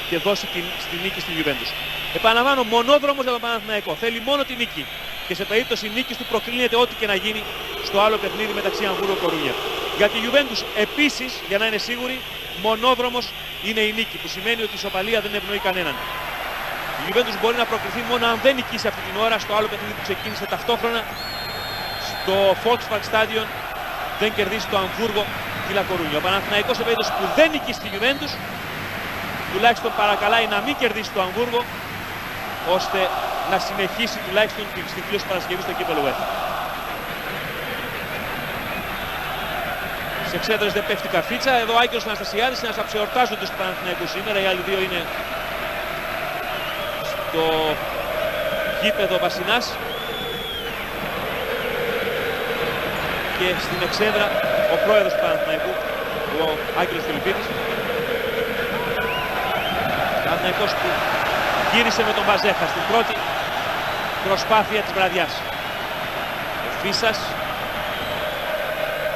και δώσει στη νίκη στην Juventus. Επαναλαμβάνω, μονόδρομος για τον Παναθηναϊκό. Θέλει μόνο τη νίκη. Και σε περίπτωση νίκης του προκρίνεται ό,τι και να γίνει στο άλλο παιχνίδι μεταξύ Αμβούργου και Κορούνια. Για τη Juventus επίσης, για να είναι σίγουρη, μονόδρομος είναι η νίκη. Που σημαίνει ότι η ισοπαλία δεν ευνοεί κανέναν. Η Juventus μπορεί να προκριθεί μόνο αν δεν νικήσει αυτή την ώρα στο άλλο παιχνίδι που ξεκίνησε ταυτόχρονα. Στο Volkswagen Stadion δεν κερδίσει το Αμβούργο τη Λα Κορούνια. Ο Παναθηναϊκός σε περίπτωση που δεν νικήσει τη Juventus, τουλάχιστον παρακαλάει να μην κερδίσει το Αμβούργο, ώστε να συνεχίσει τουλάχιστον στην κλήρωση Παρασκευής στο κύπελλο UEFA. Σε εξέδρες δεν πέφτει καρφίτσα. Εδώ ο Άγγελος Αναστασιάδης είναι ένας αψεορτάζοντος του Παναθηναϊκού σήμερα. Οι άλλοι δύο είναι στο γήπεδο Βασινάς. Και στην εξέδρα ο πρόεδρος του Παναθηναϊκού, ο Άγγελος Φιλιππίδης. Παναθηναϊκός που γύρισε με τον Μπαζέχα στην πρώτη προσπάθεια της βραδιάς. Ο Φίσας,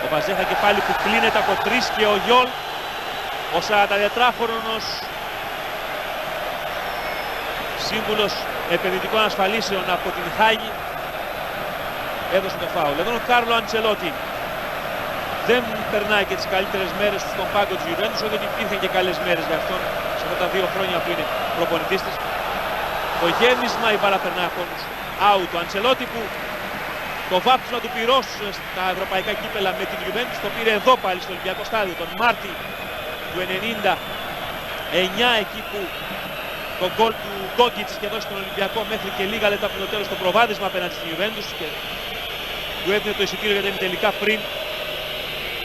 ο Μπαζέχα και πάλι που κλείνεται από τρεις και ο Γιόλ, ο 44χρονος σύμβουλος επενδυτικών ασφαλίσεων από την Χάγη, έδωσε το φάουλ. Εδώ ο Κάρλο Αντσελότη δεν περνάει και τις καλύτερες μέρες του στον πάγκο της Juventus, όχι ότι υπήρχαν και καλές μέρες για αυτόν σε αυτά τα 2 χρόνια που είναι προπονητής της. Το γέμισμα η μπάλα περνάει από τους out. Ο Αντσελότη που το βάπτισμα του πυρός στα ευρωπαϊκά κύπελα με την Juventus το πήρε εδώ πάλι στο Ολυμπιακό Στάδιο τον Μάρτι του 99, εκεί που το γκολ του Γκόγκιτς είχε δώσει τον Ολυμπιακό μέχρι και λίγα λεπτά πριν το τέλος το προβάδισμα απέναντι στην Juventus και του έδινε το εισιτήριο για τα ημιτελικά πριν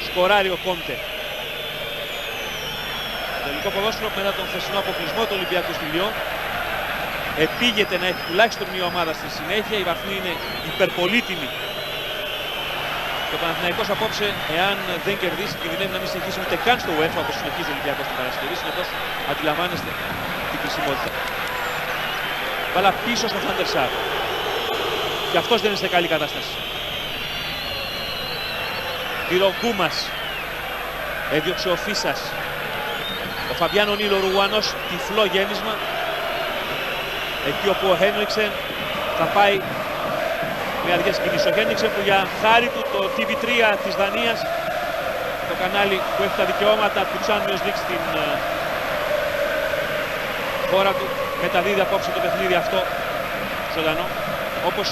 σκοράρει ο Κόντε. Το τελικό ποδόσφαιρο μετά τον χθεσινό αποκλεισμό του Ολυμπιακού στη Λιόν επήγεται να έχει τουλάχιστον μια ομάδα στη συνέχεια. Οι βαθμοί είναι υπερπολίτιμοι. Και ο Παναθηναϊκός απόψε, εάν δεν κερδίσει, κινδυνεύει να μην συνεχίσει ούτε καν στο UEFA όπως συνεχίζει ο Ολυμπιακός στην Παρασκευή. Συνεπώς αντιλαμβάνεστε την κρισιμότητα. Μπάλα πίσω στο Φάντερ Σάρ. Και αυτός δεν είναι σε καλή κατάσταση. Πήρε ο Γκούμας. Έδιωξε ο Φίσας. Ο Φαμπιάνο Νίλο, Ρουγουανός, τυφλό γέμισμα. Εκεί όπου ο Χένριξεν θα πάει μια τέτοια κίνηση. Ο Χένριξεν που για χάρη του το TV3 της Δανίας, το κανάλι που έχει τα δικαιώματα του Champions League στην χώρα του, μεταδίδει απόψε το παιχνίδι αυτό ζωντανό. Όπως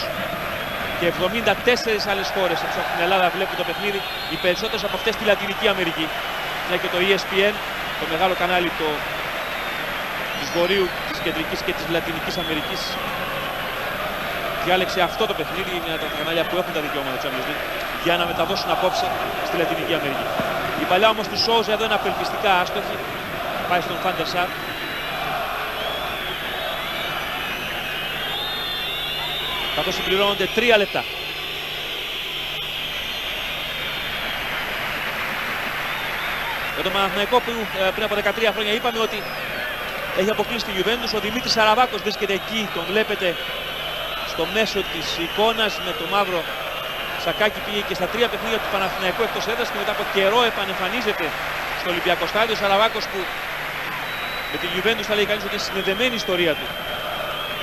και 74 άλλες χώρες από την Ελλάδα βλέπουν το παιχνίδι, οι περισσότερες από αυτές στη Λατινική Αμερική. Είναι και το ESPN, το μεγάλο κανάλι της Βορείου, της Κεντρικής και της Λατινικής Αμερικής, διάλεξε αυτό το παιχνίδι, είναι τα κανάλια που έχουν τα δικαιώματα του Champions League, για να μεταδώσουν απόψε στη Λατινική Αμερική. Η παλιά όμως του Σόουζα εδώ είναι απελπιστικά άστοχη, πάει στον Φάντερ Σάρ. Καθώς συμπληρώνονται 3 λεπτά. Για τον Παναθηναϊκό που πριν από 13 χρόνια είπαμε ότι έχει αποκλείσει τη Juventus. Ο Δημήτρης Σαραβάκος βρίσκεται εκεί, τον βλέπετε στο μέσο της εικόνας με το μαύρο σακάκι. Πήγε και στα 3 παιχνίδια του Παναθηναϊκού εκτός έδρας και μετά από καιρό επανεμφανίζεται στο Ολυμπιακό Στάδιο. Ο Σαραβάκος που με τη Juventus θα λέει κανείς ότι είναι συνδεδεμένη η ιστορία του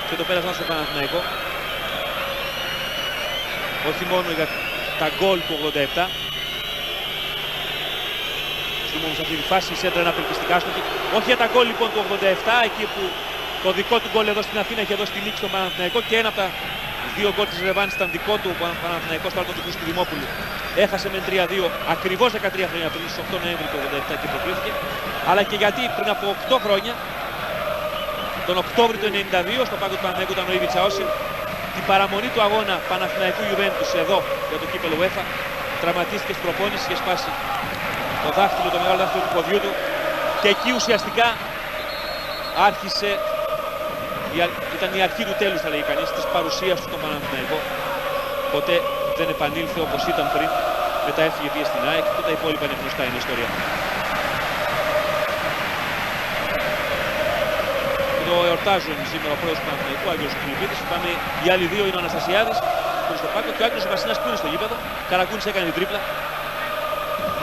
και το πέρασμα στο Παναθηναϊκό. Όχι μόνο για τα γκολ του 87. Όμως σε αυτή τη φάση η σέντρα είναι απελπιστικά άστοχη. Όχι για τα γκολ λοιπόν του 87, εκεί που το δικό του γκολ εδώ στην Αθήνα είχε δώσει τη νίκη στον Παναθηναϊκό και ένα από τα 2 γκολ της Ρεβάνης ήταν δικό του. Ο Παναθηναϊκός στο άλκο του Χρήστου Δημόπουλου έχασε με 3-2 ακριβώς 13 χρόνια πριν, στις 8 Νοέμβρη του 87 και προκρίθηκε. Αλλά και γιατί πριν από 8 χρόνια, τον Οκτώβριο του 92, στο πάγκο του Παναθηναϊκού ήταν ο Ήβιτσα Όσιν, την παραμονή του αγώνα Παναθηναϊκού Juventus εδώ για το κύπελλο UEFA, τραυματίστηκε στην προπόνηση και σπάσει το δάχτυλο, το μεγάλο δάχτυλο του ποδιού του και εκεί ουσιαστικά άρχισε, ήταν η αρχή του τέλους θα λέγει κανείς, της παρουσίας του στον Παναθηναϊκό. Ποτέ δεν επανήλθε όπως ήταν πριν, μετά έφυγε πήγε στην ΑΕΚ και τα υπόλοιπα είναι γνωστά, είναι ιστορία. Το εορτάζουν σήμερα ο πρόεδρος του Παναθηναϊκού, ο Άγγελος Φιλιππίδης. Είπαμε οι άλλοι δύο είναι ο Αναστασιάδης που είναι στο πάγκο και ο Άγγελος Βασινάς που είναι στο γήπεδο. Καραγκούνης έκανε την τρίπλα.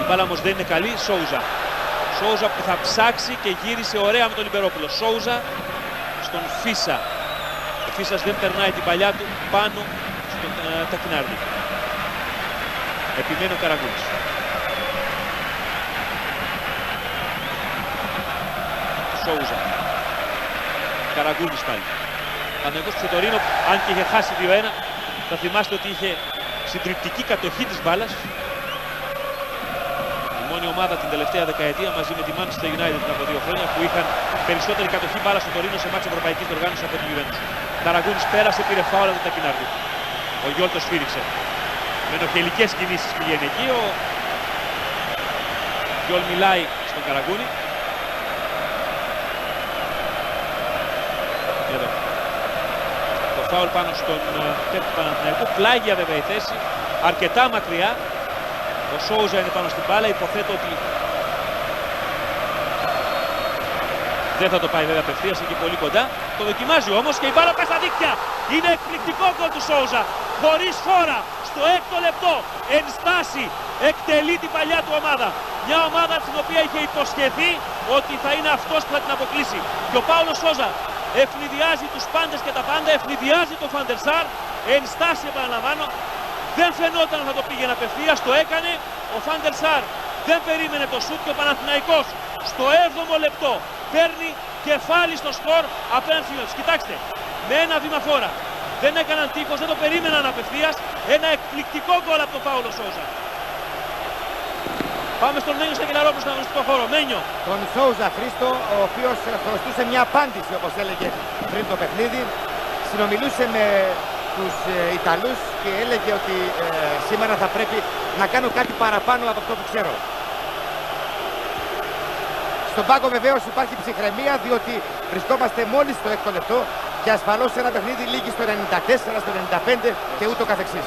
Η μπάλα όμως δεν είναι καλή. Σόουζα. Σόουζα που θα ψάξει και γύρισε ωραία με τον Λιμπερόπουλο. Σόουζα στον Φίσα. Ο Φίσας δεν περνάει την παλιά του πάνω στον Τακινάρδη. Επιμένει ο Καραγκούνης. Σόουζα. Καραγκούνης πάλι. Παναθηναϊκός του Τωρίνο, αν και είχε χάσει 2-1, θα θυμάστε ότι είχε συντριπτική κατοχή της μπάλας. Η μόνη ομάδα την τελευταία δεκαετία μαζί με τη Manchester United πριν από 2 χρόνια που είχαν περισσότερη κατοχή μπάλας στο Τωρίνο σε μάτς ευρωπαϊκής οργάνωσης από την Juventus. Καραγκούνης πέρασε, πήρε φάουλα του Τακινάρδη. Ο Γιόλ το σφύριξε. Με ενοχελικές κινήσεις πηγαίνει εκεί. Ο Γιόλ μιλάει στον Καραγκούνη. Εδώ. Το φάουλ πάνω στον παίκτη του Παναθηναϊκού. Πλάγια βέβαια η θέση. Αρκετά μακριά. Ο Σόουζα είναι πάνω στην μπάλα. Υποθέτω ότι δεν θα το πάει βέβαια απευθείας, εκεί πολύ κοντά. Το δοκιμάζει όμως και η μπάλα πάει στα δίκτυα. Είναι εκπληκτικό γκολ του Σόουζα. Χωρίς φόρα. Στο 6ο λεπτό. Εν στάση εκτελεί την παλιά του ομάδα. Μια ομάδα στην οποία είχε υποσχεθεί ότι θα είναι αυτός που θα την αποκλείσει. Και ο Πάολος Σόουζα ευνηδιάζει τους πάντες και τα πάντα. Ευνηδιάζει τον Φαντερ Σάρ. Εν στάση, επαναλαμβάνω. Δεν φαινόταν να το πήγαινε απευθείας. Το έκανε. Ο Φαντερ Σάρ δεν περίμενε το σουτ και ο Παναθηναϊκός στο 7ο λεπτό παίρνει κεφάλι στο σκορ απέναντι στους Juventus. Κοιτάξτε, με ένα βήμα φόρα. Δεν έκαναν τείχος, δεν το περίμεναν απευθείας. Ένα εκπληκτικό γκολ από τον Πάολο Σόουζα. Πάμε στον Μένιο Σακελαρόπουλο στον αγωνιστικό χώρο. Μένιο. Τον Σόουζα, Χρήστο, ο οποίος χρωστούσε μια απάντηση, όπως έλεγε πριν το παιχνίδι. Συνομιλούσε με τους Ιταλούς και έλεγε ότι σήμερα θα πρέπει να κάνω κάτι παραπάνω από αυτό που ξέρω. Στον πάγκο βεβαίως υπάρχει ψυχραιμία, διότι βρισκόμαστε μόλις στο 6ο λεπτό και ασφαλώς ένα παιχνίδι λήγει στο 94, στο 95 και ούτω καθεξής.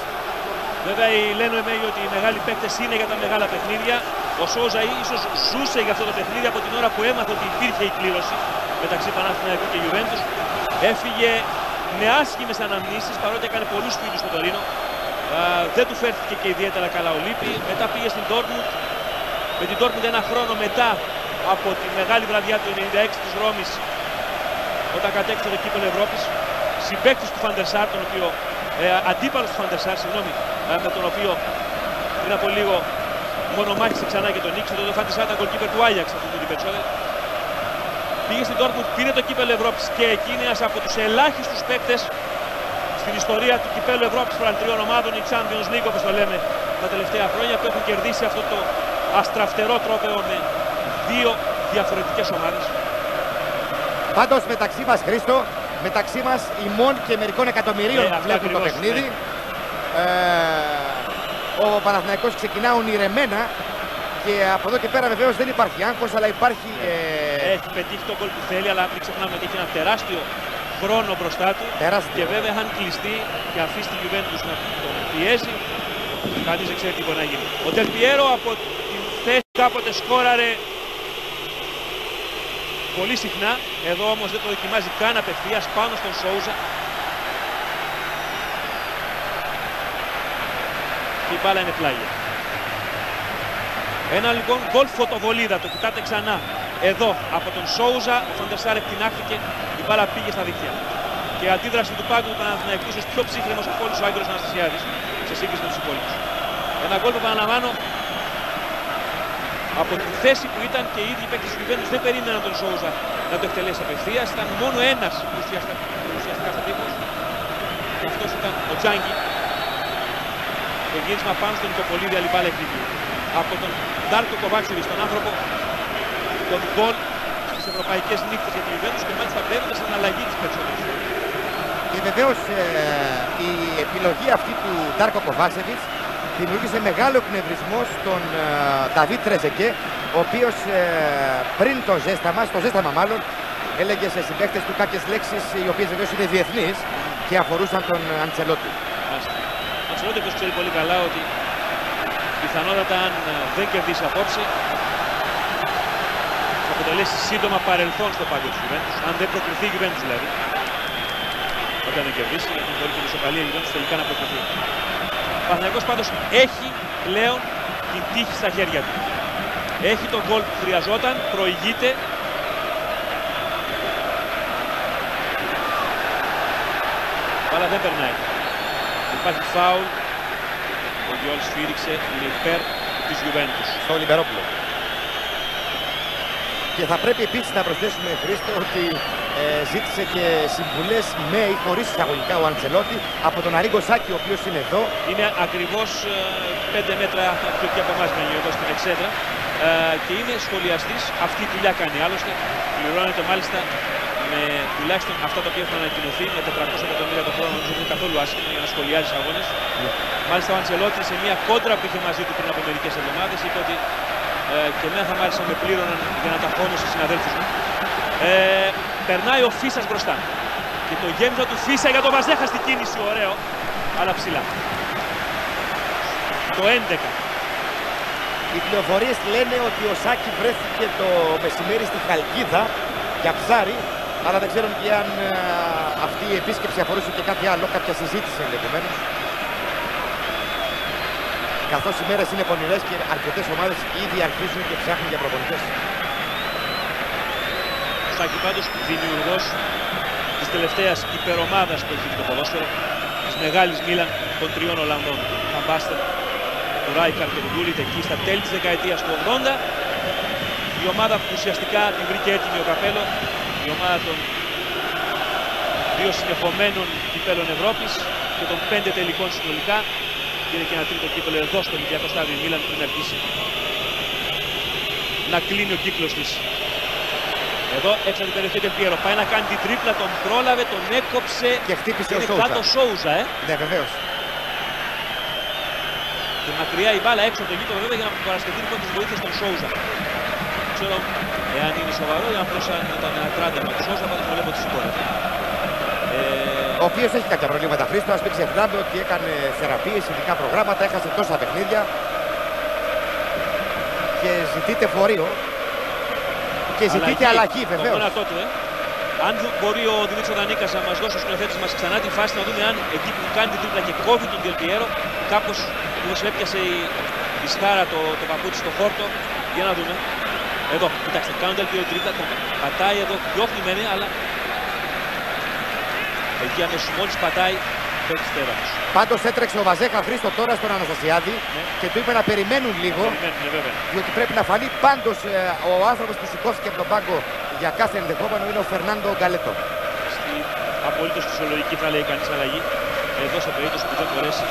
Βέβαια λένε εμένα ότι οι μεγάλοι παίκτες είναι για τα μεγάλα παιχνίδια. Ο Σόουζα ίσως ζούσε για αυτό το παιχνίδι από την ώρα που έμαθε ότι υπήρχε η κλήρωση μεταξύ Παναθηναϊκού και Juventus. Έφυγε με άσχημες αναμνήσεις, παρότι έκανε πολλούς φίλους στο Τωρίνο. Δεν του φέρθηκε και ιδιαίτερα καλά ο Λίπη. Μετά πήγε στην Dortmund. Με την Dortmund ένα χρόνο μετά από τη μεγάλη βραδιά του 96 της Ρώμης, όταν κατέκτησε το κύπελλο Ευρώπης, συμπαίκτης του Φαντερ Σάρ, αντίπαλος του Φαντερ Σάρ, με τον οποίο πριν από λίγο μονομάχησε ξανά και τον νίκησε. Τότε ο Φαντερ Σάρ ήταν goalkeeper του Άγιαξ, αυτό που περισσότερο. Πήγε στην Dortmund, πήρε το κύπελλο Ευρώπης και εκείνη ένας από τους ελάχιστους παίκτες στην ιστορία του κυπέλλου Ευρώπης των τριών ομάδων, η Champions League όπως το λέμε τα τελευταία χρόνια, που έχουν κερδίσει αυτό το αστραφτερό τρόπαιο με δύο διαφορετικές ομάδες. Πάντως μεταξύ μας, Χρήστο, μεταξύ μας ημών και μερικών εκατομμυρίων που βλέπουν το παιχνίδι, ο Παναθηναϊκός ξεκινά ονειρεμένα και από εδώ και πέρα βεβαίως δεν υπάρχει άγχος, αλλά υπάρχει... Έχει πετύχει το γκολ που θέλει, αλλά μην ξεχνάμε ότι έχει ένα τεράστιο χρόνο μπροστά του. Και βέβαια αν κλειστεί και αφήσει τη Juventus να τον πιέσει, κανείς δεν ξέρει τι μπορεί να γίνει. Ο Del Piero από την θέση κάποτε σκόραρε πολύ συχνά. Εδώ όμως δεν το δοκιμάζει καν απευθείας πάνω στον Σόουζα. Και η μπάλα είναι πλάγια. Ένα λοιπόν γκολ φωτοβολίδα, το κοιτάτε ξανά. Εδώ από τον Σόουζα, ο Φαντερ Σάρ εκτινάχθηκε, η μπάλα πήγε στα δίκτυα. Και η αντίδραση του πάγκου του Παναθηναϊκού, ίσως πιο ψύχρεμος από όλους ο Άγγελος Αναστασιάδης σε σύγκριση με τους υπόλοιπους. Ένα γκολ που επαναλαμβάνω, από τη θέση που ήταν και οι ίδιοι παίκτες του Juventus δεν περίμεναν τον Σόουζα να το εκτελέσει απευθείας. Ήταν μόνο ένας ουσιαστικά στα τείχος. Και αυτός ήταν ο Τζάνγκι. Το γύρισμα πάνω στον Νικοπολίδη, άλλη μπάλα εκδίκη. Από τον Ντάρκο Κοβάτσεβιτς, τον άνθρωπο, τον γκολ στις ευρωπαϊκές νύχτες για τη Juventus και μάλιστα μπαίνοντας στην αλλαγή της περισσότερης. Και βεβαίως η επιλογή αυτή του Ντάρκο Κοβάτσεβιτς δημιούργησε μεγάλο εκνευρισμό στον Νταβίτ Τρεζεκέ, ο οποίος πριν το ζέσταμα μάλλον, έλεγε σε συμπαίκτες του κάποιες λέξεις οι οποίες βεβαίως είναι διεθνείς και αφορούσαν τον Αντσελότη. Ο Αντσελότη όπως ξέρει πολύ καλά ότι πιθανότατα αν δεν κερδίσει απόψε θα αποτελέσει σύντομα παρελθόν στο πάγκο της Juventus, αν δεν προκριθεί η Juventus δηλαδή. Όταν δεν κερδίσει, γιατί μπορεί και η ισοπαλία η Juventus τελικά να προκριθεί. Ο Παναθηναϊκός πάντως έχει πλέον την τύχη στα χέρια του. Έχει τον γκολ που χρειαζόταν, προηγείται. Αλλά δεν περνάει. Υπάρχει φάουλ. Ο Γιόλ σφύριξε, είναι υπέρ της Γιουβέντους. Στο Λιμπερόπουλο. Και θα πρέπει επίσης να προσθέσουμε, Χρήστο, ότι ζήτησε και συμβουλές με ή χωρίς εισαγωγικά ο Αντσελότη από τον Αρίγκο Σάκη, ο οποίος είναι εδώ. Είναι ακριβώς 5 μέτρα πιο εκεί από εμάς, εδώ στην εξέδρα. Και είναι σχολιαστής. Αυτή τη δουλειά κάνει άλλωστε. Πληρώνεται μάλιστα με τουλάχιστον αυτά τα οποία έχουν ανακοινωθεί με 400 εκατομμύρια το χρόνο. Νομίζω δεν είναι καθόλου άσχημο για να σχολιάζει αγώνες. Μάλιστα ο Αντσελότη σε μια κόντρα που είχε μαζί του πριν από μερικές εβδομάδες είπε ότι και εμένα θα μ' άρεσε να με πλήρωναν για να τα χώνω στους συναδέλφους μου. Περνάει ο Φίσας μπροστά. Και το γέμισμα του Φίσα για τον Βαζέχα στην κίνηση, ωραίο, αλλά ψηλά. Το 11. Οι πληροφορίες λένε ότι ο Σάκη βρέθηκε το μεσημέρι στη Χαλκίδα για ψάρι, αλλά δεν ξέρουν και αν αυτή η επίσκεψη αφορούσε και κάτι άλλο, κάποια συζήτηση ενδεχομένως. Καθώς οι μέρες είναι πονηρές και αρκετές ομάδες ήδη αρχίζουν και ψάχνουν για προπονητές. Ο Σάκη πάντως δημιουργός της τελευταίας υπερομάδας που έχει το ποδόσφαιρο, της μεγάλης Μίλαν των τριών Ολλανδών. Φαν Μπάστεν, του Ράικαρντ και του Γκούλιτ εκεί στα τέλη της δεκαετίας του 80. Η ομάδα που ουσιαστικά την βρήκε έτοιμη ο Καπέλο, η ομάδα των 2 συνεχομένων κυπέλων Ευρώπης και των 5 τελικών συνολικά. Πήρε και ένα τρίτο κύπελο εδώ στο Ολυμπιακό Στάδιο Μίλαν πριν αρχίσει να κλείνει ο κύκλος της. Εδώ έξω από την περιοχή του Πιέρο πάει να κάνει την τρίπλα, τον πρόλαβε, τον έκοψε και χτύπησε ο Σόουζα. Κάτω Σόουζα, Ναι, βεβαίως. Και μακριά η μπάλα έξω από το γήπεδο βέβαια για να παρασκευθεί λοιπόν τις βοήθειες των Σόουζα. Δεν ξέρω εάν είναι σοβαρό ή αν απλώς ήταν ένα τράντεμα του Σόουζα, πάντως το βλέπω ότι σηκώνεται. Ο οποίος έχει κάποια προβλήματα, Χρήστο. Ας μην ξεχνάμε ότι έκανε θεραπείες, ειδικά προγράμματα, έχασε τόσα παιχνίδια και ζητείται φορείο και ζητείται αλλαγή βεβαίως. Το γόνατό του, Αν μπορεί ο Δημήτρης Δανίκας να μας δώσει ο σκηνοθέτης μας ξανά τη φάση να δούμε αν εκεί που κάνει την τρίπλα και κόβει τον Del Piero κάπως του έπιασε η σκάρα το παπούτσι στο χόρτο. Για να δούμε. Εδώ, κοιτάξτε, κάνει τον Del Piero τρίπλα, πατάει εδώ, διώχνει μένει, αλλά εκεί αμέσως μόλις πατάει, παίρνει τέρας. Πάντως έτρεξε ο Βαζέχα, Χρήστο, τώρα στον Αναστασιάδη και του είπε να περιμένουν λίγο, διότι πρέπει να φανεί. Πάντως ο άνθρωπος που σηκώθηκε από τον πάγκο για κάθε ενδεχόμενο είναι ο Φερνάντο Γκαλέτο. Στην απολύτως φυσιολογική θα λέει κανείς αλλαγή, εδώ σε περίπτωση που δεν μπορέσει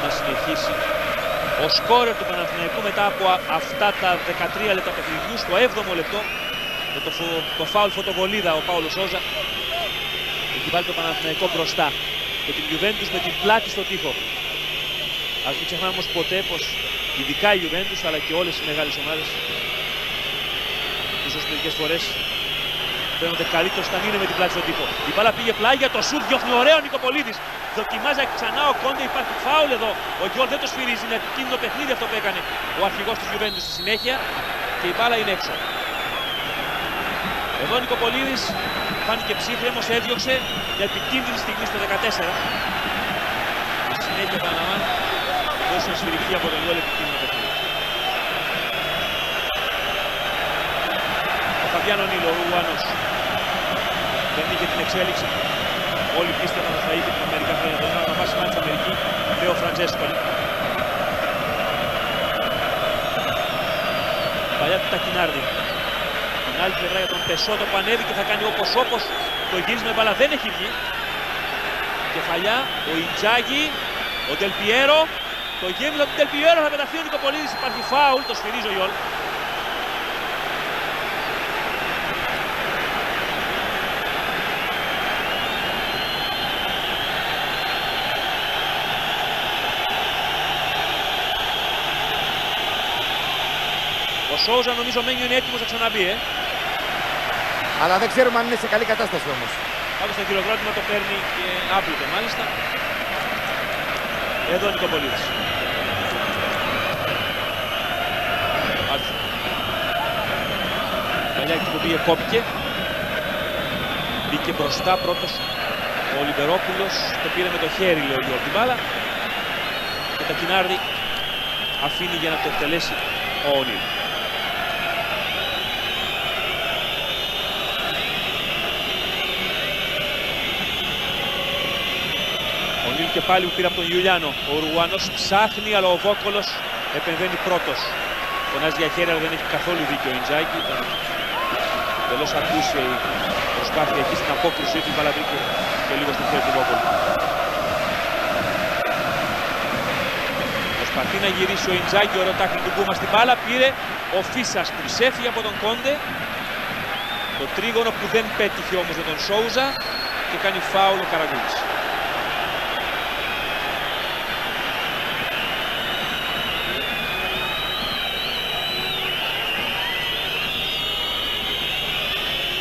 να συνεχίσει ο σκόρερ του Παναθηναϊκού μετά από αυτά τα 13 λεπτά παιχνιδιού, στο 7ο λεπτό με το φάουλ φωτοβολίδα ο Πάολο Σόουζα. Έχει βάλει το Παναθηναϊκό μπροστά και την Juventus με την πλάτη στο τοίχο. Ας μην ξεχνάμε όμως ποτέ πως ειδικά η Juventus αλλά και όλες οι μεγάλες ομάδες ίσως μερικές φορές φαίνονται καλύτερος όταν είναι με την πλάτη στο τοίχο. Η μπάλα πήγε πλάγια, το σουτ διώχνει ωραίο ο Νικοπολίδης. Δοκιμάζει ξανά ο Κόντε, υπάρχει φάουλ εδώ. Ο Γιώργος δεν το σφυρίζει, είναι επικίνδυνο παιχνίδι αυτό που έκανε ο αρχηγός της Juventus στη συνέχεια και η μπάλα είναι έξω. Εδώ ο Νικοπολίδης φάνηκε ψύχρεμος, έδιωξε για επικίνδυνη στιγμή στο 14. Στη συνέχεια επαναλαμβάνω, δώσε σφυρική από τον Ιόλ επικίνδυνο παιχνίδι. Ο Φαβιάνο Νίλο, ο Ουruguanos, δεν είχε την εξέλιξη. Όλοι πίστευαν ότι θα είχε την μερικά χρόνια τώρα, να πάει σημαίνει στην Αμερική, λέει ο Φραντζέσκολη. Παλιά του Τακινάρδη. Την άλλη πλευρά για τον Πεσότο που ανέβηκε και θα κάνει όπως το γύρισμα, η μπάλα δεν έχει βγει. Κεφαλιά, ο Ιτζάγι, ο Del Piero, το γέμισμα του Del Piero θα πεταχθεί ο Νικοπολίδης, υπάρχει φάουλ, το σφυρίζει ο Ιόλ. Ο Σόουζα νομίζω μένει είναι έτοιμος να ξαναμπεί, Αλλά δεν ξέρουμε αν είναι σε καλή κατάσταση όμως. Πάντως το χειροκρότημα το παίρνει και άπλωτο μάλιστα. Εδώ ο Νικοπολίδης. Παλιά εκεί που πήγε κόπηκε. Μπήκε μπροστά πρώτος ο Λιμπερόπουλος. Το πήρε με το χέρι, λέει ο Γιώργος την μπάλα. Και τα Κινάρδη αφήνει για να το εκτελέσει ο Ονίλ. κεφάλι που πήρε από τον Γιουλιάνο. Ο Ουρουγουανός ψάχνει, αλλά ο Βόκολος επεμβαίνει πρώτος. Φωνάζει για χέρι, αλλά δεν έχει καθόλου δίκιο ο Ιντζάκη. Ήταν τελώς ακούσια η προσπάθεια εκεί στην απόκρουση του, μπάλα βρήκε και λίγο στην χέρι του Βόκολου. Προσπαθεί να γυρίσει ο Ιντζάκη, ωραίο τάκλινγκ του Γκούμα στην μπάλα. Πήρε ο Φίσας που ξέφυγε από τον Κόντε. Το τρίγωνο που δεν πέτυχε όμως με τον Σόουζα και κάνει φάουλ ο Καραγκούνης.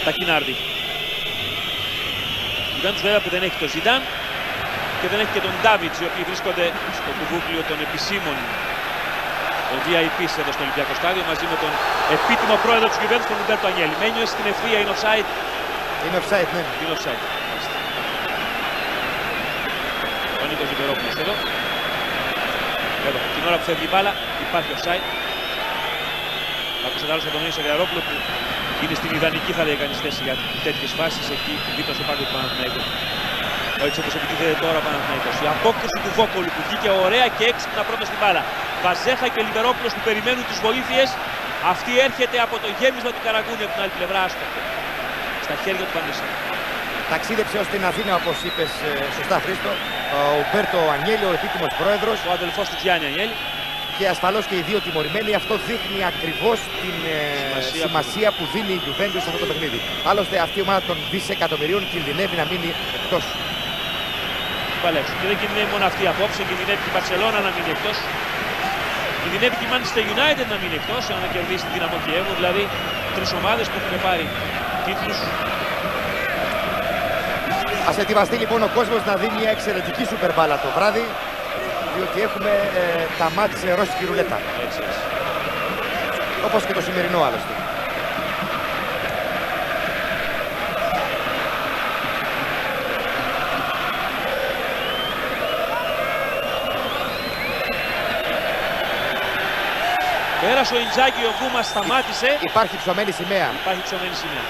Τακινάρδη. Η Γιουβέντους βέβαια που δεν έχει το Ζιντάν και δεν έχει και τον Ντάβιτς, οι οποίοι βρίσκονται στο κουβούκλιο των επισήμων των VIPs εδώ στο Ολυμπιακό Στάδιο, μαζί με τον επίτιμο πρόεδρο της Γιουβέντους, τον Ουμπέρτο Ανιέλη. Μένιο στην ευθεία, είναι offside. Είναι offside, ναι. Είναι offside. Ο Νίκος Ζιμπερόπουλος εδώ. Εδώ, την ώρα που φεύγει η μπάλα, υπάρχει offside. Άκουσα άλλο από τον Νίκο Ζιμπερόπουλο που είναι στην ιδανική, θα λέει κανείς, θέση για τέτοιες φάσεις εκεί δίπλα στο πάγκο του Παναθηναϊκού. Έτσι όπως επιτίθεται τώρα ο Παναθηναϊκός. Η απόκρουση του Βόκολου που βγήκε ωραία και έξυπνα πρώτα στην μπάλα. Βαζέχα και Λιβερόπουλος που περιμένουν τις βοήθειες. Αυτή έρχεται από το γέμισμα του Καραγκούνη από την άλλη πλευρά, άστοχο. Στα χέρια του Πανδησά. Ταξίδεψε ως την Αθήνα, όπως είπες σωστά, Χρήστο, ο Ουμπέρτο Ανιέλη, ο επίτιμος πρόεδρος. Ο αδελφός του Γιάννη Ανιέλη. Και ασφαλώς και οι δύο τιμωρημένοι. Αυτό δείχνει ακριβώς την σημασία που δίνει η Γιουβέντους σε αυτό το παιχνίδι. Άλλωστε αυτή η ομάδα των δισεκατομμυρίων κινδυνεύει να μείνει εκτός. Και δεν κινδυνεύει μόνο αυτή απόψε, κινδυνεύει και η Μπαρσελόνα να μείνει εκτός. Κινδυνεύει και η Manchester United να μείνει εκτός, να κερδίσει τη Δυναμό Κιέβου. Δηλαδή τρεις ομάδες που έχουν πάρει τίτλους. Ας ετοιμαστεί λοιπόν ο κόσμος να δει μια εξαιρετική σούπερ μπάλα το βράδυ, διότι έχουμε τα μάτς ρώσικη ρουλέτα. Έτσι. Όπως και το σημερινό άλλωστε. Πέρασε ο Ιντζάκη, ο Γκούμας σταμάτησε. Υπάρχει ψωμένη σημαία. Υπάρχει ψωμένη σημαία.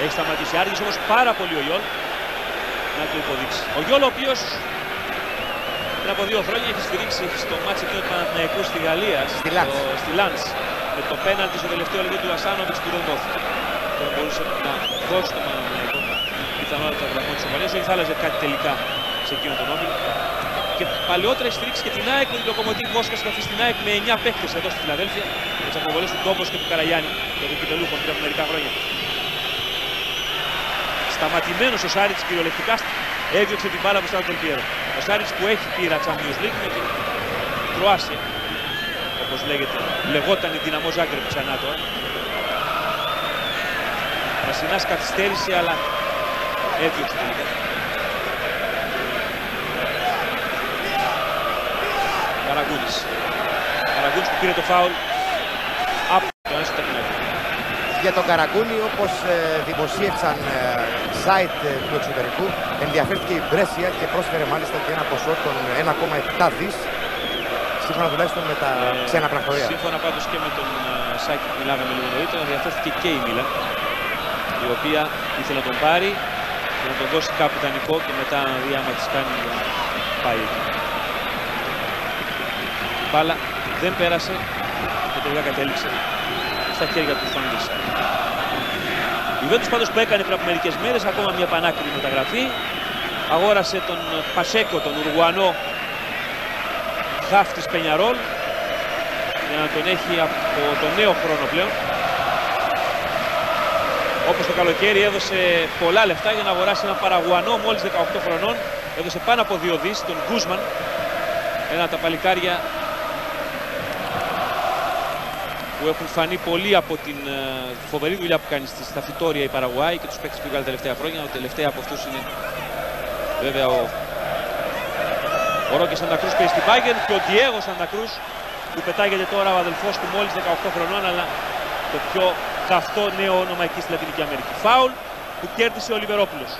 Έχει σταματήσει. Άργησε όμως πάρα πολύ ο Γιόλ να το υποδείξει. Ο Γιόλ ο οποίος πριν από 2 χρόνια έχει στηρίξει στο μάτς εκείνο του Παναθηναϊκού στη Γαλλία, στη Λαντς, με το πέναλτι στο τελευταίο λεπτό του Ασάνοβιτς που δεν δόθηκε. Τώρα μπορούσε να δώσει το Παναθηναϊκό πιθανότητα βαθμό της ομονίας, όχι θα άλλαζε κάτι τελικά σε εκείνο τον όμιλο. Και παλαιότερα έχει στηρίξει και την ΑΕΚ με την Λοκομοτίβ Μόσχας και αυτή στην ΑΕΚ με 9 παίκτες εδώ στη Φιλαδέλφια, με τις αποβολές του Ντόμπος και του Καραγιάννη, των κυπελούχων πριν από μερικά χρόνια. Σταματημένος ο Σάριτς κυριολεκτικά έδιωξε την μπάλα μπροστά από τον Πιέρο. Ο Σάριτς που έχει πείρα Champions League με την Κροάσια, όπως λεγόταν η Δυναμό Ζάγκρεπ ξανά τώρα. Πρασινάς καθυστέρησε, αλλά έδιωξε τελικά. Καραγκούνης. Καραγκούνης που πήρε το φάουλ από τον Έσο Τακινάκη. Για τον Καραγκούνη, όπως δημοσίευσαν site του εξωτερικού, ενδιαφέρθηκε η Μπρέσια και πρόσφερε μάλιστα και ένα ποσό των 1,7 δις, σύμφωνα τουλάχιστον με τα ξένα πρακτορία. Σύμφωνα πάντως και με τον site που μιλάγαμε λίγο νωρίτερα, ενδιαφέρθηκε και η Μίλαν, η οποία ήθελε να τον πάρει και να τον δώσει κάπου δανεικό και μετά να δει άμα της κάνει να πάει εκεί. Η μπάλα δεν πέρασε και τελικά κατέληξε στα χέρια του Φαντίσα. Η Γιουβέντους πάντως που έκανε πριν από μερικές μέρες ακόμα μια πανάκριβη μεταγραφή. Αγόρασε τον Πασέκο, τον Ουρουγουανό χαφ της Πενιαρόλ, για να τον έχει από τον νέο χρόνο πλέον. Όπως το καλοκαίρι έδωσε πολλά λεφτά για να αγοράσει έναν Παραγουανό μόλις 18 χρονών. Έδωσε πάνω από 2 δις, τον Γκούσμαν, ένα από τα παλικάρια που έχουν φανεί πολύ από την φοβερή δουλειά που κάνει στα Φιτόρια η Παραγουάη και τους παίκτες που βγάλει τα τελευταία χρόνια. Ο τελευταίο από αυτούς είναι βέβαια ο Ρόκε Σαντακρούς που είναι στην Bayern και ο Διέγο Σαντακρούς που πετάγεται τώρα ο αδελφός του μόλις 18 χρονών, αλλά το πιο καυτό νέο όνομα εκεί στη Λατινική Αμερική. Φάουλ που κέρδισε ο Λιβερόπουλος.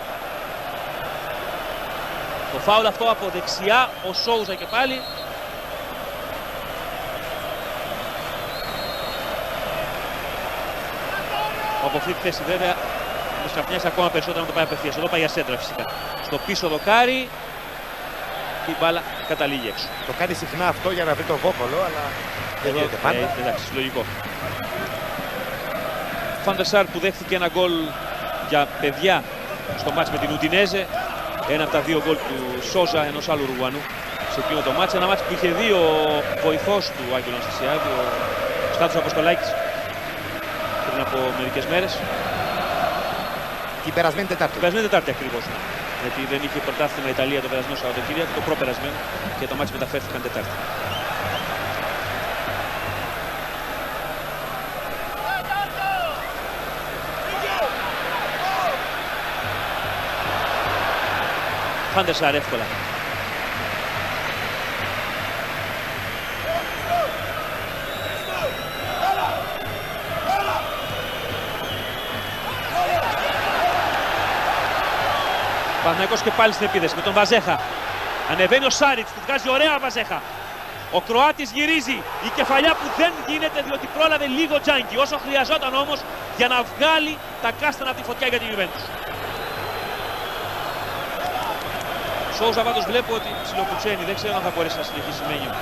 Το φάουλ αυτό από δεξιά, ο Σόουζα και πάλι. Από αυτή τη θέση βέβαια μου σκαπνιάσει ακόμα περισσότερο να το πάει απευθείας. Εδώ πάει για σέντρα φυσικά. Στο πίσω δοκάρι. και η μπάλα καταλήγει έξω. Το κάνει συχνά αυτό για να βρει το Βόκολο, αλλά δεν γίνεται πάντα. Εντάξει, λογικό. Φαντερ που δέχθηκε ένα γκολ για παιδιά στο μάτς με την Ουντινέζε. Ένα από τα δύο γκολ του Σόζα, ενός άλλου Ουρουγουανού, σε εκείνο το μάτς. Ένα μάτς που είχε δει ο βοηθός του Άγγελου Αναστασιάδη, ο Στάθος Αποστολάκης, πριν από μερικές μέρες. Την περασμένη Τετάρτη. Την περασμένη Τετάρτη ακριβώς. Γιατί δεν είχε πρωτάθλημα Ιταλία το περασμένο Σαββατοκύριακο, το προπερασμένο, και τα μάτς μεταφέρθηκαν Τετάρτη. Φαντερ Σάρ εύκολα. Παναθηναϊκός και πάλι στην επίδεση με τον Βαζέχα. Ανεβαίνει ο Σάριτς, του βγάζει ωραία Βαζέχα. Ο Κροάτης γυρίζει, η κεφαλιά που δεν γίνεται διότι πρόλαβε λίγο Τζάνκι, όσο χρειαζόταν όμως για να βγάλει τα κάστανα από τη φωτιά για την Γιουβέντους. Σόουζα πάντως βλέπω ότι ψιλοκουτσένει, δεν ξέρω αν θα μπορέσει να συνεχίσει Μένιο.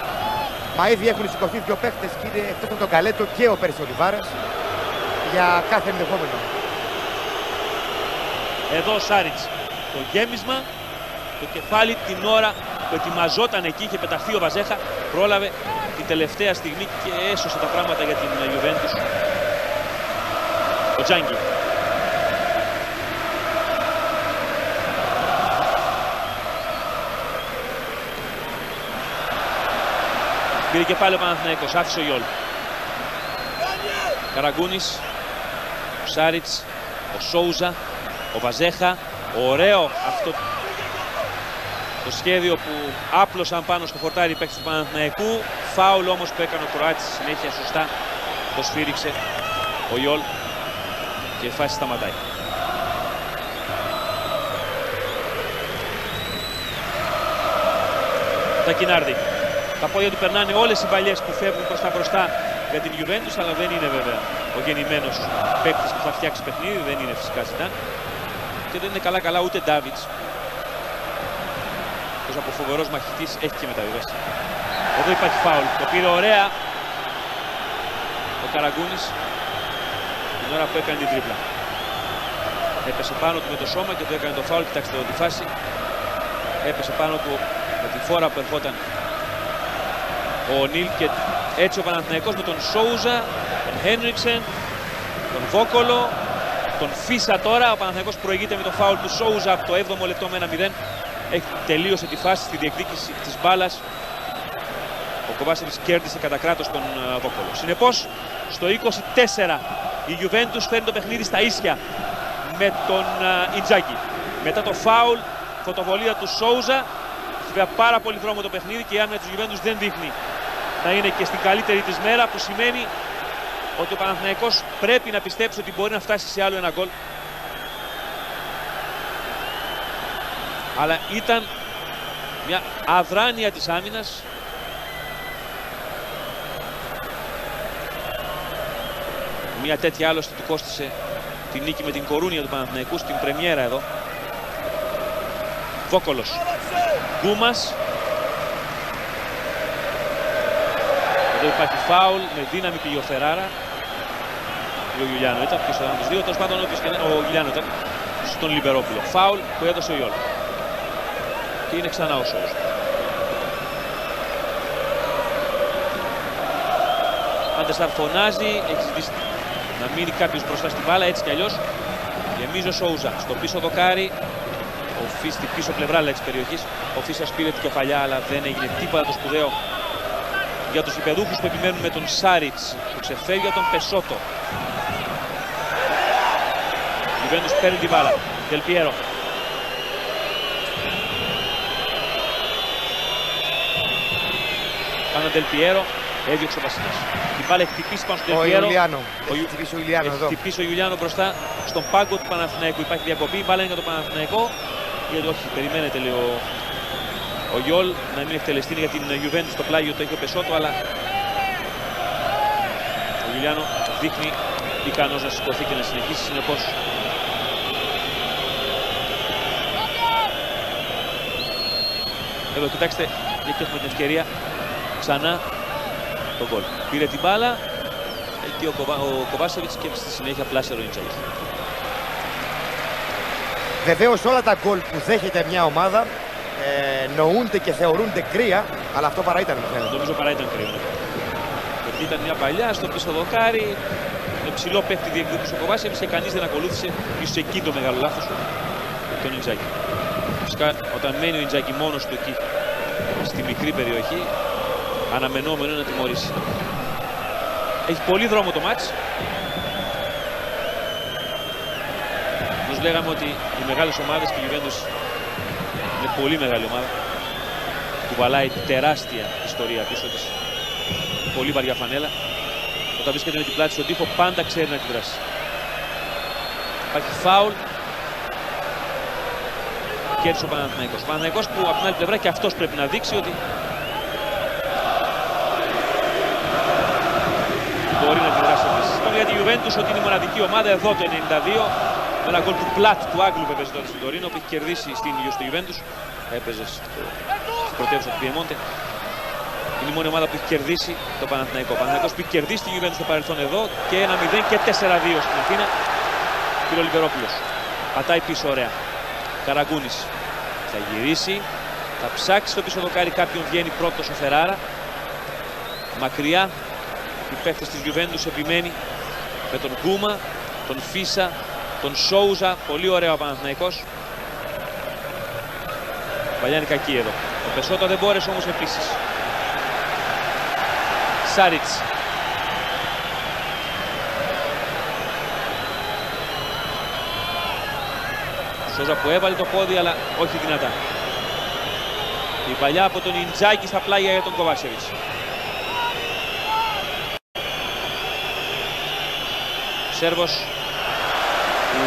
Μα ήδη έχουν σηκωθεί δύο παίχτες και είναι εκτός από τον Καλέτο και ο Πέρσι Ολιβάρας για κάθε ενδεχόμενο. Εδώ ο Σάριτς, το γέμισμα, το κεφάλι την ώρα που ετοιμαζόταν εκεί, είχε πεταχθεί ο Βαζέχα, πρόλαβε την τελευταία στιγμή και έσωσε τα πράγματα για την Γιουβέντους. Ο Τζάνκι. Πήρε και πάλι ο Παναθηναϊκός, άφησε ο Ιόλ. Καραγκούνης, ο Σάριτς, ο Σόουζα, ο Βαζέχα. Ωραίο αυτό το σχέδιο που άπλωσαν πάνω στο χορτάρι οι παίκτες του Παναθηναϊκού. Φάουλ όμως που έκανε ο Κροάτης στη συνέχεια, σωστά το σφύριξε ο Ιόλ και η φάση σταματάει. Τακινάρδη. Τα πόδια του περνάνε όλες οι παλιές που φεύγουν προς τα μπροστά για την Γιουβέντους, αλλά δεν είναι βέβαια ο γεννημένος παίκτης που θα φτιάξει παιχνίδι, δεν είναι φυσικά Ζιντάν. Και δεν είναι καλά ούτε Ντάβιτς. Ως από φοβερός μαχητής έχει και μεταβιβάσει. Εδώ υπάρχει φάουλ, το πήρε ωραία ο Καραγκούνης την ώρα που έκανε την τρίπλα. Έπεσε πάνω του με το σώμα και του έκανε το φάουλ, κοιτάξτε εδώ τη φάση. Έπεσε πάνω του με τη φόρα που ερχόταν ο Νίλ και έτσι ο Παναθηναϊκός με τον Σόουζα, τον Χένριξεν, τον Βόκολο, τον Φίσα τώρα. Ο Παναθηναϊκός προηγείται με το φάουλ του Σόουζα από το 7ο λεπτό με 1-0. Τελείωσε τη φάση στη διεκδίκηση της μπάλας. Ο Κοβάσεβιτς κέρδισε κατά κράτος τον Βόκολο. Συνεπώς, στο 24 η Γιουβέντους φέρνει το παιχνίδι στα ίσια με τον Ιντζάκη. Μετά το φάουλ, φωτοβολία του Σόουζα. Βέβαια πάρα πολύ δρόμο το παιχνίδι και η άμυνα της Γιουβέντους δεν δείχνει να είναι και στην καλύτερη της μέρα, που σημαίνει ότι ο Παναθηναϊκός πρέπει να πιστέψει ότι μπορεί να φτάσει σε άλλο ένα γκολ. Αλλά ήταν μια αδράνεια της άμυνας. Μια τέτοια άλλωστε του κόστισε την νίκη με την Κορούνια του Παναθηναϊκού στην πρεμιέρα εδώ. Βόκολος. Γκούμας. Εδώ υπάρχει φάουλ, με δύναμη πήγε ο Φεράρα. Ο Γιουλιάνο ήταν, ποιος ήταν τους δύο, τέλος πάντων ο Γιουλιάνο ήταν στον Λιμπερόπουλο. Φάουλ που έδωσε ο Ιόλ. Και είναι ξανά ο Σόους. Φαντερ φωνάζει, έχει ζητήσει να μείνει κάποιος μπροστά στην μπάλα, έτσι κι αλλιώς. Γεμίζει ο Σόουζα στο πίσω δοκάρι. Ο Φις στην πίσω πλευρά της περιοχής. Ο Φίσας πήρε την κεφαλιά, αλλά δεν έγινε τίποτα το σπουδαίο για τους υπεδούχους που επιμένουν με τον Σάριτς που ξεφεύγει από τον Πεσότο. Η Γιουβέντους παίρνει την μπάλα. Del Piero. Πάνω Del Piero, έδιωξε ο Βασιλιάς. Την μπάλα έχει χτυπήσει πάνω στον Del Piero. Έχει χτυπήσει ο Ιουλιάνο μπροστά στον πάγκο του Παναθηναϊκού. Υπάρχει διακοπή, η μπάλα είναι για τον Παναθηναϊκό. Γιατί όχι, περιμένετε, λέει ο Γιόλ, να μην εκτελεστεί για την Γιουβέντους στο πλάγιο, το έχει ο Πεσότο, αλλά ο Ιουλιάνο δείχνει ικανός να σηκωθεί και να συνεχίσει, συνεπώς. Εδώ κοιτάξτε, εκεί έχουμε την ευκαιρία ξανά τον γκολ. Πήρε την μπάλα, εκεί ο Κοβάσεβιτς και στη συνέχεια πλάσερε ο Ιντζάκη. Βεβαίως όλα τα γκολ που δέχεται μια ομάδα νοούνται και θεωρούνται κρύα, αλλά αυτό παρά ήταν. Νομίζω παρά ήταν κρύο. Γιατί ήταν μια παλιά στο πίσω δοκάρι, με ψηλό παίχτη διεκδικούσε ο Κοβάσεβιτς και κανείς δεν ακολούθησε. Ίσως εκεί το μεγάλο λάθος τον Ιντζάκη. Φυσικά όταν μένει ο Ιντζάκη μόνος του εκεί στη μικρή περιοχή, αναμενόμενο είναι να τιμωρήσει. Έχει πολύ δρόμο το μάτς. Όπως λέγαμε ότι οι μεγάλες ομάδες και η Juventus είναι πολύ μεγάλη ομάδα. Κουβαλάει τεράστια ιστορία πίσω της. Πολύ βαριά φανέλα. Όταν βρίσκεται με την πλάτη στον τοίχο πάντα ξέρει να αντιδράσει. Υπάρχει φάουλ. Κέρδισε ο Παναθηναϊκός. Ο Παναθηναϊκός που από την άλλη πλευρά και αυτός πρέπει να δείξει ότι μπορεί να αντιδράσει επίσης. Τώρα για τη Juventus ότι είναι η μοναδική ομάδα εδώ το 92. Με ένα γκολ του Πλάτ του Άγγλου που έπαιζε τότε στην Τωρίνο που έχει κερδίσει στην Juventus. Έπαιζε στην πρωτεύουσα του Πιεμόντε. Είναι η μόνη ομάδα που έχει κερδίσει το Παναθηναϊκό. Ο Παναθηναϊκός που έχει κερδίσει τη Juventus στο παρελθόν εδώ και 1-0 και 4-2 στην Αθήνα. Κύριο Λιβερόπουλος. Πατάει πίσω ωραία. Καραγκούνης. Θα γυρίσει. Θα ψάξει στο πίσω δοκάρι κάποιον. Βγαίνει πρώτος ο Φεράρα. Μακριά. Οι παίκτες της Juventus επιμένει με τον Γκούμα, τον Φίσα, τον Σόουζα. Πολύ ωραίο ο Παναθηναϊκός. Παλιά είναι κακή εδώ. Ο Πεσότα δεν μπόρεσε όμως επίσης. Σάριτς. Σόουζα που έβαλε το πόδι αλλά όχι δυνατά. Η παλιά από τον Ιντζάκη στα πλάγια για τον Κοβάσεβιτς. Σέρβος που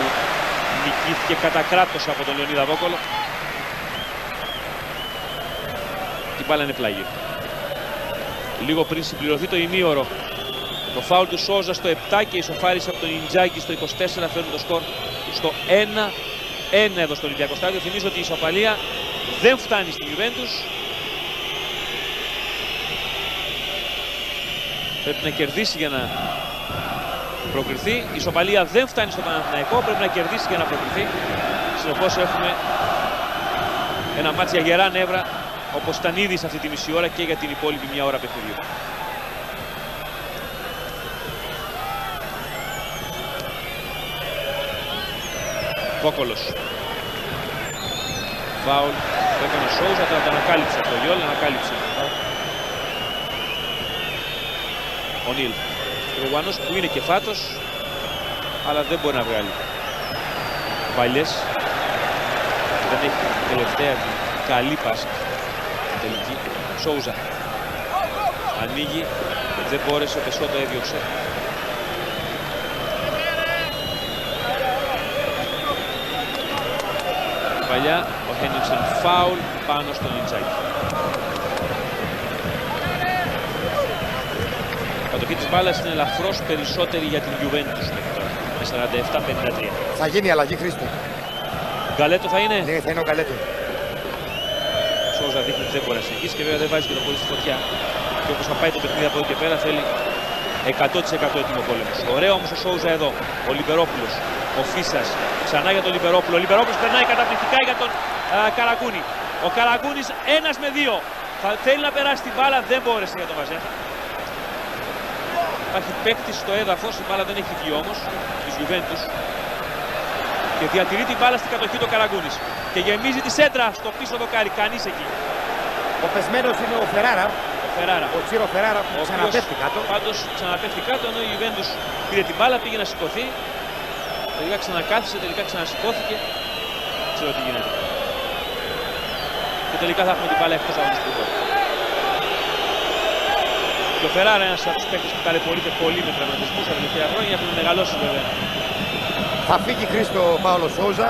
νικήθηκε κατά κράτος από τον Λεωνίδα Βόκολο. Η μπάλα είναι πλάγιο. Λίγο πριν συμπληρωθεί το ημίωρο, το φάουλ του Σόζα στο 7 και η ισοφάριση από τον Ιντζάκη στο 24 φέρνουν το σκορ στο 1-1 εδώ στο Ολυμπιακό Στάδιο. Θυμίζω ότι η ισοπαλία δεν φτάνει στην Juventus. Πρέπει να κερδίσει για να προκριθεί. Η ισοπαλία δεν φτάνει στο Παναθηναϊκό, πρέπει να κερδίσει για να προκριθεί. Συνεπώς έχουμε ένα μάτς για γερά νεύρα, όπως ήταν ήδη σε αυτή τη μισή ώρα και για την υπόλοιπη μια ώρα παιχνιδιού. Βόκολος. Φάουλ που έκανε ο Σόουζα, τώρα το ανακάλυψε το Γιόλ, ανακάλυψε. Ο Νίλ. Ο Ρουβανός που είναι και φάτος, αλλά δεν μπορεί να βγάλει παλιές. Δεν έχει τελευταία την καλή πάση. Τελική. Σόουζα. Ανοίγει. Δεν μπόρεσε, ο Πεσότα έδιωξε. Παλιά, ο Χένιξεν φάουλ πάνω στον Ιντζάκη. Η κατοχή της μπάλας είναι ελαφρώς περισσότερη για την Juventus μέχρι τώρα. Με 47-53. Θα γίνει αλλαγή, Χρήστο. Γκαλέτο θα είναι. Ναι, θα είναι ο Γκαλέτο. Σόουζα δείχνει ότι δεν μπορεί να συνεχίσει και βέβαια δεν βάζει και το πόδι στη φωτιά. Και όπως θα πάει το παιχνίδι από εδώ και πέρα θέλει 100% έτοιμο πόλεμος. Ωραίο όμως ο Σόουζα εδώ. Ο Λιβερόπουλος. Ο Φίσας. Ξανά για τον Λιβερόπουλο. Ο Λιβερόπουλος περνάει καταπληκτικά για τον Καραγκούνη. Ο Καραγκούνης 1-2. Θα θέλει να περάσει την μπάλα, δεν μπόρεσε για τον Βαζέ. Υπάρχει παίκτης στο έδαφος, η μπάλα δεν έχει βγει όμως της Juventus. Και διατηρεί την μπάλα στην κατοχή του Καραγκούνης. Και γεμίζει τη σέντρα στο πίσω δοκάρι. Κανείς εκεί. Ο πεσμένος είναι ο Φεράρα. Φεράρα. Ο Τσίρο Φεράρα που ξαναπέφτει κάτω. Πάντως ξαναπέφτει κάτω ενώ η Juventus πήρε την μπάλα, πήγε να σηκωθεί. Τελικά ξανακάθισε, τελικά ξανασηκώθηκε. Δεν ξέρω τι γίνεται. Και τελικά θα έχουμε την μπάλα εκτός αγωνιστικού. Και ο Φεράρα, ένας από τους παίκτες που ταλαιπωρείται πολύ με τραυματισμούς τα τελευταία χρόνια, έχουν μεγαλώσει βέβαια. Θα φύγει Χρήστο Πάολο Σόουζα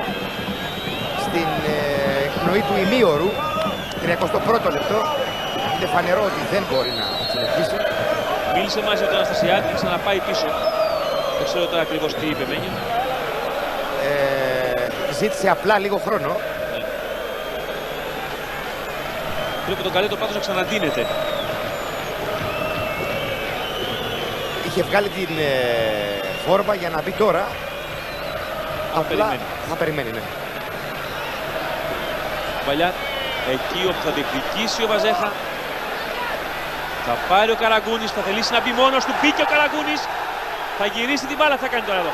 στην εκπνοή του ημίωρου, 31ο λεπτό. Είναι φανερό ότι δεν μπορεί να συνεχίσει. Μίλησε μαζί με τον Αναστασιάδη και ξαναπάει πίσω. Δεν ξέρω τώρα ακριβώς τι είπε, Μένιο. Ζήτησε απλά λίγο χρόνο. Πρέπει τον Καλέτο πάντως να ξαναντείνεται. Είχε βγάλει την φόρμα για να μπει τώρα. Θα περιμένει, ναι. Παλιά, εκεί όπου θα διεκδικήσει ο Βαζέχα. Θα πάρει ο Καραγκούνης, θα θελήσει να μπει μόνος του. Μπήκε ο Καραγκούνης. Θα γυρίσει την μπάλα, θα κάνει τώρα εδώ.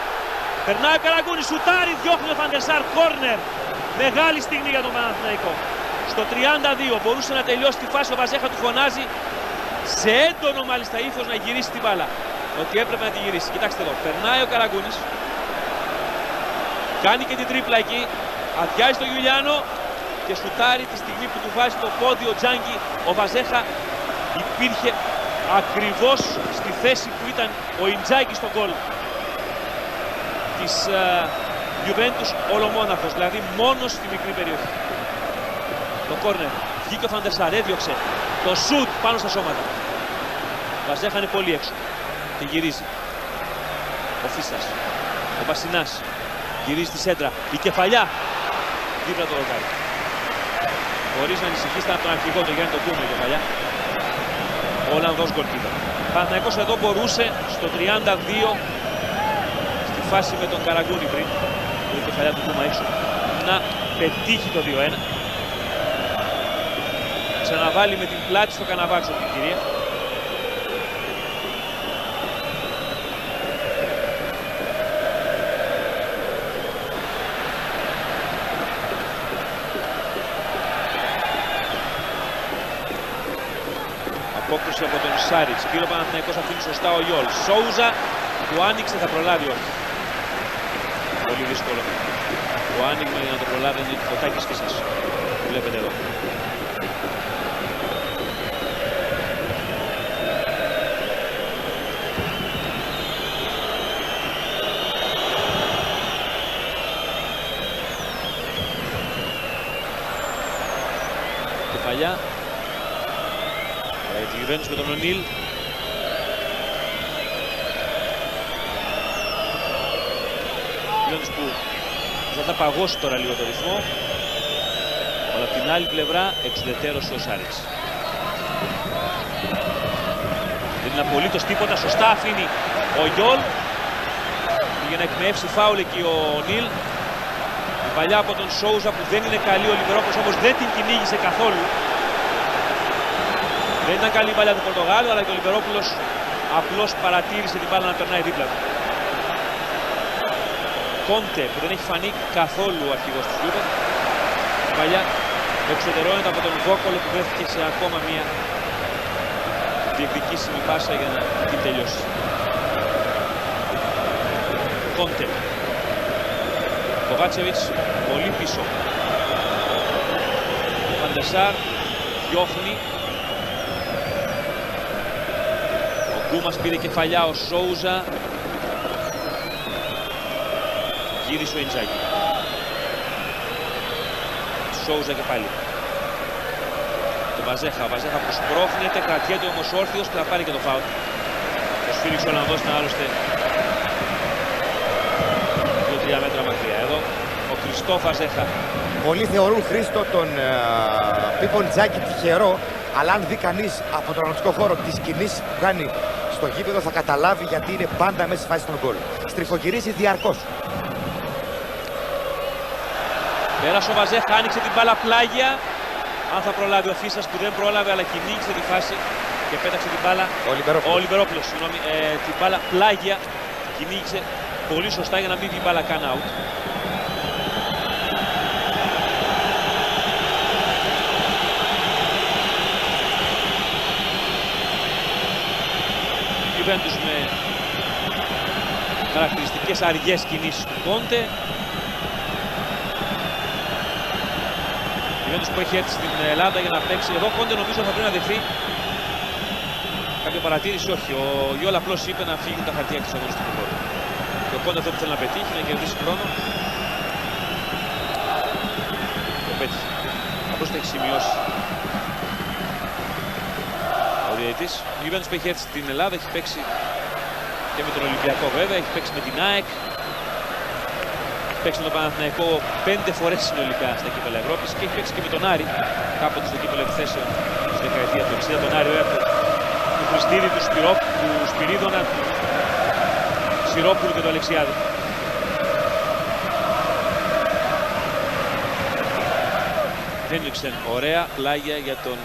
Περνάει ο Καραγκούνης, σουτάρει, διώχνει ο Φαντεσάρ, κόρνερ. Μεγάλη στιγμή για τον Παναθηναϊκό. Στο 32 μπορούσε να τελειώσει τη φάση, ο Βαζέχα του φωνάζει σε έντονο μάλιστα ύφος να γυρίσει την μπάλα. Ότι έπρεπε να τη γυρίσει. Κοιτάξτε εδώ, περνάει ο Καραγκούνης. Κάνει και την τρίπλα εκεί. Αδειάζει τον Γιουλιάνο και σουτάρει τη στιγμή που του βάζει το πόδι ο Τζάνγκι. Ο Βαζέχα υπήρχε ακριβώς στη θέση που ήταν ο Ιντζάκη στον γκολ της Juventus ολομόναχος, δηλαδή μόνος στη μικρή περιοχή. Το κόρνερ, βγήκε ο Φαντεσάρ, έδιωξε το σουτ πάνω στα σώματα. Ο Βαζέχα είναι πολύ έξω και γυρίζει. Ο Φίσας, ο Μπασινάς, γυρίζει στη σέντρα, η κεφαλιά δίπλα το δοκάρι. Χωρίς να ανησυχήσετε από τον αρχηγό του Γιάννη τον Κούνο η κεφαλιά. Ο Ολλανδός γκολκίπερ. Παναθηναϊκός εδώ μπορούσε στο 32 στη φάση με τον Καραγκούνη πριν, που η κεφαλιά του Κούμα έξω, να πετύχει το 2-1. Ξαναβάλει με την πλάτη στο Καναβάξο την κυρία. Απόκριση από τον Σάριτς. Πήρε ο Παναθηναϊκός, αφήνει σωστά ο Γιόλ. Σόουζα του άνοιξε, θα προλάβει όχι. Πολύ δύσκολο. Το άνοιγμα για να το προλάβει είναι το Τάκης Φίσας. Βλέπετε εδώ. Κεφαλιά. Τη Juventus με τον Ονίλ. Juventus που θα παγώσει τώρα λίγο το ρυθμό. Αλλά από την άλλη πλευρά εξουδετερώσε ο Σάριτς. Δεν είναι απολύτως τίποτα. Σωστά αφήνει ο Γιόλ. Για να εκμεύσει φάουλ εκεί ο Ονίλ. Η παλιά από τον Σόουζα που δεν είναι καλή. Ο Λιβερόπουλος όμως δεν την κυνήγησε καθόλου. Δεν ήταν καλή η παλιά του Πορτογάλου, αλλά και ο Λιβερόπουλος απλώς παρατήρησε την μπάλα να περνάει δίπλα του. Κόντε που δεν έχει φανεί καθόλου ο αρχηγός του Γιούβε. Η παλιά εξωτερώνεται από τον Βόκολο που βρέθηκε σε ακόμα μία διεκδικήσιμη πάσα για να την τελειώσει. Κόντε. Κοβάτσεβιτς πολύ πίσω. Φαντεσάρ διώχνει. Κούμας πήρε κεφαλιά ο Σόουζα. Γύρισε ο Ιντζάκη. Σόουζα και πάλι. Το Βαζέχα. Ο Βαζέχα που σπρώχνεται, κρατιέται όμως όρθιος και θα πάρει και το φάουλ. Ο Σφίλιξ ο Ολλανδός ήταν άλλωστε 2-3 μέτρα μακριά. Εδώ ο Κριστόφ Βαζέχα. Πολλοί θεωρούν, Χρήστο, τον Πίπον Τζάκη τυχερό, αλλά αν δει κανείς από τον αγωνιστικό χώρο τις κινήσεις που κάνει στο γήπεδο θα καταλάβει γιατί είναι πάντα μέσα στη φάση των γκολ. Στριφογυρίζει διαρκώς. Πέρασε ο Βαζέχα, άνοιξε την μπάλα πλάγια. Αν θα προλάβει ο Φίσας που δεν πρόλαβε, αλλά κυνήγησε τη φάση και πέταξε την μπάλα. Ο Λιβερόπουλος, συγγνώμη, την μπάλα πλάγια. Κυνήγησε πολύ σωστά για να μην βγει η μπάλα καν out. Juventus με χαρακτηριστικές αργές κινήσεις του Κόντε. Juventus που έχει έρθει στην Ελλάδα για να παίξει. Εδώ Κόντε νομίζω θα πρέπει να δεχθεί κάποια παρατήρηση. Όχι, ο Γιόλ απλώς είπε να φύγουν τα χαρτιά της αγωνιστικού χώρου. Και ο Κόντε αυτό που θέλει να πετύχει, να κερδίσει χρόνο. Το πέτυχε. Απλώς το έχει σημειώσει ο διαιτητής. Ο Juventus που έχει έρθει στην Ελλάδα έχει παίξει και με τον Ολυμπιακό βέβαια, έχει παίξει με την ΑΕΚ. παίξει με τον Παναθηναϊκό 5 φορές συνολικά στα κύπελλα Ευρώπης και έχει παίξει και με τον Άρη κάποτε στο κύπελλο επιθέσεων στη δεκαετία του 60. Τον Άρη του Χριστίδη, του Σπυρίδωνα, του Σιρόπουλου και του Αλεξιάδη. Χένριξεν, ωραία πλάγια για τον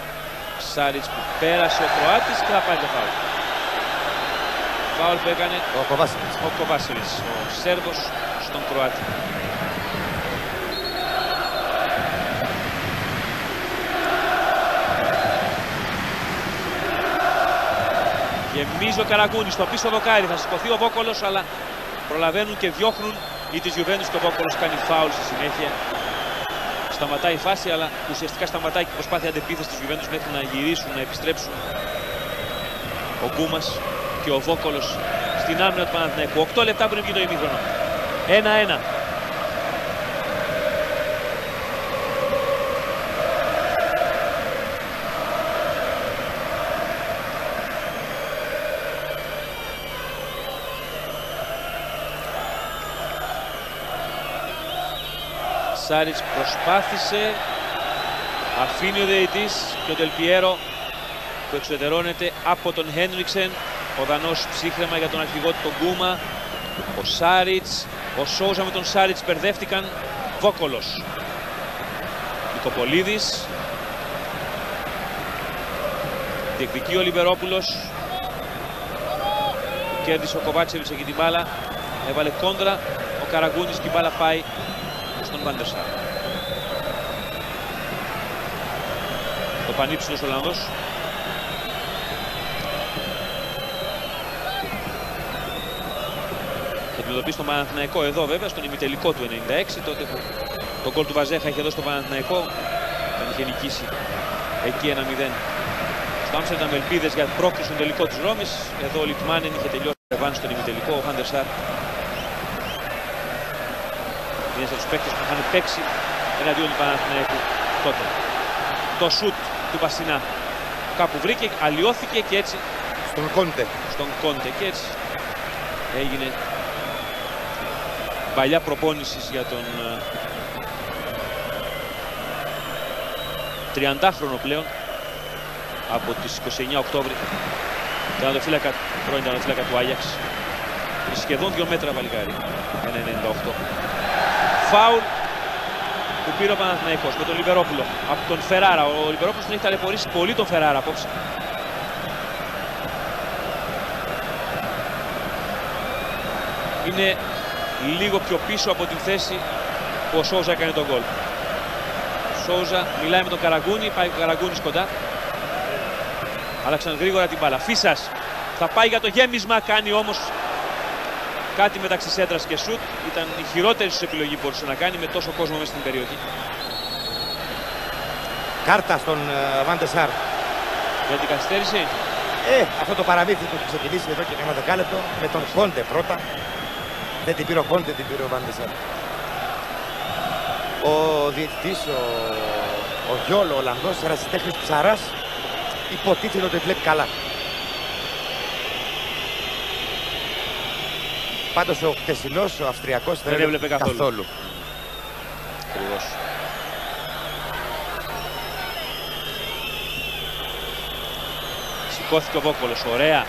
Σάριτς που πέρασε ο Κροάτης και θα πάρει το φάουλ. Φάουλ που έκανε ο Κοβάσεβιτς, ο Σέρβος στον Κροάτη. Γεμίζει ο Καραγκούνης στο πίσω δοκάρι, θα σηκωθεί ο Βόκολος, αλλά προλαβαίνουν και διώχνουν οι της Γιουβέντους και ο Βόκολος κάνει φάουλ στη συνέχεια. Σταματάει η φάση, αλλά ουσιαστικά σταματάει και η προσπάθεια αντεπίθεσης της Γιουβέντους μέχρι να γυρίσουν, να επιστρέψουν ο Γκούμας και ο Βόκολος στην άμυνα του Παναθηναϊκού. 8 λεπτά πριν βγει το ημίχρονο. 1-1. Σάριτς προσπάθησε, αφήνει ο διαιτητής και ο Ντελπιέρο που εξουδετερώνεται από τον Χένριξεν. Ο Δανός ψύχρεμα για τον αρχηγό του τον Γκούμα. Ο Σάριτς, ο Σόουζα με τον Σάριτς μπερδεύτηκαν. Βόκολος, Νικοπολίδης, διεκδικεί ο Λιμπερόπουλος. Κέρδισε ο Κοβάτσεβιτς εκεί την μπάλα, έβαλε κόντρα ο Καραγκούνης και η μπάλα πάει στον Βαν ντερ Σάρ. Το πανύψηλος Ολλανδός. Θα αντιμετωπίσει τον Παναθηναϊκό εδώ βέβαια, στον ημιτελικό του 96, τότε που το γκολ του Βαζέχα είχε δώσει στον Παναθηναϊκό, τον είχε νικήσει εκεί 1-0. Στο Άμστερνταμ ελπίδες για πρόκριση στον τελικό της Ρώμης. Εδώ ο Λιτμάνεν είχε τελειώσει ρεβάνς στον ημιτελικό, ο Βαν ντερ Σάρ. Είναι από τους παίκτες που είχαν παίξει εναντίον του Παναθηναϊκού τότε. Το σουτ του Μπασινά κάπου βρήκε, αλλοιώθηκε και έτσι στον Κόντε και έτσι έγινε παλιά προπόνησης για τον 30χρονο πλέον από τις 29 Οκτώβρη, πρώην τερματοφύλακα του Άγιαξ. Σχεδόν 2 μέτρα βαλικάρι, 1,98. Φάουλ που πήρε ο Παναθηναϊκός με τον Λιμπερόπουλο από τον Φεράρα. Ο Λιμπερόπουλος τον έχει ταλαιπωρήσει πολύ τον Φεράρα απόψε. Είναι λίγο πιο πίσω από την θέση που ο Σόουζα έκανε τον γκολ. Ο Σόουζα μιλάει με τον Καραγκούνη, πάει ο Καραγκούνης κοντά. Άλλαξαν γρήγορα την μπάλα. Φίσας θα πάει για το γέμισμα, κάνει όμως κάτι μεταξύ σέντρας και σουτ. Ήταν η χειρότερη της επιλογή που μπορούσε να κάνει με τόσο κόσμο μέσα στην περιοχή. Κάρτα στον Βαν ντερ Σάρ. Για την καθυστέρηση. Αυτό το παραμύθι του έχει ξεκινήσει εδώ και ένα δεκάλεπτο με τον Κόντε πρώτα. Δεν την πήρε ο Κόντε, την πήρε ο Βαν ντερ Σάρ. Ο διαιτητής, ο Γιόλο, ο Ολλανδός, ερασιτέχνης Ψαράς, υποτίθεται ότι βλέπει καλά. Πάντως ο χτεσινός, ο Αυστριακός δεν έβλεπε καθόλου. Ακριβώς. Σηκώθηκε ο Βόκολος, ωραία.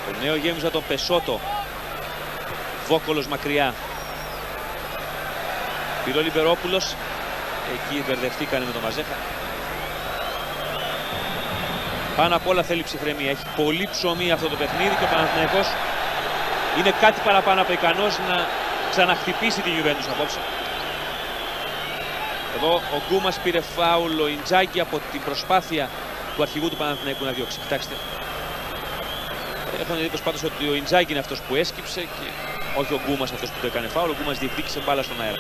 Το νέο γέμιζα τον Πεσότο. Βόκολος μακριά. Πήρε ο Λιμπερόπουλος. Εκεί μπερδευτήκανε με τον Μαζέχα. Πάνω απ' όλα θέλει ψυχραιμία. Έχει πολύ ψωμί αυτό το παιχνίδι και ο Παναθηναϊκός είναι κάτι παραπάνω από ικανός να ξαναχτυπήσει τη Γιουβέντους απόψε. Εδώ ο Γκούμας πήρε φάουλ, ο Ιντζάκη από την προσπάθεια του αρχηγού του Παναθηναϊκού να διώξει. Κοιτάξτε. Έχω την εντύπωση πάντως ότι ο Ιντζάκη είναι αυτός που έσκυψε και όχι ο Γκούμας αυτός που το έκανε φάουλ. Ο Γκούμας διεκδίκησε μπάλα στον αέρα.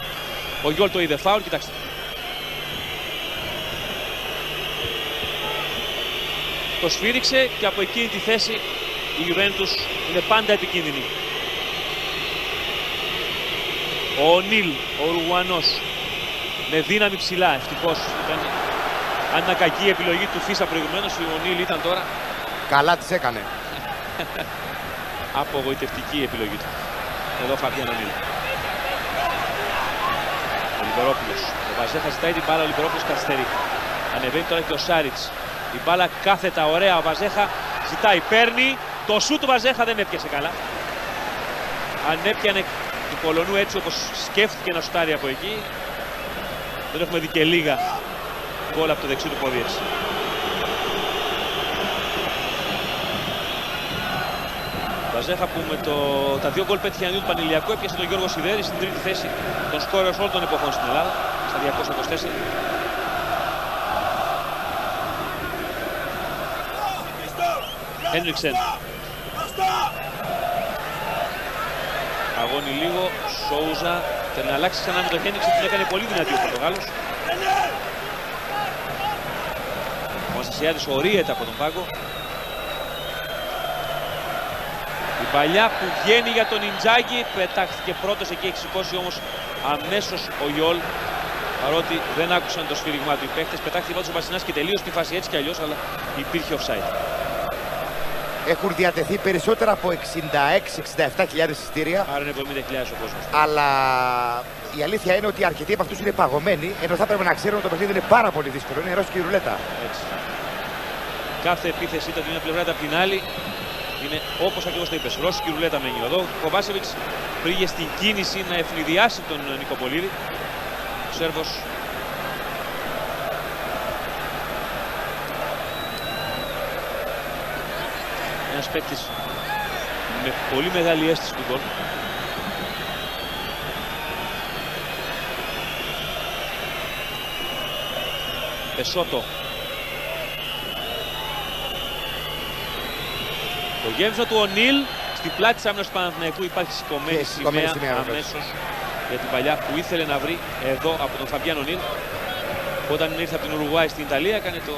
Ο Γιόλ το είδε φάουλ, κοιτάξτε. Το σφύριξε και από εκείνη τη θέση η Γιουβέντους είναι πάντα επικίνδυνη. Ο Νίλ, ο Ουρουγουανός, με δύναμη ψηλά, ευτυχώς. Αν ήταν κακή η επιλογή του Φίσα προηγουμένως, ο Νίλ ήταν τώρα. Καλά τις έκανε. Απογοητευτική η επιλογή του. Εδώ Φαβιάν ο Νίλ. Λιμπερόπουλος. Ο Βαζέχα ζητάει την μπάλα, ο Λιμπερόπουλος καθυστερεί. Ανεβαίνει τώρα και ο Σάριτς. Η μπάλα κάθετα, ωραία, ο Βαζέχα ζητάει, παίρνει. Το σου του Βαζέχα δεν έπιασε καλά. Αν έπιανε του Πολωνού έτσι όπως σκέφτηκε να σουτάρει από εκεί, δεν έχουμε δει και λίγα γκολ από το δεξί του πόδι έτσι. Βαζέχα που με τα δύο γκολ πέτυχε ανίου του Πανηλιακού έπιασε τον Γιώργο Σιδέρη στην τρίτη θέση των σκόρερς όλων των εποχών στην Ελλάδα, στα 224. Χένριξεν. Αγώνει λίγο, Σόουζα θέλει να αλλάξει ξανά με τον Χένριξεν, την έκανε πολύ δυνατή ο Πορτογάλος. Ο Αναστασιάδης ορίεται από τον πάγκο. Η παλιά που βγαίνει για τον Ιντζάκη, πετάχθηκε πρώτος εκεί, έχει σηκώσει όμως αμέσως ο Ιόλ. Παρότι δεν άκουσαν το σφύριγμά του οι παίκτες, πετάχθηκε πρώτος ο Βασινάς και τελείωσε τη φάση έτσι κι αλλιώς, αλλά υπήρχε offside. Έχουν διατεθεί περισσότερα από 66-67.000 εισιτήρια. Άρα είναι 70.000 ο κόσμος. Αλλά η αλήθεια είναι ότι αρκετοί από αυτούς είναι παγωμένοι, ενώ θα πρέπει να ξέρουν ότι το παιχνίδι είναι πάρα πολύ δύσκολο. Είναι ρώσικη ρουλέτα. Έτσι. Κάθε επίθεση είτε από την μια πλευρά είτε από την άλλη είναι όπως ακριβώς το είπες. Ρώσικη ρουλέτα μένει εδώ. Ο Κοβάσεβιτς πήγε στην κίνηση να ευνηδιάσει τον Νικοπολίδη. Ο Σέρβος. Ένας παίκτης με πολύ μεγάλη αίσθηση του γκολ. Πεσότο. Το γέμισμα του Ονίλ στην πλάτη της άμυνας του Παναθηναϊκού υπάρχει σηκωμένη σημαία αμέσως για την παλιά που ήθελε να βρει εδώ από τον Φαμπιάν Ονίλ. Όταν ήρθε από την Ουρουγουάη στην Ιταλία έκανε το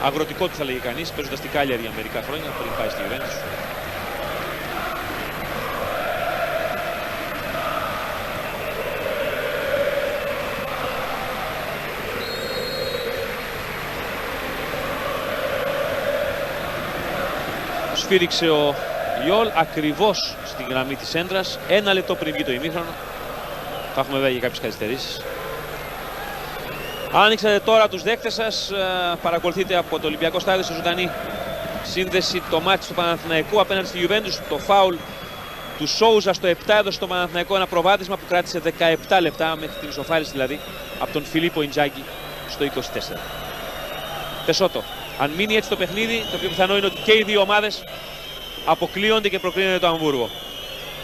αγροτικό του θα λέγει κανείς, παίζοντας την Κάλιαρη για μερικά χρόνια πριν πάει στη Γιουβέντους. Σφύριξε ο Ιόλ ακριβώς στην γραμμή της έντρας, 1 λεπτό πριν βγει το ημίχρονο. Θα έχουμε βέβαια και κάποιες καθυστερήσεις. Άνοιξατε τώρα τους δέκτες σας, παρακολουθείτε από το Ολυμπιακό Στάδιο στη ζωντανή σύνδεση το μάτι του Παναθηναϊκού απέναντι στη Γιουβέντους. Το φάουλ του Σόουζα στο 7 έδωσε στο Παναθηναϊκό ένα προβάδισμα που κράτησε 17 λεπτά μέχρι την ισοφάριση δηλαδή από τον Φιλίππο Ιντζάκη στο 24. Πεσότο. Αν μείνει έτσι το παιχνίδι, το πιο πιθανό είναι ότι και οι δύο ομάδες αποκλείονται και προκρίνεται το Αμβούργο.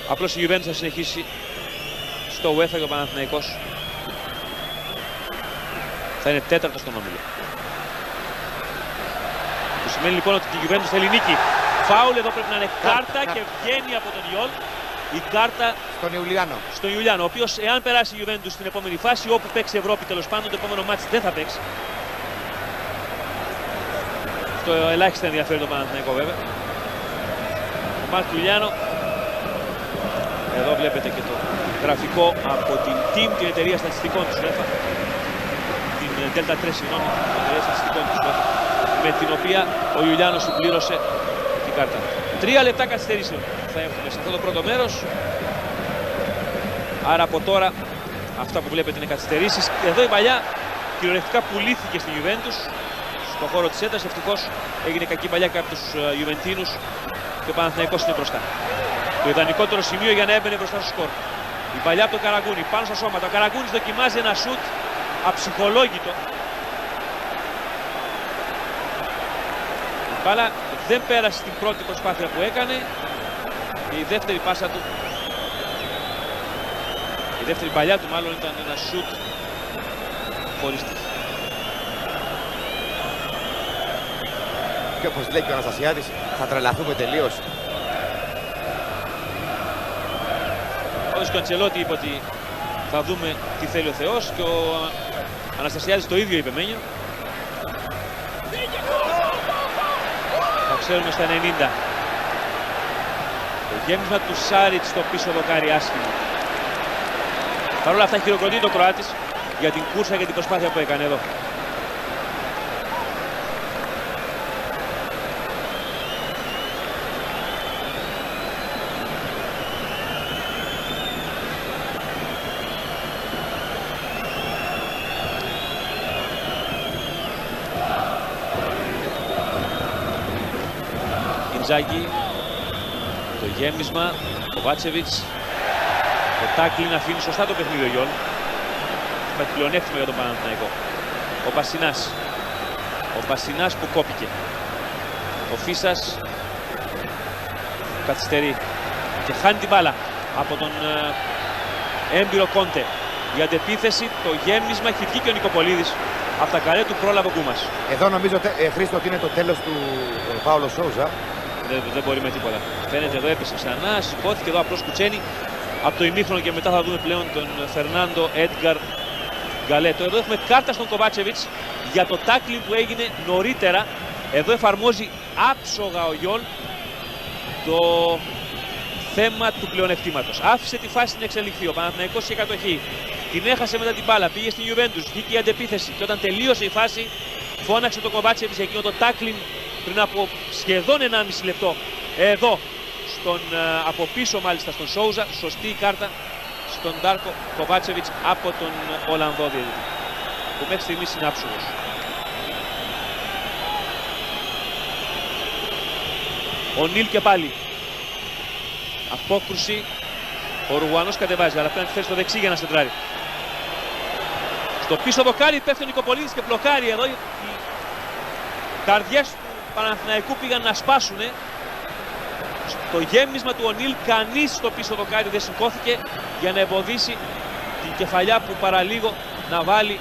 Απλώς η Γιουβέντους θα συνεχίσει στο UEFA και ο Παναθηναϊκός θα είναι τέταρτος στον όμιλο. Που σημαίνει λοιπόν ότι η Γιουβέντους θέλει νίκη. Φάουλ εδώ πρέπει να είναι κάρτα και βγαίνει από τον Ιόλ η κάρτα στον Ιουλιάνο. Ο οποίος εάν περάσει η Γιουβέντους στην επόμενη φάση, όπου παίξει Ευρώπη τέλος πάντων, το επόμενο μάτς δεν θα παίξει. Το ελάχιστα ενδιαφέρει το Παναθηναϊκό βέβαια. Ο Μάρκ Ιουλιάνο. Εδώ βλέπετε και το γραφικό από την TIM, την εταιρεία στατιστικών της UEFA. Την Delta 3, συγγνώμη, την εταιρεία στατιστικών της UEFA, με την οποία ο Ιουλιάνο συμπλήρωσε την κάρτα. 3 λεπτά καθυστερήσεων θα έχουμε σε αυτό το πρώτο μέρος. Άρα από τώρα αυτά που βλέπετε είναι καθυστερήσεις. Εδώ η παλιά κυριολεκτικά πουλήθηκε στη Juventus. Στο χώρο της έντασης ευτυχώς έγινε κακή παλιά και από τους Ιουβεντίνους και ο Παναθηναϊκός είναι μπροστά. Το ιδανικότερο σημείο για να έμπαινε μπροστά στο σκορ. Η παλιά από τον Καραγκούνη πάνω στα σώματα. Ο Καραγκούνης δοκιμάζει ένα σουτ αψυχολόγητο. Η μπάλα δεν πέρασε την πρώτη προσπάθεια που έκανε. Η δεύτερη πάσα του, η δεύτερη παλιά του μάλλον ήταν ένα σουτ χωρίς τύχη. Και όπως λέει και ο Αναστασιάδης, θα τρελαθούμε τελείως. Όπως και ο Αντσελότη είπε ότι θα δούμε τι θέλει ο Θεός και ο Αναστασιάδης το ίδιο είπε Μένιο. Θα ξέρουμε στα 90. Το γέμισμα του Σάριτς στο πίσω δοκάρι άσχημα. Παρ' όλα αυτά χειροκροτεί το Κροάτης για την κούρσα και την προσπάθεια που έκανε εδώ. Ιντζάκη. Το γέμισμα. Ο Κοβάτσεβιτς. Το τάκλιν αφήνει σωστά το παιχνίδι ο Γιόλ. Υπάρχει πλεονέκτημα για τον Παναθηναϊκό. Ο Πασινάς. Ο Πασινάς που κόπηκε. Ο Φίσας καθυστερεί και χάνει την μπάλα από τον έμπειρο Κόντε. Η αντεπίθεση, το γέμισμα, έχει βγει και ο Νικοπολίδης από τα καρέ του, πρόλαβε ο Γκούμας. Εδώ νομίζω, Χρήστο, ότι είναι το τέλος του Πάολο Σόουζα. Δεν μπορεί με τίποτα. Φαίνεται εδώ έπεσε ξανά, σηκώθηκε εδώ απλώς κουτσένει από το ημίχρονο και μετά θα δούμε πλέον τον Φερνάντο Έντγκαρ Γκαλέτο. Εδώ έχουμε κάρτα στον Κοβάτσεβιτς για το τάκλιν που έγινε νωρίτερα. Εδώ εφαρμόζει άψογα ο Γιόλ το θέμα του πλεονεκτήματος. Άφησε τη φάση να εξελιχθεί. Ο Παναθηναϊκός είχε κατοχή. Την έχασε μετά την μπάλα. Πήγε στην Juventus. Βγήκε η αντεπίθεση. Και όταν τελείωσε η φάση, φώναξε το Κοβάτσεβιτς για εκείνο το τάκλιν πριν από σχεδόν 1,5 λεπτό. Εδώ, από πίσω μάλιστα στον Σόουζα. Σωστή η κάρτα στον Ντάρκο Κοβάτσεβιτς από τον Ολλανδό διαιτητή, που μέχρι στιγμής είναι άψογος. Ο Νίλ και πάλι. Απόκρουση. Ο Ρουγουανός κατεβάζει, αλλά πρέπει να τη θέση στο δεξί για να σεντράρει. Στο πίσω δοκάρι πέφτει ο Νικοπολίδης και μπλοκάρει εδώ. Οι καρδιές του Παναθηναϊκού πήγαν να σπάσουν. Στο γέμισμα του ο Νίλ, κανείς στο πίσω δοκάρι δεν σηκώθηκε για να εμποδίσει την κεφαλιά που παραλίγο να βάλει.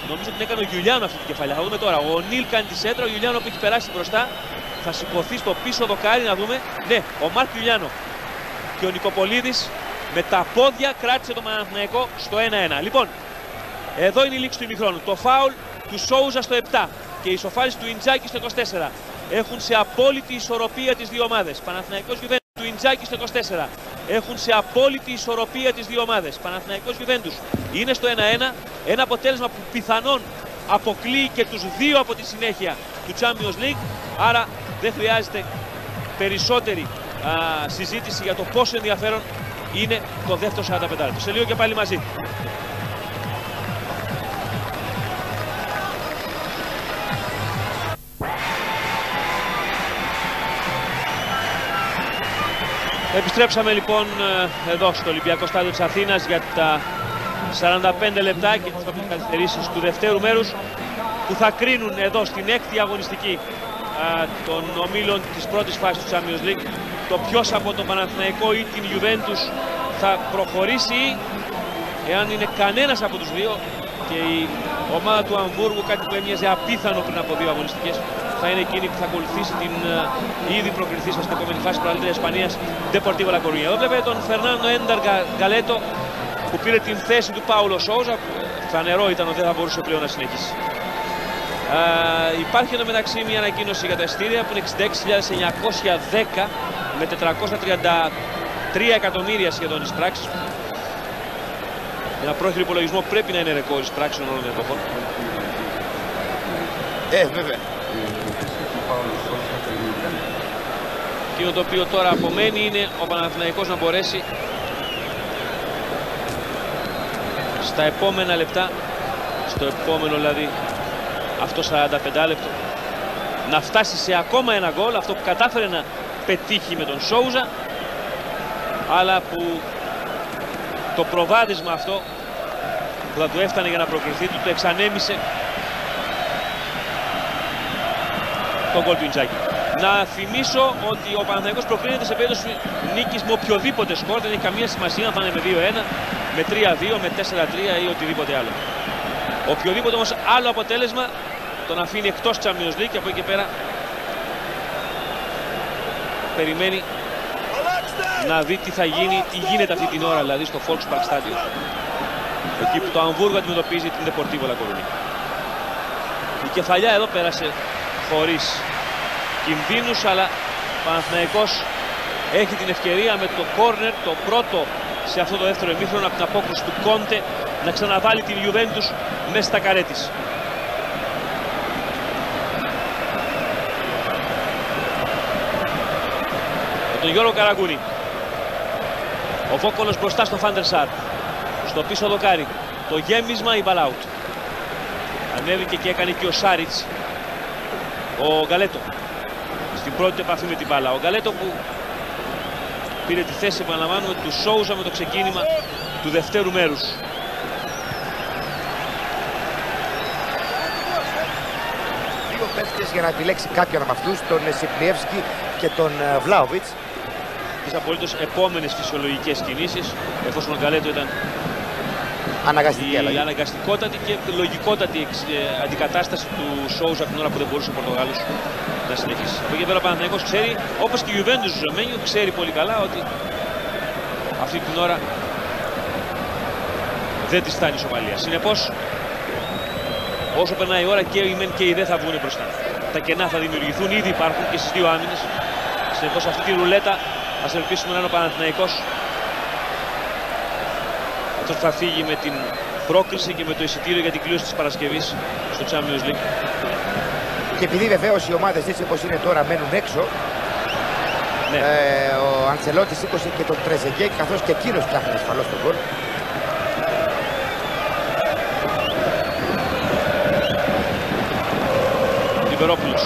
Νομίζω ότι την έκανε ο Γιουλιάνο αυτή την κεφαλιά. Θα δούμε τώρα. Ο Νίλ κάνει τη σέντρα, ο Γιουλιάνο που έχει περάσει μπροστά θα σηκωθεί στο πίσω δοκάρι, να δούμε. Ναι, ο Μάρκ Γιουλιάνο. Και ο Νικοπολίδης με τα πόδια κράτησε το Παναθηναϊκό στο 1-1. Λοιπόν, εδώ είναι η λήξη του ημιχρόνου. Το φάουλ του Σόουζα στο 7 και η ισοφάριση του Ιντζάκη στο 24 έχουν σε απόλυτη ισορροπία τις δύο ομάδες. Παναθηναϊκός Juventus του Ιντζάκη στο 24 έχουν σε απόλυτη ισορροπία τις δύο ομάδες. Παναθηναϊκός Juventus είναι στο 1-1. Ένα αποτέλεσμα που πιθανόν αποκλείει και τους δύο από τη συνέχεια του Champions League. Άρα δεν χρειάζεται περισσότερη συζήτηση για το πόσο ενδιαφέρον είναι το δεύτερο 45 λεπτό. Σε λίγο και πάλι μαζί. Επιστρέψαμε λοιπόν εδώ στο Ολυμπιακό Στάδιο της Αθήνας για τα 45 λεπτά και τις καθυστερήσεις του δευτέρου μέρους που θα κρίνουν εδώ στην έκτη αγωνιστική των ομίλων της πρώτης φάσης του Champions League το ποιος από τον Παναθηναϊκό ή την Juventus θα προχωρήσει, εάν είναι κανένας από τους δύο, και η ομάδα του Αμβούργου, κάτι που έμοιαζε απίθανο πριν από δύο αγωνιστικές, θα είναι εκείνη που θα ακολουθήσει την ήδη προκριθήσα στην επόμενη φάση προαλήτρια Ισπανίας, Deportivo La Coruña. Εδώ βλέπετε τον Φερνάντο Έντγκαρ Γκαλέτο που πήρε την θέση του Πάολο Σόουζα, που φανερό ήταν ότι δεν θα μπορούσε πλέον να συνεχίσει. Υπάρχει εδώ μεταξύ μια ανακοίνωση για τα εισιτήρια που είναι 66.910 με 433 εκατομμύρια σχεδόν εις πράξεις. Ένα πρόχειρο υπολογισμό πρέπει να είναι ρεκόρ εις πράξεις όλων των εποχών. Βέβαια. Εκείνο το οποίο τώρα απομένει είναι ο Παναθηναϊκός να μπορέσει στα επόμενα λεπτά, στο επόμενο δηλαδή αυτό 45 λεπτό, να φτάσει σε ακόμα ένα γκολ, αυτό που κατάφερε να πετύχει με τον Σόουζα, αλλά που το προβάδισμα αυτό που θα του έφτανε για να προκριθεί του εξανέμισε τον γκολ του Ιντζάκη. Να θυμίσω ότι ο Παναθηναϊκός προκρίνεται σε περίπτωση νίκης με οποιοδήποτε σκορ, δεν έχει καμία σημασία αν θα είναι με 2-1, με 3-2, με 4-3 ή οτιδήποτε άλλο. Οποιοδήποτε όμως άλλο αποτέλεσμα τον αφήνει εκτός Champions League και από εκεί και πέρα περιμένει να δει τι θα γίνει, τι γίνεται αυτή την ώρα δηλαδή στο Volkspark Stadium, εκεί που το Αμβούργο αντιμετωπίζει την Deportivo La Coruña. Η κεφαλιά εδώ πέρασε χωρίς κινδύνους, αλλά ο Παναθηναϊκός έχει την ευκαιρία με το κόρνερ, το πρώτο σε αυτό το δεύτερο ημίχρονο, από την απόκριση του Κόντε, να ξαναβάλει την Juventus μέσα στα καρέ της. Με τον Γιώργο Καραγκούνη. Ο Βόκολος μπροστά στο Φάντερ Σάρ. Στο πίσω δοκάρι. Το γέμισμα, η μπαλά out. Ανέβηκε και έκανε και ο Σάριτς. Ο Γκαλέτο. Στη την πρώτη επαφή με την μπάλα. Ο Γκαλέτο που πήρε τη θέση, επαναλαμβάνουμε, του Σόουζα με το ξεκίνημα του δευτέρου μέρους. Δύο παίκτες για να επιλέξει κάποιον από αυτούς, τον Σιπνιεύσκι και τον Βλάοβιτς. Τις απολύτως επόμενες φυσιολογικές κινήσεις, εφόσον ο Γκαλέτο ήταν Αναγκαστική αλλαγή. η αναγκαστικότατη και λογικότατη αντικατάσταση του Σόουζα την ώρα που δεν μπορούσε ο Πορτογάλος να συνεχίσει. Από εκεί πέρα ο Παναθηναϊκός ξέρει, όπως και η Γιουβέντους του Ζεμένιου, ξέρει πολύ καλά ότι αυτή την ώρα δεν της φτάνει η ισοπαλία. Συνεπώς, όσο περνάει η ώρα και οι μεν και οι δε θα βγουν μπροστά. Τα κενά θα δημιουργηθούν, ήδη υπάρχουν και στις δύο άμυνες. Συνεπώς αυτή τη ρουλέτα ας ελπίσουμε να είναι ο Παναθηναϊκός. Αυτό θα φύγει με την πρόκριση και με το εισιτήριο για την κλήρωση της Παρασκευής στο Champions League. Και επειδή βεβαίως οι ομάδες έτσι όπως είναι τώρα μένουν έξω, Ναι. Ο Αντσελότη σήκωσε και τον Τρεζεγκέ, καθώς και εκείνος ψάχνει ασφαλώς τον γκολ. Λιβερόπουλος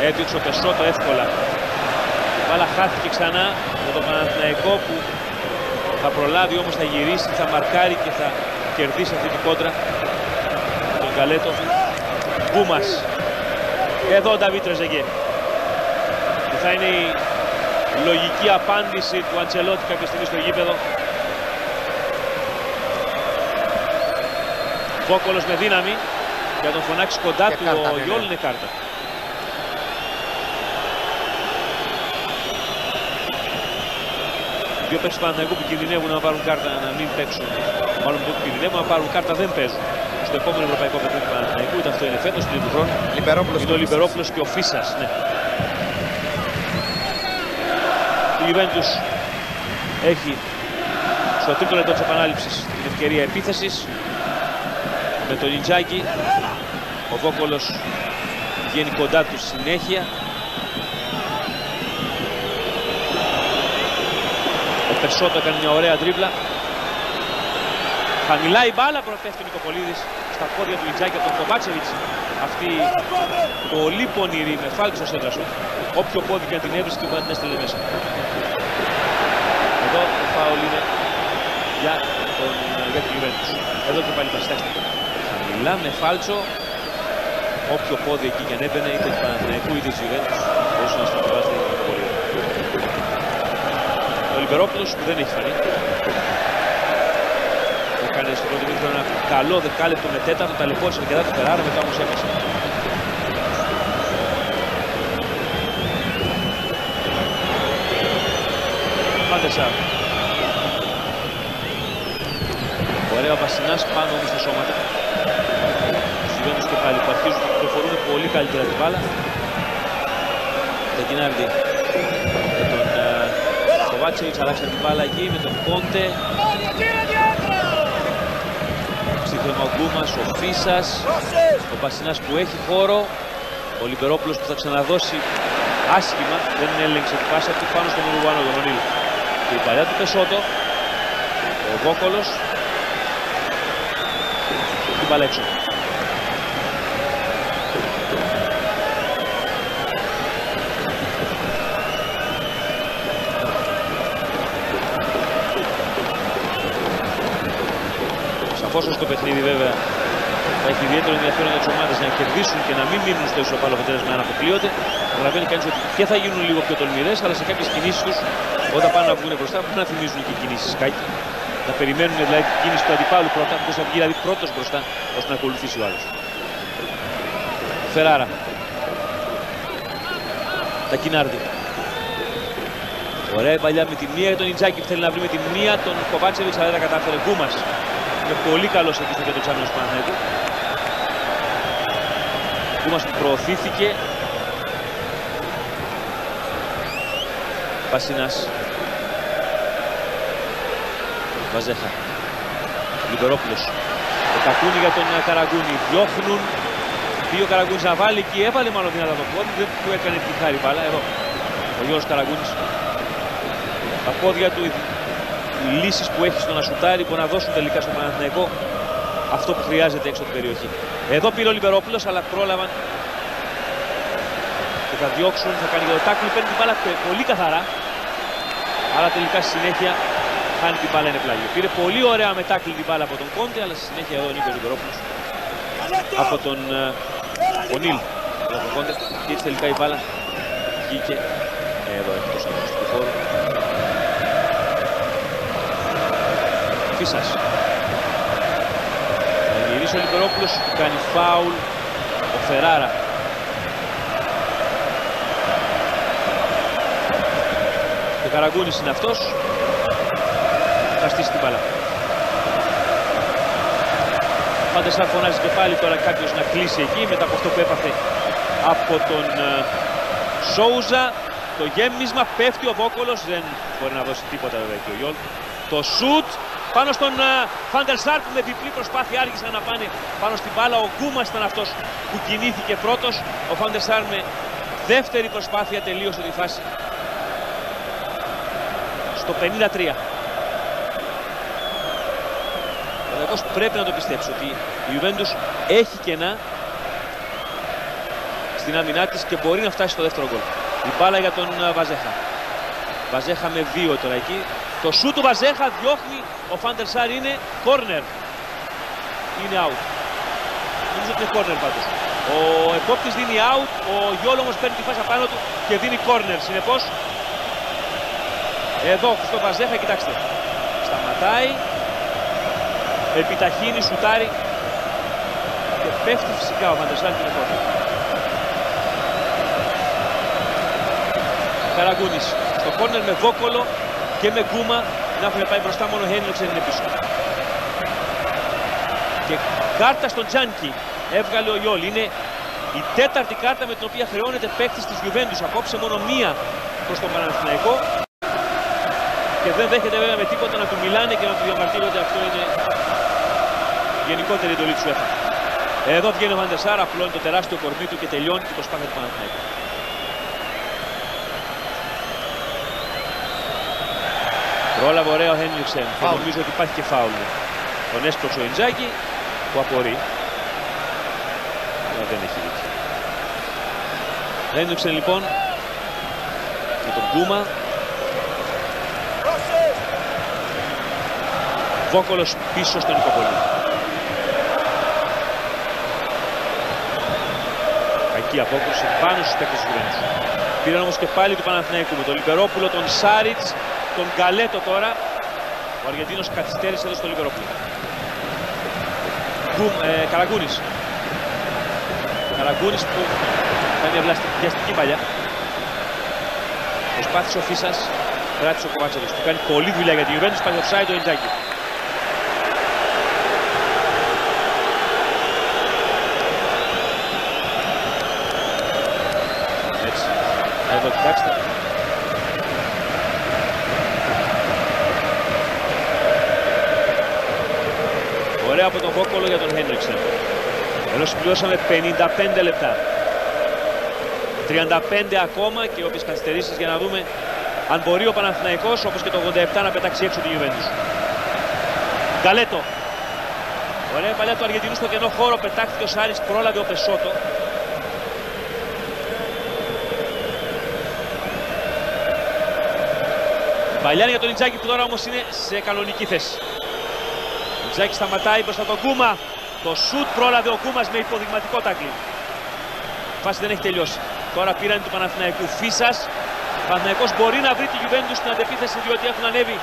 έδιωξε ο Πεσότο εύκολα. Η μπάλα χάθηκε ξανά με τον Παναθηναϊκό που θα προλάβει, όμως θα γυρίσει, θα μαρκάρει και θα κερδίσει αυτή την κόντρα τον Γκαλέτο. Γκούμας. Εδώ ο Νταβίτ Τρεζεγκέ. Και θα είναι η λογική απάντηση του Αντσελότη κάποια στιγμή στο γήπεδο. Βόκολος με δύναμη. Για να τον φωνάξει κοντά του ο Γιόλ είναι κάρτα. Οι δύο παίκτες του Παναθηναϊκού που κινδυνεύουν να πάρουν κάρτα να μην παίξουν, μάλλον που κινδυνεύουν να πάρουν κάρτα δεν παίζουν. Στο επόμενο ευρωπαϊκό παιχνίδι του Παναθηναϊκού, είτε αυτό είναι φέτος, είτε του χρόνου. Είναι ο Λιμπερόπουλος και ο Φίσας. Ναι. Η Juventus έχει στο τρίτο λεπτό της επανάληψης την ευκαιρία επίθεσης με τον Ιντζάκη. Ο Βόκολος βγαίνει κοντά του συνέχεια. Ο Πεσότο έκανε μια ωραία τρίπλα. Χαμηλά η μπάλα, προτεύει ο Νικοπολίδης στα πόδια του Ιντζάκη από τον Κοβάτσεβιτς. Αυτή πολύ πονηρή με φάλτη στο σέντρα σου. Όποιο πόδι και αν την έβρισκε μπορεί να την έστελνε μέσα. Εδώ το φάουλ είναι για τη Juventus. Εδώ και πάλι πασιτάξτε. Χαμηλά με φάλτσο. Όποιο πόδι εκεί και αν έμπαινε, είτε του Παναθηναϊκού είτε της Juventus, μπορούσε να στρατοβάζει πολύ. Ο Λιμπερόπουλος που δεν έχει φανεί. Έκανε στο πρώτο μήχρονο ένα καλό δεκάλεπτο με τέταρτο, ταλαιπώρησε αρκετά του Φεράρα, μετά όμως έχασε. Φάντεσα. Ωραία ο Βασινάς πάνω όμως στα σώματα. Τους και πάλι που αρχίζουν και προχωρούν πολύ καλύτερα την μπάλα. Den Ginardi με τον Κοβάτσεβιτς, αλλάξαν την μπάλα εκεί με τον Κόντε. Ψήφιμα ο Γκούμας, ο Φίσας, ο Πασινάς που έχει χώρο, ο Λιμπερόπουλος που θα ξαναδώσει άσχημα, δεν έλεγξε την πάσα του πάνω στον Ουρουγουάνο τον Ονίλ. Και η παλιά του Πεσότο, ο Βόκολος, την μπάλα έξω. Σαφώς στο παιχνίδι βέβαια θα έχει ιδιαίτερο ενδιαφέρον για τις ομάδες να κερδίσουν και να μην μείνουν στο ισοπάλο αποτέλεσμα να αποκλείονται. Καταλαβαίνει κανείς ότι και θα γίνουν λίγο πιο τολμηρές, αλλά σε κάποιες κινήσεις τους όταν πάνε να βγουν μπροστά μπορεί να θυμίζουν και κινήσεις σκάκι. Να περιμένουν δηλαδή την κίνηση του αντιπάλου πρώτα, ποιος θα βγει δηλαδή πρώτος μπροστά ώστε να ακολουθήσει ο άλλος. Φεράρα. Τα Κινάρδη. Ωραία η παλιά με τη μία για τον Ιντζάκη που θέλει να βρει με τη μία τον Κοβάτσεβιτς, αλλά δεν τα κατάφερε. Γκούμας. Είναι πολύ καλός εκεί στο κέντρο της άμυνας του Παναθηναϊκού. Γκούμας που προωθήθηκε. Πασινάς. Βαζέχα. Λιμπερόπουλος. Ο Κακούνι για τον Καραγκούνι. Διώχνουν. Πήγε ο Καραγκούνις να βάλει και έβαλε μάλλον δυνατά το πόδι. Δεν του έκανε τη χάρη μπάλα. Εδώ. Ο Γιώργος Καραγκούνης. Τα πόδια του, οι λύσεις που έχει στο να σουτάρει μπορεί να δώσουν τελικά στο Παναθηναϊκό αυτό που χρειάζεται έξω από την περιοχή. Εδώ πήρε ο Λιμπερόπουλος, αλλά πρόλαβαν και θα διώξουν, θα κάνει για το τάκλι, παίρνει την μπάλα πολύ καθαρά. Αλλά τελικά στη συνέχεια χάνει την μπάλα, είναι πλάγιο. Πήρε πολύ ωραία με τάκλι την μπάλα από τον Κόντε, αλλά στη συνέχεια εδώ ο Νίκος Λιμπερόπουλος από τον Ονίλ. Τον Κόντε και έτσι τελικά η μπάλα βγήκε εδώ εκτός αγωνιστικού χώρου. Φίσας. Θα γυρίσει ο Λιμπερόπουλος, κάνει φάουλ ο Φεράρα. Και Καραγκούνης είναι αυτός. Θα στήσει την μπάλα. Φαντεστάρ φωνάζει και πάλι τώρα κάποιος να κλείσει εκεί μετά από αυτό που έπαθε από τον Σόουζα. Το γέμισμα, πέφτει ο Βόκολος, δεν μπορεί να δώσει τίποτα βέβαια και ο Γιόλ. Το σουτ πάνω στον Φάντερ Σάρ που με διπλή προσπάθεια άργησαν να πάνε πάνω στην μπάλα. Ο Γκούμας ήταν αυτός που κινήθηκε πρώτος. Ο Φάντερ Σάρ με δεύτερη προσπάθεια τελείωσε τη φάση στο 53. Ο πρέπει να το πιστέψει ότι η Juventus έχει κενά στην άμυνά της και μπορεί να φτάσει στο δεύτερο γκολ. Η μπάλα για τον Βαζέχα. Βαζέχα με 2 τώρα εκεί. Το σούτ του Βαζέχα διώχνει ο Φάντερ Σάρ, είναι corner. Είναι out. Νομίζω ότι είναι corner πάντως. Ο επόπτης δίνει out, ο Γιόλ όμως παίρνει τη φάση απάνω του και δίνει corner. Συνεπώς, εδώ στο Βαζέχα, κοιτάξτε, σταματάει, επιταχύνει, σουτάρει και πέφτει φυσικά ο Φάντερ Σάρ και είναι corner. Καραγκούνης στο κόρνερ με Βόκολο και με Γκούμα να έχουν πάει μπροστά, μόνο ο Χένριξεν είναι πίσω. Και κάρτα στον Τζάνκι έβγαλε ο Γιόλ. Είναι η τέταρτη κάρτα με την οποία χρεώνεται παίκτης της Juventus. Απόψε μόνο μία προς τον Παναθηναϊκό. Και δεν δέχεται βέβαια με τίποτα να του μιλάνε και να του διαμαρτύρουν ότι αυτό είναι γενικότερη εντολή του UEFA. Εδώ βγαίνει ο Φάντερ Σάρ, απλώνει το τεράστιο κορμί του και τελειώνει την προσπάθεια του Παναθηναϊκού. Πρόλαβε ωραία ο Χένριξεν και νομίζω ότι υπάρχει και φάουλ. Τον έσπρωξε ο Ιντζάκη που απορεί. Αλλά δεν έχει δίκιο. Χένριξεν λοιπόν με τον Γκούμα. Βόκολος πίσω στον Νικοπολί. Κακή απόκριση πάνω στους παίκτες του Juventus. Πήραν όμως και πάλι του Παναθηναϊκού με τον Λιμπερόπουλο, τον Σάριτς, τον Γκαλέτο τώρα. Ο Αργεντίνος καθυστέρησε εδώ στο Λιμπερόπουλο. Καραγκούνης. Καραγκούνης που ήταν μια βιαστική παλιά. Προσπάθησε ο Φίσας, κράτησε ο Κοβάτσεβιτς που κάνει πολλή δουλειά για την Juventus. Πάει offside ο Ιντζάκη. Έτσι. Εδώ κοιτάξτε. Ωραία από τον Βόκολο για τον Χένριξεν. Ενώ συμπληρώσαμε 55 λεπτά. 35 ακόμα και όποιες καθυστερήσεις για να δούμε αν μπορεί ο Παναθηναϊκός όπως και το 87 να πετάξει έξω τη Juventus. Γκαλέτο. Ωραία παλιά του Αργεντινού στο κενό χώρο, πετάχθηκε ο Σάρις, πρόλαβε ο Πεσότο. Παλιά για τον Ιντζάκη που τώρα όμως είναι σε κανονική θέση. Ο Ιντζάκη σταματάει μπροστά τον Γκούμα. Το σουτ πρόλαβε ο Γκούμας με υποδειγματικό τάκλι. Η φάση δεν έχει τελειώσει. Τώρα πήραν του Παναθηναϊκού Φίσας. Ο Παναθηναϊκός μπορεί να βρει τη Juventus στην αντεπίθεση διότι έχουν ανέβει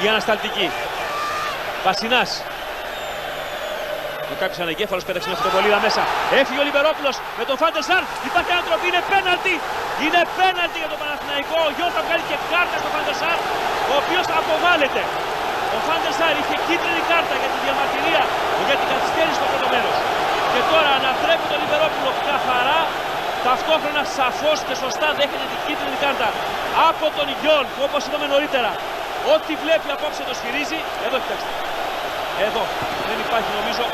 οι ανασταλτικοί. Πασινάς. Με κάποιος ανεγκέφαλος πέταξε με φωτοβολίδα μέσα. Έφυγε ο Λιμπερόπουλος με τον Φάντερ Σάρ. Υπάρχει ανατροπή, είναι πέναλτι. Είναι πέναλτι για τον Παναθηναϊκό. Ο Γιώργος θα βγάλει και κάρτα στο Φάντερ Σάρ, ο οποίος αποβάλλεται. Ο Φάντερ Σάρ είχε κίτρινη κάρτα για τη διαμαρτυρία για την καθυστέρηση στο πρώτο μέρος. Και τώρα ανατρέπει τον Λιμπερόπουλο καθαρά. Ταυτόχρονα σαφώς και σωστά δέχεται την κίτρινη κάρτα από τον Γιόλ που όπως είπαμε νωρίτερα, ό,τι βλέπει απόψε το σφυρίζει. Εδώ κοιτάξτε. Εδώ δεν υπάρχει νομίζω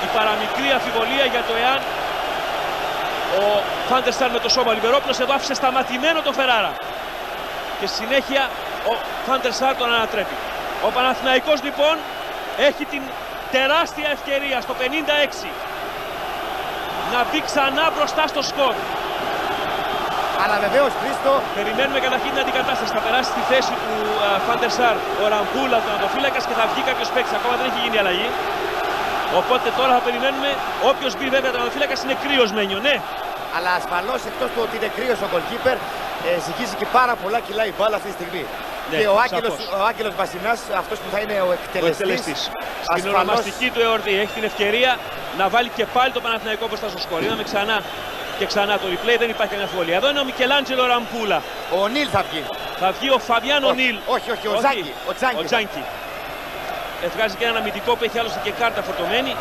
η παραμικρή αμφιβολία για το εάν ο Φάντερ Σάρ με το σώμα. Ο Λιμπερόπουλος εδώ άφησε σταματημένο τον Φεράρα. Και συνέχεια ο Φάντερ Σάρ τον ανατρέπει. Ο Παναθηναϊκός λοιπόν έχει την τεράστια ευκαιρία στο 56 να μπει ξανά μπροστά στο σκορ. Αλλά βεβαίως, Χρήστο, περιμένουμε καταρχήν την αντικατάσταση. Θα περάσει στη θέση του Φάντερ Σαρ ο Ραμπούλα, ο τερματοφύλακας, και θα βγει κάποιος παίκτης. Ακόμα δεν έχει γίνει αλλαγή. Οπότε τώρα θα περιμένουμε. Όποιος μπει, βέβαια, τερματοφύλακας είναι κρύος Μένιο, ναι. αλλά ασφαλώς εκτός του ότι είναι κρύος ο goalkeeper, ζυγίζει και πάρα πολλά κιλά η μπάλα αυτή τη στιγμή. Ναι, και ο Άγγελος Βασινάς, αυτός που θα είναι ο εκτελεστής, στην ονομαστική του εορτή, έχει την ευκαιρία να βάλει και πάλι το Παναθηναϊκό μπροστά στο σκορ. Είδαμε ξανά και ξανά το replay, δεν υπάρχει καμιά αμφιβολία. Εδώ είναι ο Μικελάντζελο Ραμπούλα. Ο Νίλ θα βγει. Θα βγει ο Φαβιάνο Νίλ. Όχι, ο Τζάνκι. Βγάζει και έναν αμυντικό που έχει άλλωστε και κάρτα φορτωμένη.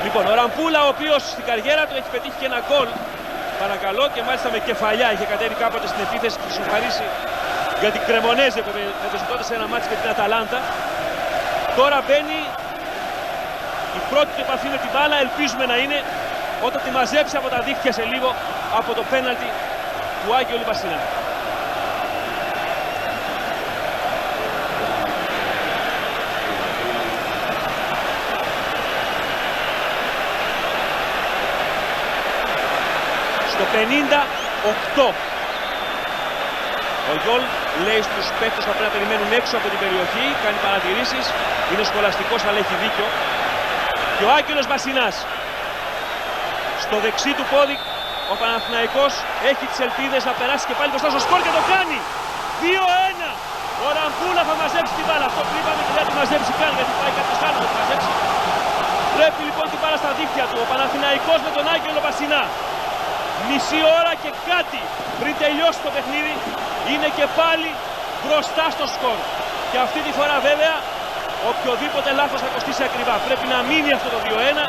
Λοιπόν, ο Ραμπούλα, ο οποίος στην καριέρα του έχει πετύχει και ένα γκολ. Παρακαλώ, και μάλιστα με κεφαλιά είχε κατέβει κάποτε στην επίθεση που σου χαρίσει για την Κρεμονέζε που έδωσε τότε σε ένα μάτσο με την Αταλάντα. Τώρα μπαίνει η πρώτη του επαφή με την μπάλα, ελπίζουμε να είναι όταν τη μαζέψει από τα δίχτυα σε λίγο από το πέναλτι του Άγγελου Βασινά. Στο 58 ο Γιόλ λέει στους παίκτες που πρέπει να περιμένουν έξω από την περιοχή, κάνει παρατηρήσεις, είναι σχολαστικός αλλά έχει δίκιο. Και ο Άγγελος Βασινάς στο δεξί του πόδι, ο Παναθηναϊκός έχει τις ελπίδες να περάσει και πάλι μπροστά στο σκορ και το κάνει. 2-1. Ο Ραμπούλα θα μαζέψει την μπάλα. Αυτό που είπαμε και δεν τη μαζέψει καν, γιατί πάει κάποιος άλλος να τη μαζέψει. Πρέπει λοιπόν την μπάλα στα δίχτυα του. Ο Παναθηναϊκός με τον Άγγελο Βασινά. Μισή ώρα και κάτι πριν τελειώσει το παιχνίδι είναι και πάλι μπροστά στο σκορ. Και αυτή τη φορά βέβαια οποιοδήποτε λάθος θα κοστίσει ακριβά. Πρέπει να μείνει αυτό το 2-1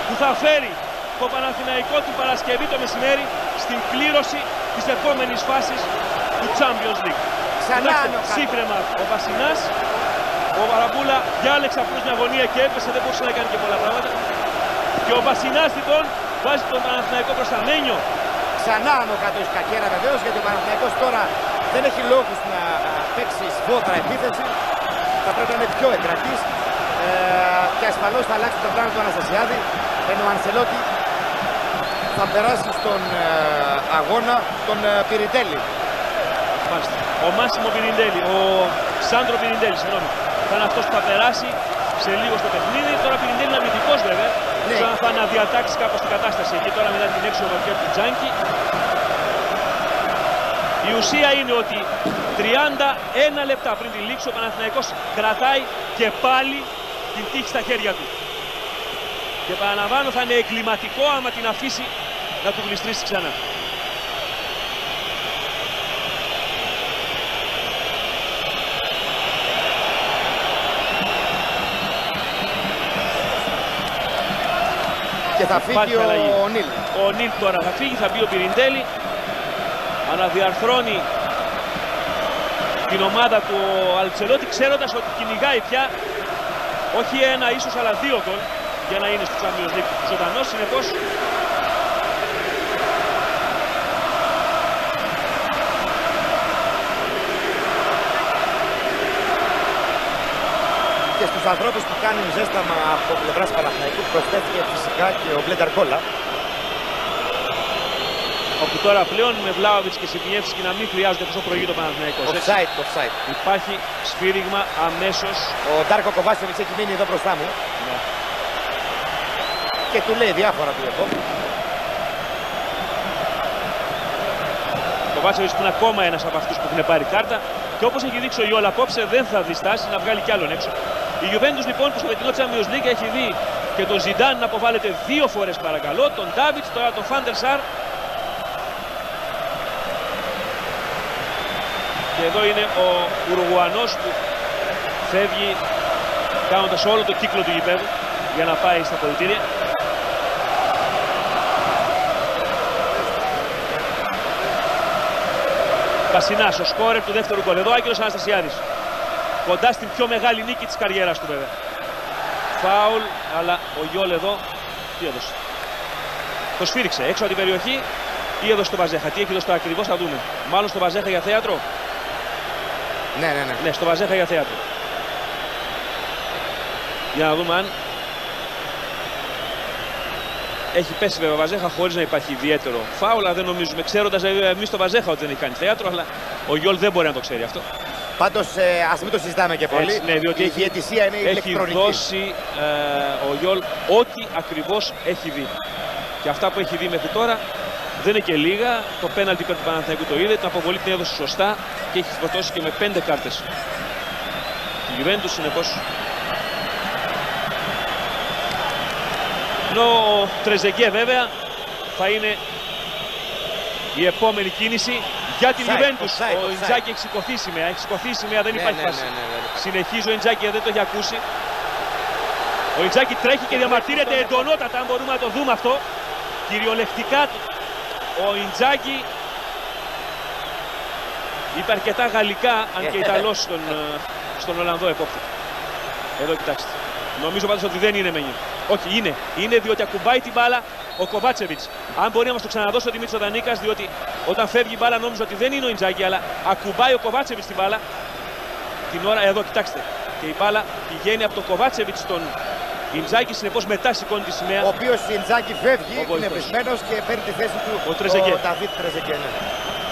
που θα φέρει το Παναθηναϊκό την Παρασκευή το μεσημέρι στην κλήρωση της επόμενης φάσης του Champions League. Σύγκρεμα ο Βασινάς, ο Ραμπούλα διάλεξε απλώς μια αγωνία και έπεσε, δεν μπορούσε να κάνει και πολλά πράγματα. Και ο Βασινάς λοιπόν βάζει τον Παναθηναϊκό προς τα Μένιο. Ξανά άνω κάτω η σκακέρα βεβαίως, γιατί ο Παναθηναϊκός τώρα δεν έχει λόγους να παίξει σφόδρα επίθεση. Θα πρέπει να είναι πιο εγκρατής και ασφαλώς θα αλλάξει το πλάνο του Αναστασιάδη, ενώ ο Ανσελότη θα περάσει στον αγώνα τον Πιριντέλη. Ο Μάσιμο Πιριντέλη, ο Σάντρο Πιριντέλη, συγγνώμη, θα είναι αυτός που θα περάσει σε λίγο στο παιχνίδι. Τώρα Πιριντέλη είναι αμυντικός βέβαια. Ναι. Σαν θα αναδιατάξει κάπως την κατάσταση εκεί τώρα μετά την έξοδο του Τζάνκι. Η ουσία είναι ότι 31 λεπτά πριν τη λήξη ο Παναθηναϊκός κρατάει και πάλι την τύχη στα χέρια του. Και παραλαμβάνω θα είναι εγκληματικό άμα την αφήσει να του γλιστρήσει ξανά. Και θα φύγει ο Νίλ. Ο Νίλ τώρα θα φύγει, θα μπει ο Πιριντέλη. Αναδιαρθρώνει την ομάδα του Αντσελότη, ξέροντας ότι κυνηγάει πια όχι ένα ίσως αλλά 2 γκολ για να είναι στο Champions League ζωντανός. Συνεπώς και στους ανθρώπους που κάνουν ζέσταμα από πλευράς Παναθηναϊκού προσθέθηκε φυσικά και ο Μπλέντερ-Κόλλα, όπου τώρα πλέον με Βλάοβιτς και Σιπνιεύσκι να μην χρειάζονται τόσο προηγεί το Παναθηναϊκός. Offside. Υπάρχει σφύριγμα αμέσως. Ο Ντάρκο Κοβάσεβιτς έχει μείνει εδώ μπροστά μου. Ναι. Και του λέει διάφορα του εδώ. Ο Κοβάσεβιτς που είναι ακόμα ένας από αυτούς που έχουν πάρει κάρτα. Και όπως έχει δείξει ο Ιόλ απόψε δεν θα διστάσει να βγάλει κι άλλον έξω. Η Juventus λοιπόν που στο φετινό Champions League έχει δει και τον Ζιντάν να αποβάλλεται 2 φορές παρακαλώ. Τον Ντάβιτς, τώρα τον Φάντερ Σαρ. Και εδώ είναι ο Ουρουγουανός που φεύγει κάνοντας όλο το κύκλο του γηπέδου για να πάει στα πολιτήρια. Βασινάς, ο σκόρερ του δεύτερου γκολ. Εδώ Άγγελος Αναστασιάδης. Κοντά στην πιο μεγάλη νίκη της καριέρας του βέβαια. Φάουλ, αλλά ο Γιόλ εδώ τι έδωσε? Το σφύριξε έξω από την περιοχή ή έδωσε στο Βαζέχα? Τι έχει δώσει τώρα ακριβώς θα δούμε. Μάλλον στο Βαζέχα για θέατρο. Ναι, στο Βαζέχα για θέατρο. Για να δούμε αν Έχει πέσει βέβαια ο Βαζέχα χωρίς να υπάρχει ιδιαίτερο φάουλ, αλλά δεν νομίζουμε, ξέροντας εμείς το Βαζέχα ότι δεν έχει κάνει θέατρο, αλλά ο Γιόλ δεν μπορεί να το ξέρει αυτό. Πάντως ας μην το συζητάμε και πολύ. Έτσι, ναι, διότι η διαιτησία είναι ηλεκτρονική. Έχει δώσει ο Γιόλ ό,τι ακριβώς έχει δει. Και αυτά που έχει δει μέχρι τώρα δεν είναι και λίγα. Το πέναλτι υπέρ του Παναθηναϊκού το είδε, την αποβολή την έδωσε σωστά και έχει φορτώσει και με 5 κάρτες. Η Juventus συνεπώς. Ενώ ο Τρεζεγκέ βέβαια θα είναι η επόμενη κίνηση για την Juventus. Ο Ιντζάκη έχει σηκωθεί σημαία, δεν υπάρχει φάση. Συνεχίζει ο Ιντζάκη, δεν το έχει ακούσει. Ο Ιντζάκη τρέχει και διαμαρτύρεται εντονότατα, αν μπορούμε να το δούμε αυτό. Κυριολεκτικά ο Ιντζάκη είπε αρκετά γαλλικά, αν και Ιταλός στον Ολλανδό επόπτη. Εδώ κοιτάξτε. Νομίζω πάντως ότι δεν είναι Μένιο. Όχι, είναι διότι ακουμπάει την μπάλα ο Κοβάτσεβιτς. Αν μπορεί να μας το ξαναδώσει ο Δημήτρης Δανίκας, διότι όταν φεύγει η μπάλα νόμιζα ότι δεν είναι ο Ιντζάκη, αλλά ακουμπάει ο Κοβάτσεβιτς την μπάλα. Την ώρα, εδώ κοιτάξτε. Και η μπάλα πηγαίνει από το Κοβάτσεβιτς στον Ιντζάκη, συνεπώς μετά σηκώνει τη σημαία. Ο οποίος Ιντζάκη φεύγει, είναι βρισμένος και παίρνει τη θέση του ο Νταβίτ Τρεζεγκέ.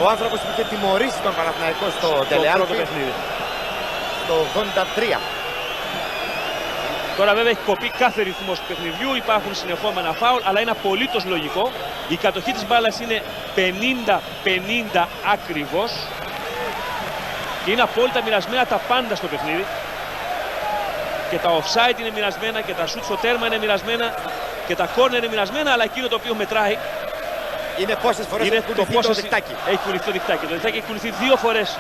Ο άνθρωπος που είχε τιμωρήσει τον Παναθηναϊκό στο Τελεάλπη το 83. Τώρα βέβαια έχει κοπεί κάθε ρυθμός του παιχνιδιού, υπάρχουν συνεχόμενα φάουλ, αλλά είναι απολύτως λογικό. Η κατοχή της μπάλας είναι 50-50 ακριβώς και είναι απόλυτα μοιρασμένα τα πάντα στο παιχνίδι. Και τα offside είναι μοιρασμένα και τα shoot στο τέρμα είναι μοιρασμένα και τα corner είναι μοιρασμένα, αλλά εκείνο το οποίο μετράει είναι πόσες φορές έχει κουνηθεί το δικτάκι. Έχει κουνηθεί το δικτάκι. Το δικτάκι έχει κουνηθεί 2 φορές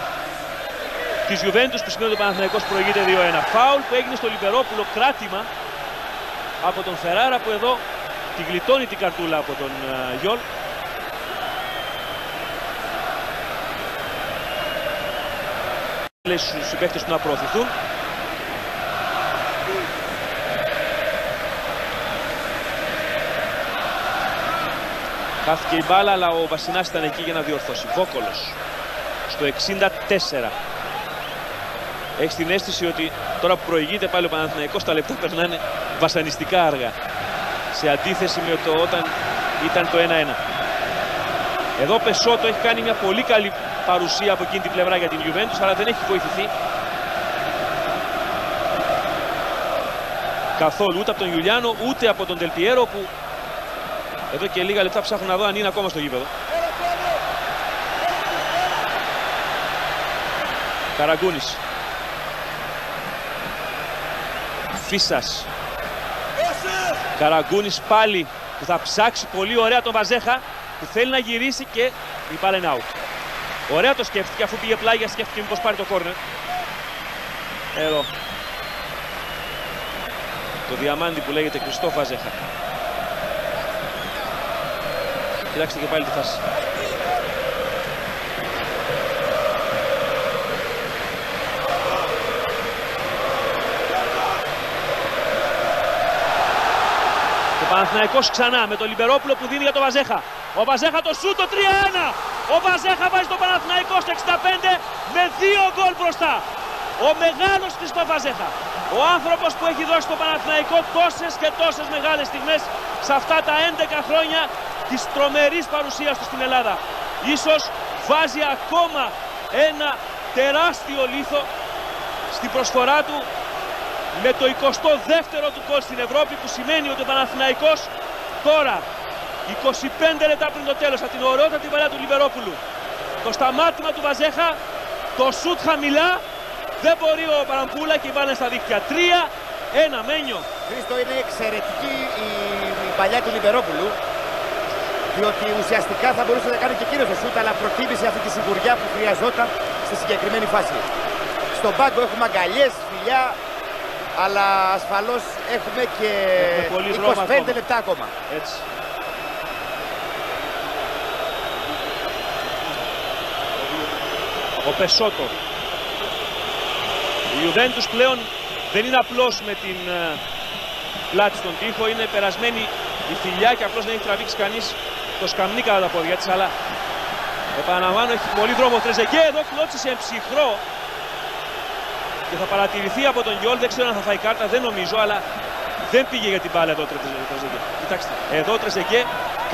της Juventus, που σημαίνει ότι ο Παναθηναϊκός προηγείται 2-1. Φάουλ που έγινε στο Λιβερόπουλο, κράτημα από τον Φεράρα, που εδώ τη γλιτώνει την καρτούλα από τον Γιόλ. Λέει στους συμπαίκτες του να προωθηθούν. Χάθηκε η μπάλα, αλλά ο Βασινάς ήταν εκεί για να διορθώσει. Βόκολος στο 64. Έχει την αίσθηση ότι τώρα που προηγείται πάλι ο Παναθηναϊκός, τα λεπτά περνάνε βασανιστικά αργά. Σε αντίθεση με το όταν ήταν το 1-1. Εδώ ο Πεσότο έχει κάνει μια πολύ καλή παρουσία από εκείνη την πλευρά για την Juventus, αλλά δεν έχει βοηθηθεί καθόλου ούτε από τον Γιουλιάνο ούτε από τον Τελπιέρο, που εδώ και λίγα λεπτά ψάχνω να δω αν είναι ακόμα στο γήπεδο. Καραγκούνης. Φίσας. Καραγκούνης πάλι, που θα ψάξει πολύ ωραία τον Βαζέχα, που θέλει να γυρίσει και η μπάλα είναι out. Ωραία το σκέφτηκε, αφού πήγε πλάγια σκέφτηκε μήπως πάρει το κόρνερ. Εδώ. Το διαμάντι που λέγεται Κριστόφ Βαζέχα. Κοιτάξτε και πάλι τη φάση. Ο Παναθηναϊκός ξανά με τον Λιμπερόπουλο που δίνει για τον Βαζέχα. Ο Βαζέχα το σούτ, το 3-1. Ο Βαζέχα βάζει τον Παναθηναϊκό στο 65 με 2 γκολ μπροστά. Ο μεγάλος Χριστό Βαζέχα. Ο άνθρωπος που έχει δώσει στον Παναθηναϊκό τόσες και τόσες μεγάλες στιγμές σε αυτά τα 11 χρόνια της τρομερής παρουσίας του στην Ελλάδα. Ίσως βάζει ακόμα ένα τεράστιο λίθο στην προσφορά του με το 22ο του γκολ στην Ευρώπη, που σημαίνει ότι ο Παναθηναϊκός τώρα 25 λεπτά πριν το τέλος από την ωραιότατη βαριά του Λιβερόπουλου, το σταμάτημα του Βαζέχα, το σουτ χαμηλά, δεν μπορεί ο Παραμπούλα και η μπάλα στα δίκτυα. 3-1 Μένιο. Χρήστο, είναι εξαιρετική η παλιά του Λιβερόπουλου, διότι ουσιαστικά θα μπορούσε να κάνει και εκείνος το σουτ, αλλά προτίμησε αυτή τη σιγουριά που χρειαζόταν στη συγκεκριμένη φάση. Στον πάγκο έχουμε αγκαλιές, φιλιά, αλλά ασφαλώς έχουμε και 25 λεπτά ακόμα. Έτσι. Ο Πεσότο. Η Juventus πλέον δεν είναι απλώς με την πλάτη στον τοίχο, είναι περασμένη η φιλιά και απλώς δεν έχει τραβήξει κανείς το σκαμνί κατά τα πόδια της, αλλά επαναλαμβάνω έχει πολύ δρόμο. Τρεζεγκέ εδώ κλώτσισε ψυχρό και θα παρατηρηθεί από τον Γιόλ, δεν ξέρω αν θα φάει κάρτα, δεν νομίζω, αλλά Δεν πήγε για την μπάλα εδώ ο Τρεζεγκέ. Κοιτάξτε, εδώ ο Τρεζεγκέ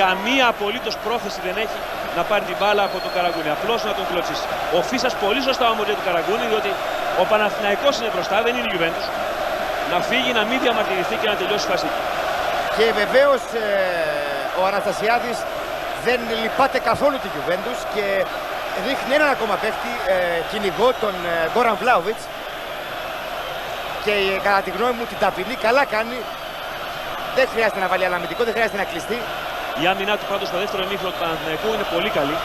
καμία απολύτως πρόθεση δεν έχει να πάρει την μπάλα από τον Καραγκούνη. Απλώς να τον κλωτσίσει. Ο Φίσας πολύ σωστά όμως για τον Καραγκούνη, διότι ο Παναθηναϊκός είναι μπροστά, δεν είναι η Γιουβέντους. Να φύγει, να μην διαμαρτυρηθεί και να τελειώσει η φάση. Και βεβαίως ο Αναστασιάδης δεν λυπάται καθόλου τη Γιουβέντους και ρίχνει έναν ακόμα παίχτη κυνηγό, τον Γκόραν Βλάοβιτς. Και κατά τη γνώμη μου την ταπεινή καλά κάνει. Δεν χρειάζεται να βάλει αναμυντικό, δεν χρειάζεται να κλειστεί. Η άμυνά του πάντως στο δεύτερο ημίχρονο του Παναθηναϊκού είναι πολύ καλή.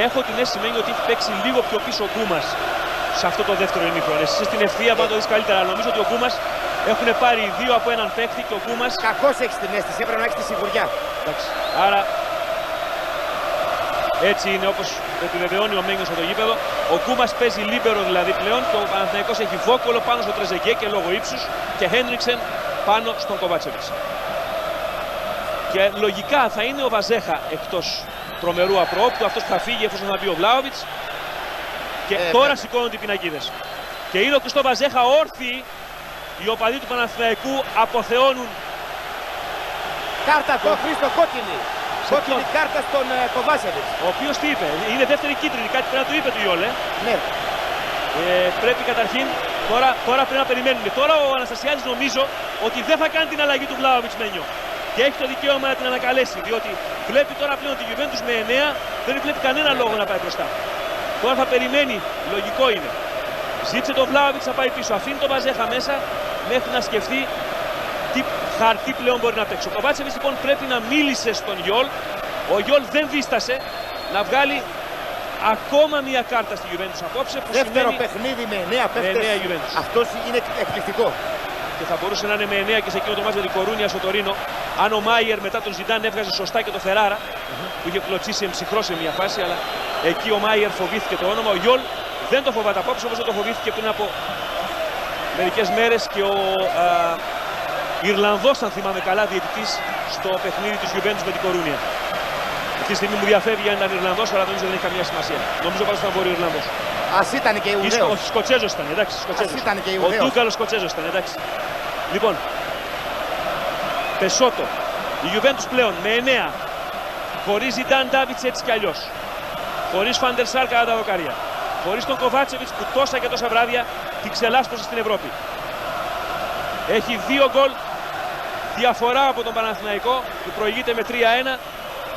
Έχω την αίσθηση σημαίνει ότι έχει παίξει λίγο πιο πίσω ο Κούμας σε αυτό το δεύτερο ημίχρονο. Εσύ στην ευθεία πάντα το δεις καλύτερα. Νομίζω ότι ο Κούμας έχουν πάρει δύο από έναν παίκτη και ο Κούμας. Κακώς έχει την αίσθηση, έπρεπε να έχει τη σιγουριά. Εντάξει. Άρα έτσι είναι όπως επιβεβαιώνει ο Μένιος στο γήπεδο. Ο Κούμας παίζει λίμπερο δηλαδή πλέον και ο Παναθηναϊκός έχει Βόκολο πάνω στο Τρεζεγκέ και λόγω ύψους και Χένριξεν πάνω στον Κοβάτσεβιτς. Και λογικά θα είναι ο Βαζέχα εκτός τρομερού απρόπτου, αυτός που θα φύγει εφόσον θα μπει ο Βλάοβιτς. Και τώρα σηκώνουν οι πινακίδες. Και είναι ο Χριστό Βαζέχα όρθιοι, οι οπαδοί του Παναθηναϊκού αποθεώνουν. Κάρτα το Χρήστο κόκκινη. Κόκκινη κάρτα στον Κοβάτσεβιτς. Ο οποίος τι είπε, είναι δεύτερη κίτρινη, κάτι πρέπει να του είπε του Ιόλ. Ναι. Πρέπει καταρχήν, τώρα πρέπει να περιμένουμε. Τώρα ο Αναστασιάδης νομίζω ότι δεν θα κάνει την αλλαγή του Βλάοβιτς Μένιο. Και έχει το δικαίωμα να την ανακαλέσει, διότι βλέπει τώρα πλέον τη Γιουβέντους με 9, δεν βλέπει κανένα λόγο να πάει μπροστά. Τώρα θα περιμένει, λογικό είναι. Ζήτησε τον Βλάοβιτς να πάει πίσω, αφήνει τον Βαζέχα μέσα μέχρι να σκεφτεί τι χαρτί πλέον μπορεί να παίξει. Ο Κοβάτσεβιτς λοιπόν πρέπει να μίλησε στον Γιόλ. Ο Γιόλ δεν δίστασε να βγάλει ακόμα μια κάρτα στη Γιουβέντους απόψε. Που δεύτερο σημαίνει παιχνίδι με 9 παίκτες. Αυτός είναι εκπληκτικό. Και θα μπορούσε να είναι με 9 και σε εκείνο το μάτι με την Κορούνια στο Τωρίνο. Αν ο Μάιερ μετά τον Ζιντάν έβγαζε σωστά και το Φεράρα που είχε κλωτσίσει εμψυχρό σε μια φάση, αλλά εκεί ο Μάιερ φοβήθηκε το όνομα. Ο Γιόλ δεν το φοβάται απόψε όπως δεν το φοβήθηκε πριν από μερικές μέρες και ο Ιρλανδός, αν θυμάμαι καλά, διαιτητής στο παιχνίδι της Γιουβέντους με την Κορούνια. Αυτή τη στιγμή μου διαφεύγει αν ήταν Ιρλανδός, αλλά νομίζω δεν έχει καμία σημασία. Νομίζω πάντως ήταν Βόρειο Ιρλανδός. Ας ήταν και Ιουδαίος. Όχι, Σκοτσέζος ήταν, εντάξει. Ας ήταν και ο Ντούγκαλος Σκοτσέζος ήταν, εντάξει. Λοιπόν, Πεσότο, η Γιουβέντους πλέον με 9, χωρίς Ζιντάν Ντάβιτς έτσι κι αλλιώς. Χωρίς Φάντερ Σάρ κατά τα δοκάρια. Χωρίς τον Κοβάτσεβιτς που τόσα και τόσα βράδια την ξελάσπωσε στην Ευρώπη. Έχει 2 γκολ διαφορά από τον Παναθηναϊκό που προηγείται με 3-1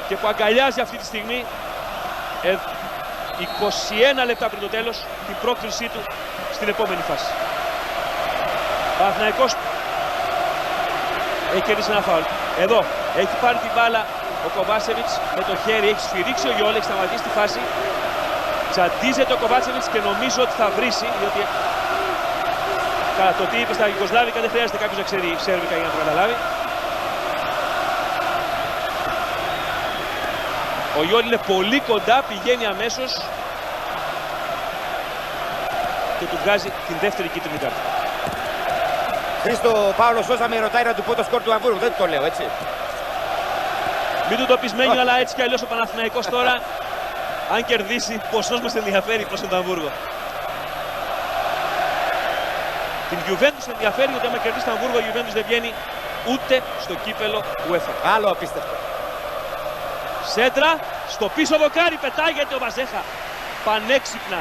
και που αγκαλιάζει αυτή τη στιγμή 21 λεπτά πριν το τέλος την πρόκρισή του στην επόμενη φάση. Ο Παναθηναϊκός έχει κερδίσει ένα φάουλ. Εδώ έχει πάρει την μπάλα ο Κοβάτσεβιτς με το χέρι, έχει σφυρίξει ο Γιόλ, έχει σταματήσει τη φάση. Τσαντίζεται ο Κοβάτσεβιτς και νομίζω ότι θα βρίσει, διότι το τι είπε στα Ιουγκοσλάβικα δεν χρειάζεται κάποιος να ξέρει σέρβικα για να το καταλάβει. Ο Γιόλ είναι πολύ κοντά, πηγαίνει αμέσως και του βγάζει την δεύτερη κίτρινη κάρτα. Χρήστο, ο Παύλος Σόσα με ρωτάει να του πω το σκορ του Αμβούργου. Δεν το λέω, έτσι. Μην του το πεις Μένιο, αλλά έτσι κι αλλιώς ο Παναθηναϊκός τώρα, αν κερδίσει, ποσός μας ενδιαφέρει προς τον Αμβούργο. Την Γιουβέντους ενδιαφέρει, γιατί άμα κερδίσει τον Αμβούργο, η Γιουβέντους δεν βγαίνει ούτε στο κύπελο UEFA. Άλλο απίστευτο. Σέντρα, στο πίσω δοκάρι πετάγεται ο Βαζέχα. Πανέξυπνα.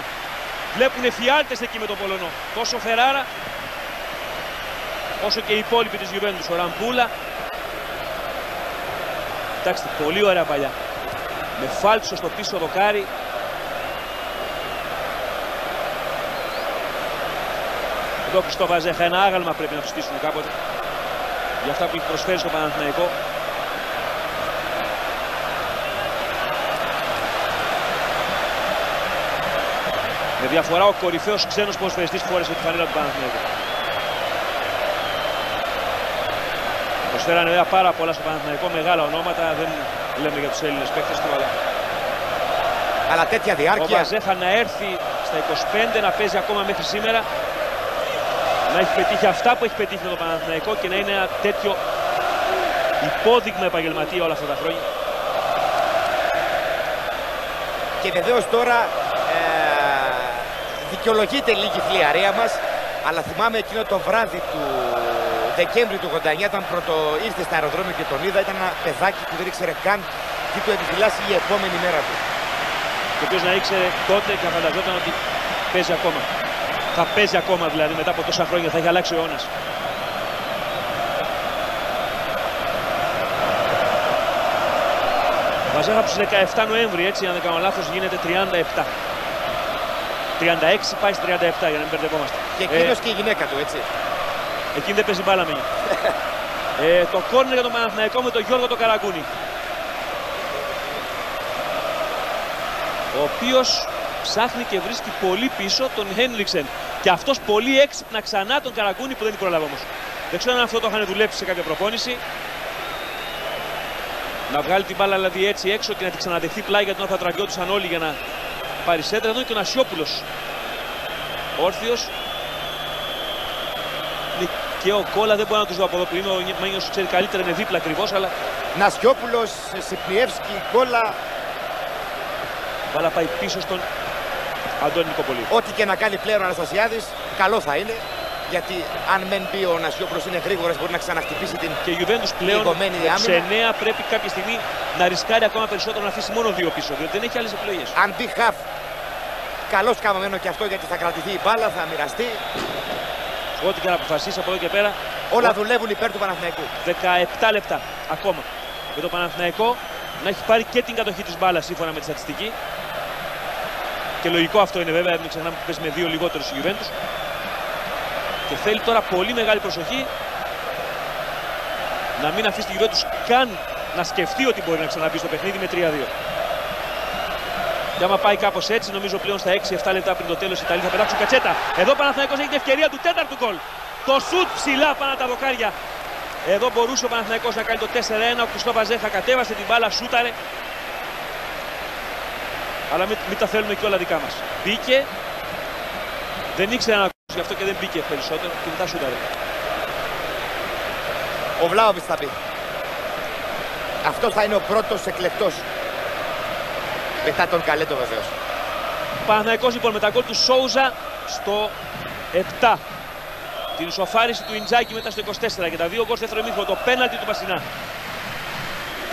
Βλέπουν φιάλτες εκεί με τον Πολωνό. Τόσο ο Φεράρα, όσο και οι υπόλοιποι της Γιουβέντους. Ο Ραμπούλα. Κοιτάξτε, πολύ ωραία παλιά. Με φάλτσο στο πίσω δοκάρι. Εδώ Χριστό Βαζέχα, ένα άγαλμα πρέπει να του στήσουν κάποτε για αυτά που έχει προσφέρει στο Παναθηναϊκό. Με διαφορά ο κορυφαίος ξένος ποδοσφαιριστής που φόρεσε τη φανέλα του Παναθηναϊκού. Προσφέρανε πάρα πολλά στο Παναθηναϊκό, μεγάλα ονόματα, δεν λέμε για τους Έλληνες παίκτες του, αλλά τέτοια διάρκεια. Ο Βαζέχα να έρθει στα 25, να παίζει ακόμα μέχρι σήμερα, να έχει πετύχει αυτά που έχει πετύχει με το Παναθηναϊκό και να είναι ένα τέτοιο υπόδειγμα επαγγελματία όλα αυτά τα χρόνια. Και βεβαίως τώρα δικαιολογείται λίγη φλιαρία μας, αλλά θυμάμαι εκείνο το βράδυ Δεκέμβρη του 89, όταν πρώτο ήρθε στα αεροδρόμιο και τον είδα, ήταν ένα παιδάκι που δεν ήξερε καν τι του επιφυλάσσει η επόμενη μέρα του. Και ποιος να ήξερε τότε και φανταζόταν ότι παίζει ακόμα. Θα παίζει ακόμα δηλαδή μετά από τόσα χρόνια, θα έχει αλλάξει ο αιώνας. Βαζέχα από τους 17 Νοέμβρη, έτσι, αν δεν κάνω λάθος, γίνεται 37. 36 πάει στις 37, για να μην μπερδευόμαστε. Και εκείνος και η γυναίκα του, έτσι. Εκείνη δεν παίζει μπάλα με. Το κόρνερ για τον Παναθηναϊκό με τον Γιώργο τον Καραγκούνη. Ο οποίος ψάχνει και βρίσκει πολύ πίσω τον Χένριξεν. Και αυτός πολύ έξυπνα ξανά τον Καραγκούνη που δεν την προλάβει όμως. Δεν ξέρω αν αυτό το είχαν δουλέψει σε κάποια προπόνηση. Να βγάλει την μπάλα δηλαδή έτσι έξω και να την ξαναδεχθεί πλάι, γιατί θα τραβιόντουσαν όλοι για να πάρει σέντρα. Εδώ και ο Νασιόπουλος όρθιος. Και ο Κόλλα δεν μπορεί να τους δω από εδώ που είναι. Ο Μένιος ξέρει καλύτερα, είναι δίπλα ακριβώς, αλλά... Νασιόπουλος, Σιπλιεύσκι, Κόλλα. Μπάλα πάει πίσω στον Αντώνη Νικοπολίου. Ό,τι και να κάνει πλέον ο Αναστασιάδης, καλό θα είναι. Γιατί αν μεν πει ο Νασιόπουλος είναι γρήγορος, μπορεί να ξαναχτυπήσει την και η Γιουβέντους πλέον σε 9 πρέπει κάποια στιγμή να ρισκάρει ακόμα περισσότερο, να αφήσει μόνο 2 πίσω, διότι δεν έχει άλλες επιλογές. Αντί χαφ, καλώς καμωμένο και αυτό, γιατί θα κρατηθεί η μπάλα, θα μοιραστεί. Ό,τι και να αποφασίσει από εδώ και πέρα. Όλα δουλεύουν υπέρ του Παναθηναϊκού. 17 λεπτά ακόμα με το Παναθηναϊκό να έχει πάρει και την κατοχή της μπάλας σύμφωνα με τη στατιστική. Και λογικό αυτό είναι βέβαια, μην ξεχνάμε που παίζει με 2 λιγότερους η Juventus. Και θέλει τώρα πολύ μεγάλη προσοχή να μην αφήσει τη Juventus καν να σκεφτεί ότι μπορεί να ξαναμπεί στο παιχνίδι με 3-2. Και άμα πάει κάπως έτσι, νομίζω πλέον στα 6-7 λεπτά πριν το τέλος οι Ιταλοί θα πετάξουν κατσέτα. Εδώ ο Παναθηναϊκός έχει την ευκαιρία του 4ου γκολ. Το σουτ ψηλά πάνω από τα δοκάρια. Εδώ μπορούσε ο Παναθηναϊκός να κάνει το 4-1. Ο Χριστό Βαζέχα κατέβασε την μπάλα, σούταρε. Αλλά μην τα θέλουμε και όλα δικά μας. Μπήκε. Δεν ήξερε να ακούσει, γι' αυτό και δεν μπήκε περισσότερο και μετά σούταρε. Ο Βλάοβιτς θα πει. Αυτός θα είναι ο πρώτος εκλεκτός. Μετά τον Καλέτο βεβαίως. Παναθηναϊκός λοιπόν με τα γκολ του Σόουζα στο 7. Την ισοφάριση του Ιντζάκη μετά στο 24 και τα 2 γκολ στο δεύτερο ημίχρονο. Το πέναλτι του Πασινά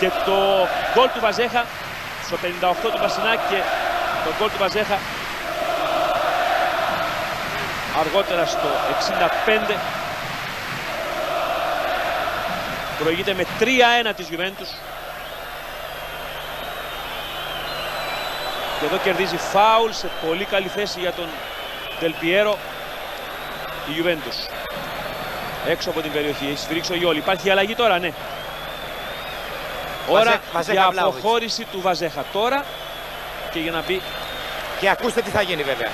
και το γκολ του Βαζέχα στο 58 του Πασινά και το γκολ του Βαζέχα αργότερα στο 65. Προηγείται με 3-1 της Juventus. Και εδώ κερδίζει φάουλ σε πολύ καλή θέση για τον Del Piero η Juventus. Έξω από την περιοχή, έχει σφυρίξει ο Γιόλη. Υπάρχει αλλαγή τώρα, ναι. Ώρα για αποχώρηση του Βαζέχα τώρα και για να μπει. Και ακούστε τι θα γίνει βέβαια.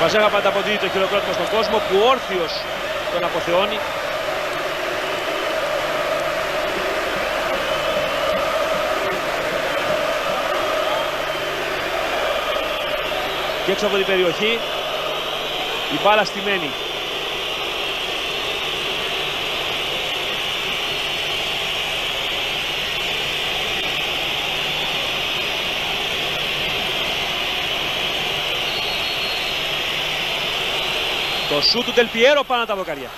Βαζέχα πάντα αποδίδει το χειροκρότημα στον κόσμο που όρθιος τον αποθεώνει. Και έξω από την περιοχή η μπάλα στημένη. Το σούτ του Del Piero πάνω από τα δοκάρια.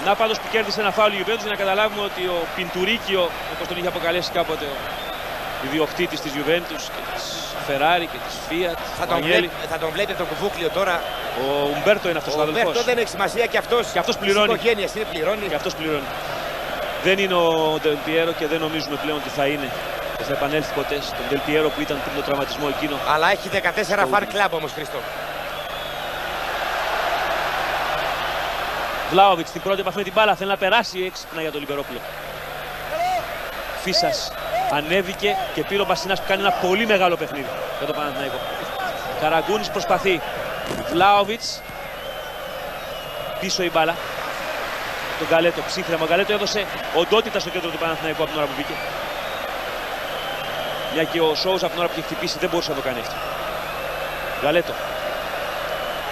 Να πάντως που κέρδισε ένα φάουλ η Juventus για να καταλάβουμε ότι ο Πιντουρίκιο, όπως τον είχε αποκαλέσει κάποτε ο ιδιοκτήτης της Juventus και της Ferrari και της Fiat. Θα τον βλέπετε το κουβούκλιο τώρα. Ο Ουμπέρτο είναι αυτός ο αδελφός. Ο Ουμπέρτο δεν έχει σημασία και αυτός πληρώνει. Και αυτός πληρώνει. Δεν είναι ο Del Piero και δεν νομίζουμε πλέον ότι θα είναι. Και θα επανέλθει ποτέ στον Del Piero που ήταν πριν το τραυματισμό εκείνο. Αλλά έχει 14 fan club όμως, Χριστό. Βλάοβιτς στην πρώτη επαφή με την μπάλα θέλει να περάσει έξυπνα για τον Λιμπερόπουλο. Φίσας ανέβηκε και πήρε ο Μπασινάς που κάνει ένα πολύ μεγάλο παιχνίδι για τον Παναθηναϊκό. Καραγκούνης προσπαθεί. Βλάοβιτς. Πίσω η μπάλα. Τον Γκαλέτο ψύχρεμα. Ο Γκαλέτο έδωσε οντότητα στο κέντρο του Παναθηναϊκού από την ώρα που μπήκε. Μια και ο Σόουζα από την ώρα που είχε χτυπήσει δεν μπορούσε να το κάνει αυτό. Γκαλέτο.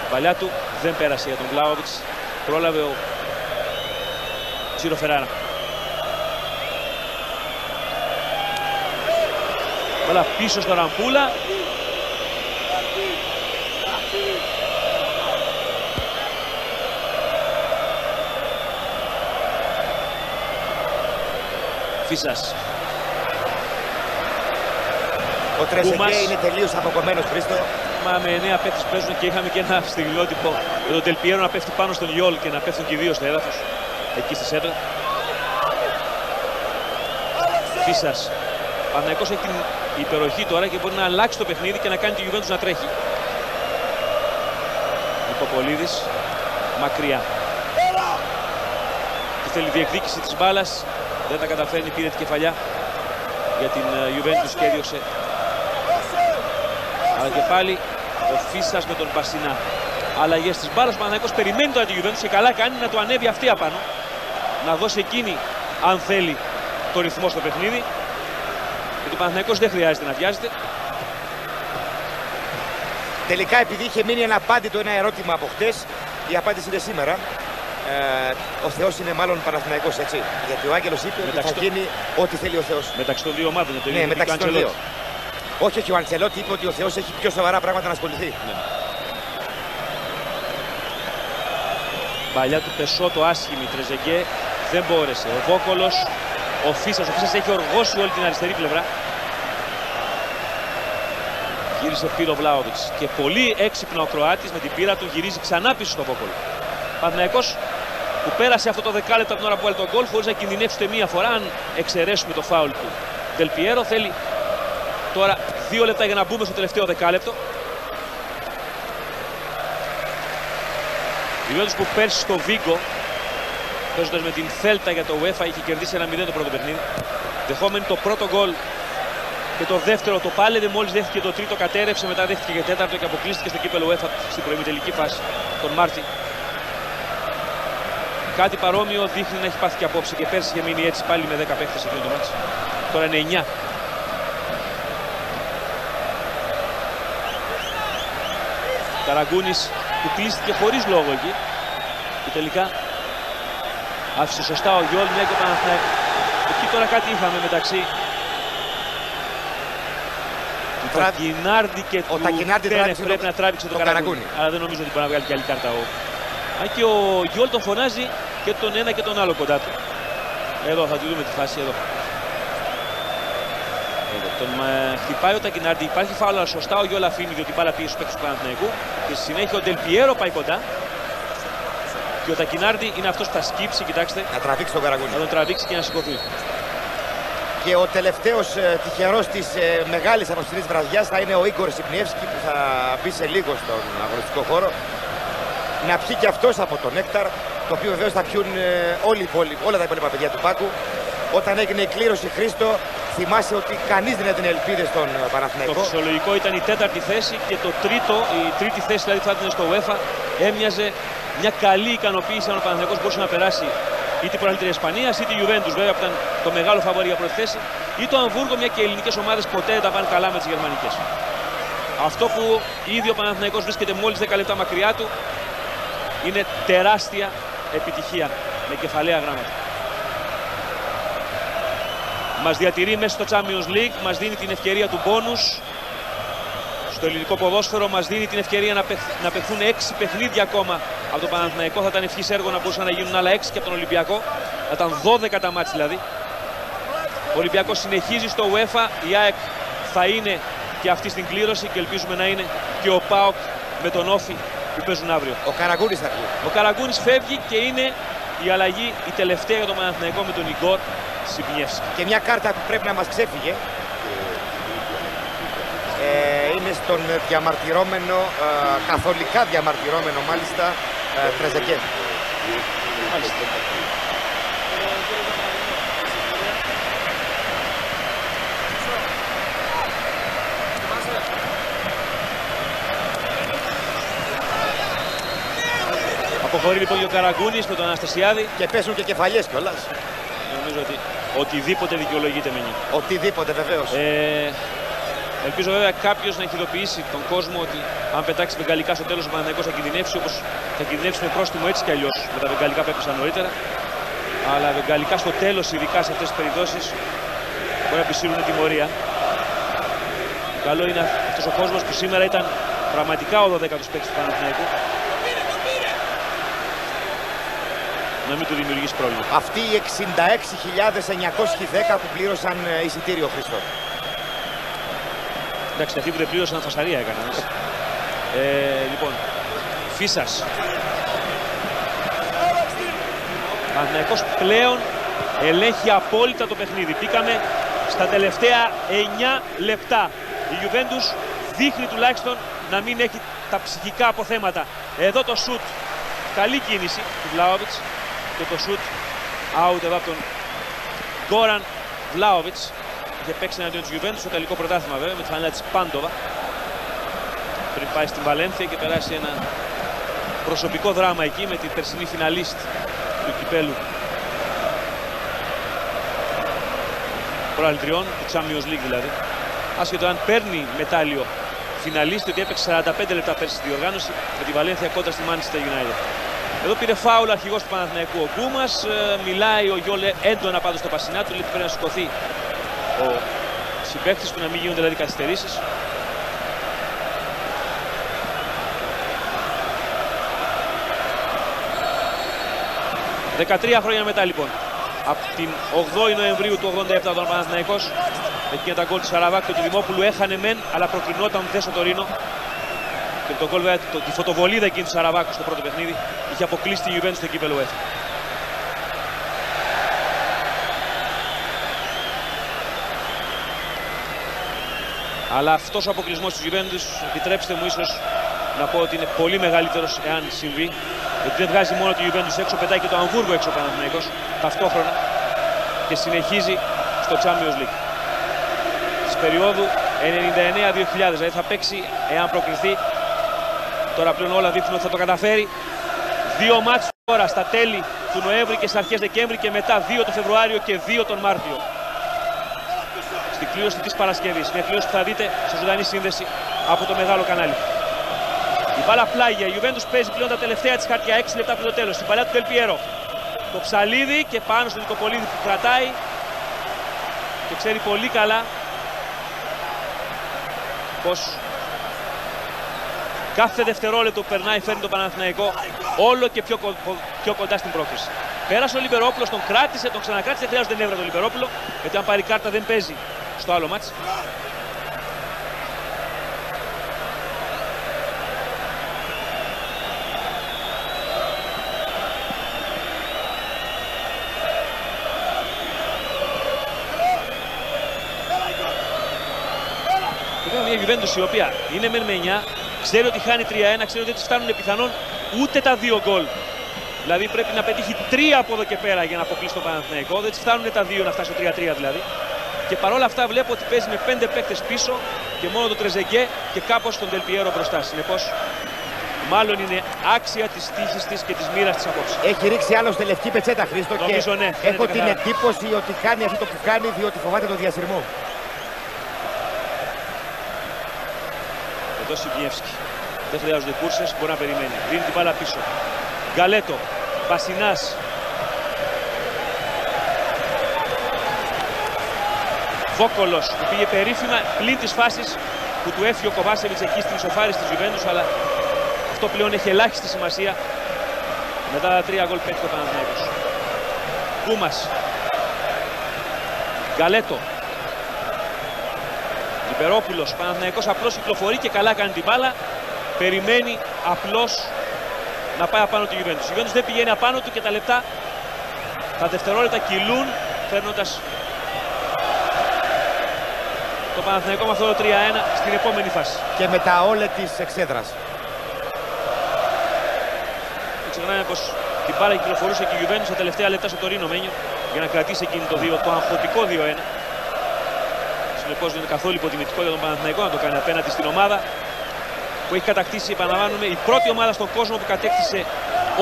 Η παλιά του δεν πέρασε για τον Βλάοβιτς. Πρόλαβε ο Σίρο Φεράρα. Όλα πίσω στο Ραμπούλα. Φίσας. Ο Τρεζεγκέ είναι τελείως αποκομμένος, Χρήστο. Μα με 9 παίκτες παίζουν και είχαμε και ένα στιγμιότυπο με τον Τελπιέρο να πέφτει πάνω στον Γιόλ και να πέφτουν και οι δύο στο έδαφος. Εκεί στη σέντρα. Φίσας. Παναθηναϊκός έχει την υπεροχή τώρα και μπορεί να αλλάξει το παιχνίδι και να κάνει τη Γιουβέντους να τρέχει. Νικοπολίδης. Μακριά. Και θέλει διεκδίκηση της μπάλας. Δεν τα καταφέρνει, πήρε την κεφαλιά για την Γιουβέντους και έδιωξε. Αλλά και πάλι ο Φίσας με τον Πασινά. Αλλαγές της μπάλας. Ο Παναθηναϊκός περιμένει τώρα τη Γιουβέντους και καλά κάνει να του ανέβει αυτή απάνω. Να δώσει εκείνη, αν θέλει, το ρυθμό στο παιχνίδι. Γιατί ο Παναθηναϊκός δεν χρειάζεται να βιάζεται. Τελικά, επειδή είχε μείνει αναπάντητο ένα ερώτημα από χτες, η απάντηση είναι σήμερα. Ο Θεός είναι μάλλον Παναθηναϊκός, έτσι. Γιατί ο Άγγελος είπε ότι θα γίνει ό,τι θέλει ο Θεός. Μεταξύ των δύο ομάδων. Ναι, μεταξύ των δύο. Όχι, ο Αντσελότη είπε ότι ο Θεός έχει πιο σοβαρά πράγματα να ασχοληθεί. Ναι. Παλιά του Πεσότο άσχημη, Τρεζεγκέ δεν μπόρεσε. Ο Βόκολος, ο Φίσας έχει οργώσει όλη την αριστερή πλευρά. Γύρισε πίσω Βλάοβιτς και πολύ έξυπνο ο Κροάτης με την πείρα του γυρίζει ξανά πίσω στο Βόκολο. Παναθηναϊκός που πέρασε αυτό το δεκάλεπτο από την ώρα που έβαλε τον γκολ χωρίς να κινδυνεύσει ούτε μία φορά, αν εξαιρέσουμε το φάουλ του Τελπιέρο. Θέλει τώρα 2 λεπτά για να μπούμε στο τελευταίο δεκάλεπτο. Η Γιουβέντους που πέρσι στο Βίγκο, παίζοντας με την Θέλτα για το UEFA, είχε κερδίσει 1-0 το πρώτο παιχνίδι. Δεχόμενη το πρώτο γκολ και το δεύτερο το πάλευε, μόλις δέχτηκε το τρίτο κατέρευσε, μετά δέχτηκε και τέταρτο και αποκλείστηκε στο κύπελλο UEFA στην προημιτελική φάση τον Μάρτι. Κάτι παρόμοιο δείχνει να έχει πάθει και απόψε και πέρσι είχε μείνει έτσι πάλι με 10 παίχτες εκείνο το μάτς. Τώρα είναι 9. Καραγκούνης που κλείστηκε χωρίς λόγο εκεί και τελικά άφησε σωστά ο Γιόλ, μια και ο Παναθηναϊκός. Εκεί τώρα κάτι είχαμε μεταξύ του Τακινάρντι και του Τένεφ. Πρέπει να τράβηξε τον Καραγκούνη. Αλλά δεν νομίζω ότι μπορεί να βγάλει και άλλη κάρτα. Αν και ο Γιόλ τον φωνάζει και τον ένα και τον άλλο κοντά του. Εδώ θα τη δούμε τη φάση εδώ. Τον χτυπάει ο Τακινάρντι, υπάρχει φάουλ, αλλά σωστά ο Γιόλ αφήνει διότι μπάλα πήγε στους παίκτες του Παναθηναϊκού. Και στη συνέχεια ο Τελπιέρο πάει κοντά. Και ο Τακινάρντι είναι αυτός που θα σκύψει, κοιτάξτε. Να τραβήξει τον Καραγκούνη. Να τον τραβήξει και να σηκωθεί. Και ο τελευταίος τυχερός της μεγάλης απόψινής βραδιάς θα είναι ο Ίγκορ Σιπνιεύσκι που θα μπει σε λίγο στον αγωνιστικό χώρο. Να πιει και αυτός από τον Νέκταρ, το οποίο βεβαίως θα πιούν όλα τα υπόλοιπα παιδιά του Πάκου. Όταν έγινε η κλήρωση, Χρήστο, θυμάσαι ότι κανείς δεν έδινε ελπίδες στον Παναθηναϊκό. Το φυσιολογικό ήταν η τέταρτη θέση και το τρίτο, η τρίτη θέση δηλαδή που θα έδινε στο UEFA, έμοιαζε μια καλή ικανοποίηση αν ο Παναθηναϊκός μπορούσε να περάσει είτε η πρωταθλήτρια Ισπανίας είτε η Γιουβέντους, βέβαια που ήταν το μεγάλο φαβορί για πρώτη θέση, ή το Αμβούργο, μια και οι ελληνικές ομάδες ποτέ δεν τα πάνε καλά με τις γερμανικές. Αυτό που ήδη ο Παναθηναϊκός βρίσκεται μόλις 10 λεπτά μακριά του είναι τεράστια επιτυχία με κεφαλαία γράμματα. Μας διατηρεί μέσα στο Champions League, μας δίνει την ευκαιρία του μπόνους. Στο ελληνικό ποδόσφαιρο μας δίνει την ευκαιρία να παιχθούν 6 παιχνίδια ακόμα από τον Παναθηναϊκό. Θα ήταν ευχής έργο να μπορούσαν να γίνουν άλλα 6 και από τον Ολυμπιακό. Θα ήταν 12 τα μάτς δηλαδή. Ο Ολυμπιακός συνεχίζει στο UEFA. Η ΑΕΚ θα είναι και αυτή στην κλήρωση και ελπίζουμε να είναι και ο ΠΑΟΚ με τον Όφη που παίζουν αύριο. Ο Καραγκούνης θα βγει. Ο Καραγκούνης φεύγει και είναι η αλλαγή η τελευταία για τον Παναθηναϊκό με τον Ίγκορ Σιπνιεύσκι. Και μια κάρτα που πρέπει να μας ξέφυγε είναι στον διαμαρτυρόμενο, καθολικά διαμαρτυρόμενο μάλιστα, Τρεζεγκέ. Μάλιστα. Αποχωρεί λοιπόν και ο Καραγκούνης με τον Αναστασιάδη. Και πέσουν και κεφαλιές κιόλας. Νομίζω ότι οτιδήποτε δικαιολογείται με νίκη. Οτιδήποτε βεβαίως. Ελπίζω βέβαια κάποιος να έχει ειδοποιήσει τον κόσμο ότι αν πετάξει βεγγαλικά στο τέλος ο Παναθηναϊκός θα κινδυνεύσει, όπως θα κινδυνεύσει με πρόστιμο έτσι κι αλλιώς με τα βεγγαλικά που έπεσαν νωρίτερα. Αλλά βεγγαλικά στο τέλος, ειδικά σε αυτές τις περιπτώσεις, μπορεί να επισύρουν τιμωρία. Καλό είναι αυτός ο κόσμος που σήμερα ήταν πραγματικά ο 12ος παίκτης του Παναθηναϊκού να μην του δημιουργήσει πρόβλημα. Αυτοί οι 66.910 που πλήρωσαν εισιτήριο, Χρήστο. Εντάξει, αυτοί που δεν πλήρωσαν φασαρία έκαναν. Λοιπόν, Φίσας. Παναθηναϊκός πλέον ελέγχει απόλυτα το παιχνίδι. Μπήκαμε στα τελευταία 9 λεπτά. Η Juventus δείχνει τουλάχιστον να μην έχει τα ψυχικά αποθέματα. Εδώ το σουτ, καλή κίνηση του Βλάοβιτς και το σουτ out εδώ από τον Γκόραν Βλάοβιτς. Είχε παίξει εναντίον της Juventus στο τελικό πρωτάθλημα βέβαια με τη φανέλα της Πάντοβα πριν πάει στην Βαλένθια και περάσει ένα προσωπικό δράμα εκεί με την περσινή φιναλίστ του κυπέλου προαλητριών, του Champions League δηλαδή. Άσχετο αν παίρνει μετάλλιο φιναλίστ, ότι έπαιξε 45 λεπτά πέρσι στη διοργάνωση με τη Βαλένθια κόντρα στη Manchester United. Εδώ πήρε φάουλ ο αρχηγός του Παναθηναϊκού ο Γκούμας, μιλάει ο Γιόλε έντονα πάντως στο πασινά του, λέει ότι πρέπει να σηκωθεί ο συμπαίκτης του, να μην γίνονται δηλαδή καθυστερήσεις. «13 χρόνια μετά λοιπόν, από την 8η Νοεμβρίου του 87 τον Παναθηναϊκός, εκείνα τα γκολ του Σαραβάκη και του Δημόπουλου έχανε μεν, αλλά προκρινόταν δε στο Τωρίνο. Και το γκολ, βέβαια, τη φωτοβολίδα εκείνη του Σαραβάκου στο πρώτο παιχνίδι, είχε αποκλείσει τη Juventus στο κύπελλο UEFA. Αλλά αυτός ο αποκλεισμός της Juventus, επιτρέψτε μου ίσως να πω ότι είναι πολύ μεγαλύτερος εάν συμβεί. Γιατί δεν βγάζει μόνο τη Juventus έξω, πετάει και το Αμβούργο έξω ο Παναθηναϊκός ταυτόχρονα και συνεχίζει στο Champions League. Της περίοδου 99-2000, δηλαδή θα παίξει εάν προκριθεί. Τώρα πλέον όλα δείχνουν ότι θα το καταφέρει. 2 μάτς τώρα στα τέλη του Νοέμβρη και στις αρχές Δεκέμβρη και μετά 2 το Φεβρουάριο και 2 τον Μάρτιο. Στην κλήρωση της Παρασκευής. Μια κλήρωση που θα δείτε σε ζωντανή σύνδεση από το μεγάλο κανάλι. Η μπάλα πλάγια. Η Juventus παίζει πλέον τα τελευταία της χαρτιά. 6 λεπτά πριν το τέλος. Στην παλιά του Τελπιέρο. Το Ψαλίδι και πάνω στο Νικοπολίδη που κρατάει και ξέρει πολύ καλά πως κάθε δευτερόλεπτο που περνάει φέρνει το Παναθηναϊκό όλο και πιο κοντά στην πρόκριση. Πέρασε ο Λιμπερόπουλος, τον κράτησε, τον ξανακράτησε. Δεν χρειάζεται νεύρα τον Λιμπερόπουλο, γιατί αν πάρει κάρτα δεν παίζει στο άλλο μάτς. Μια Juventus η οποία είναι μεν με 9, ξέρει ότι χάνει 3-1, ξέρει ότι δεν της φτάνουν πιθανόν ούτε τα 2 γκολ. Δηλαδή πρέπει να πετύχει 3 από εδώ και πέρα για να αποκλείσει το Παναθηναϊκό. Δεν της φτάνουν τα 2 να φτάσει στο 3-3 δηλαδή. Και παρόλα αυτά βλέπω ότι παίζει με 5 παίκτες πίσω και μόνο το Τρεζεγκέ και κάπως τον Τελπιέρο μπροστά. Συνεπώς, μάλλον είναι άξια της τύχης της και της μοίρας της απόψε. Έχει ρίξει άλλωστε λευκή πετσέτα, Χρήστο, νομίζω, και ναι, έχω την εντύπωση ότι κάνει αυτό που κάνει διότι φοβάται τον διασυρμό. Εδώ Σιμπιεύσκι. Δεν χρειάζονται κούρσες, μπορεί να περιμένει. Δίνει την μπάλα πίσω. Γκαλέτο. Πασινάς. Βόκολος που πήγε περίφημα πλην της φάσης που του έφυγε ο Κοβάσεβιτς εκεί στην ισοφάριση της Juventus, αλλά αυτό πλέον έχει ελάχιστη σημασία μετά τα 3 γκολ πέτυχε ο Παναθηναϊκός. Γκούμας. Γκαλέτο. Λιμπερόπουλος, Παναθηναϊκός απλώς κυκλοφορεί και καλά κάνει την μπάλα. Περιμένει απλώς να πάει απάνω τη Juventus. Η Juventus δεν πηγαίνει απάνω του και τα λεπτά, τα δευτερόλεπτα κυλούν, φέρνοντας το Παναθηναϊκό με αυτό το 3-1 στην επόμενη φάση. Και με τα όλε της εξέδρας. Δεν ξεχνάμε πως την μπάλα κυκλοφορούσε και η Juventus στα τελευταία λεπτά στο Τωρίνο Μένιο για να κρατήσει εκείνη το 2, το αγχωτικό 2-1. Συνεπώς δεν είναι καθόλου υποτιμητικό για τον Παναθηναϊκό να το κάνει απέναντι στην ομάδα που έχει κατακτήσει, επαναλαμβάνουμε, η πρώτη ομάδα στον κόσμο που κατέκτησε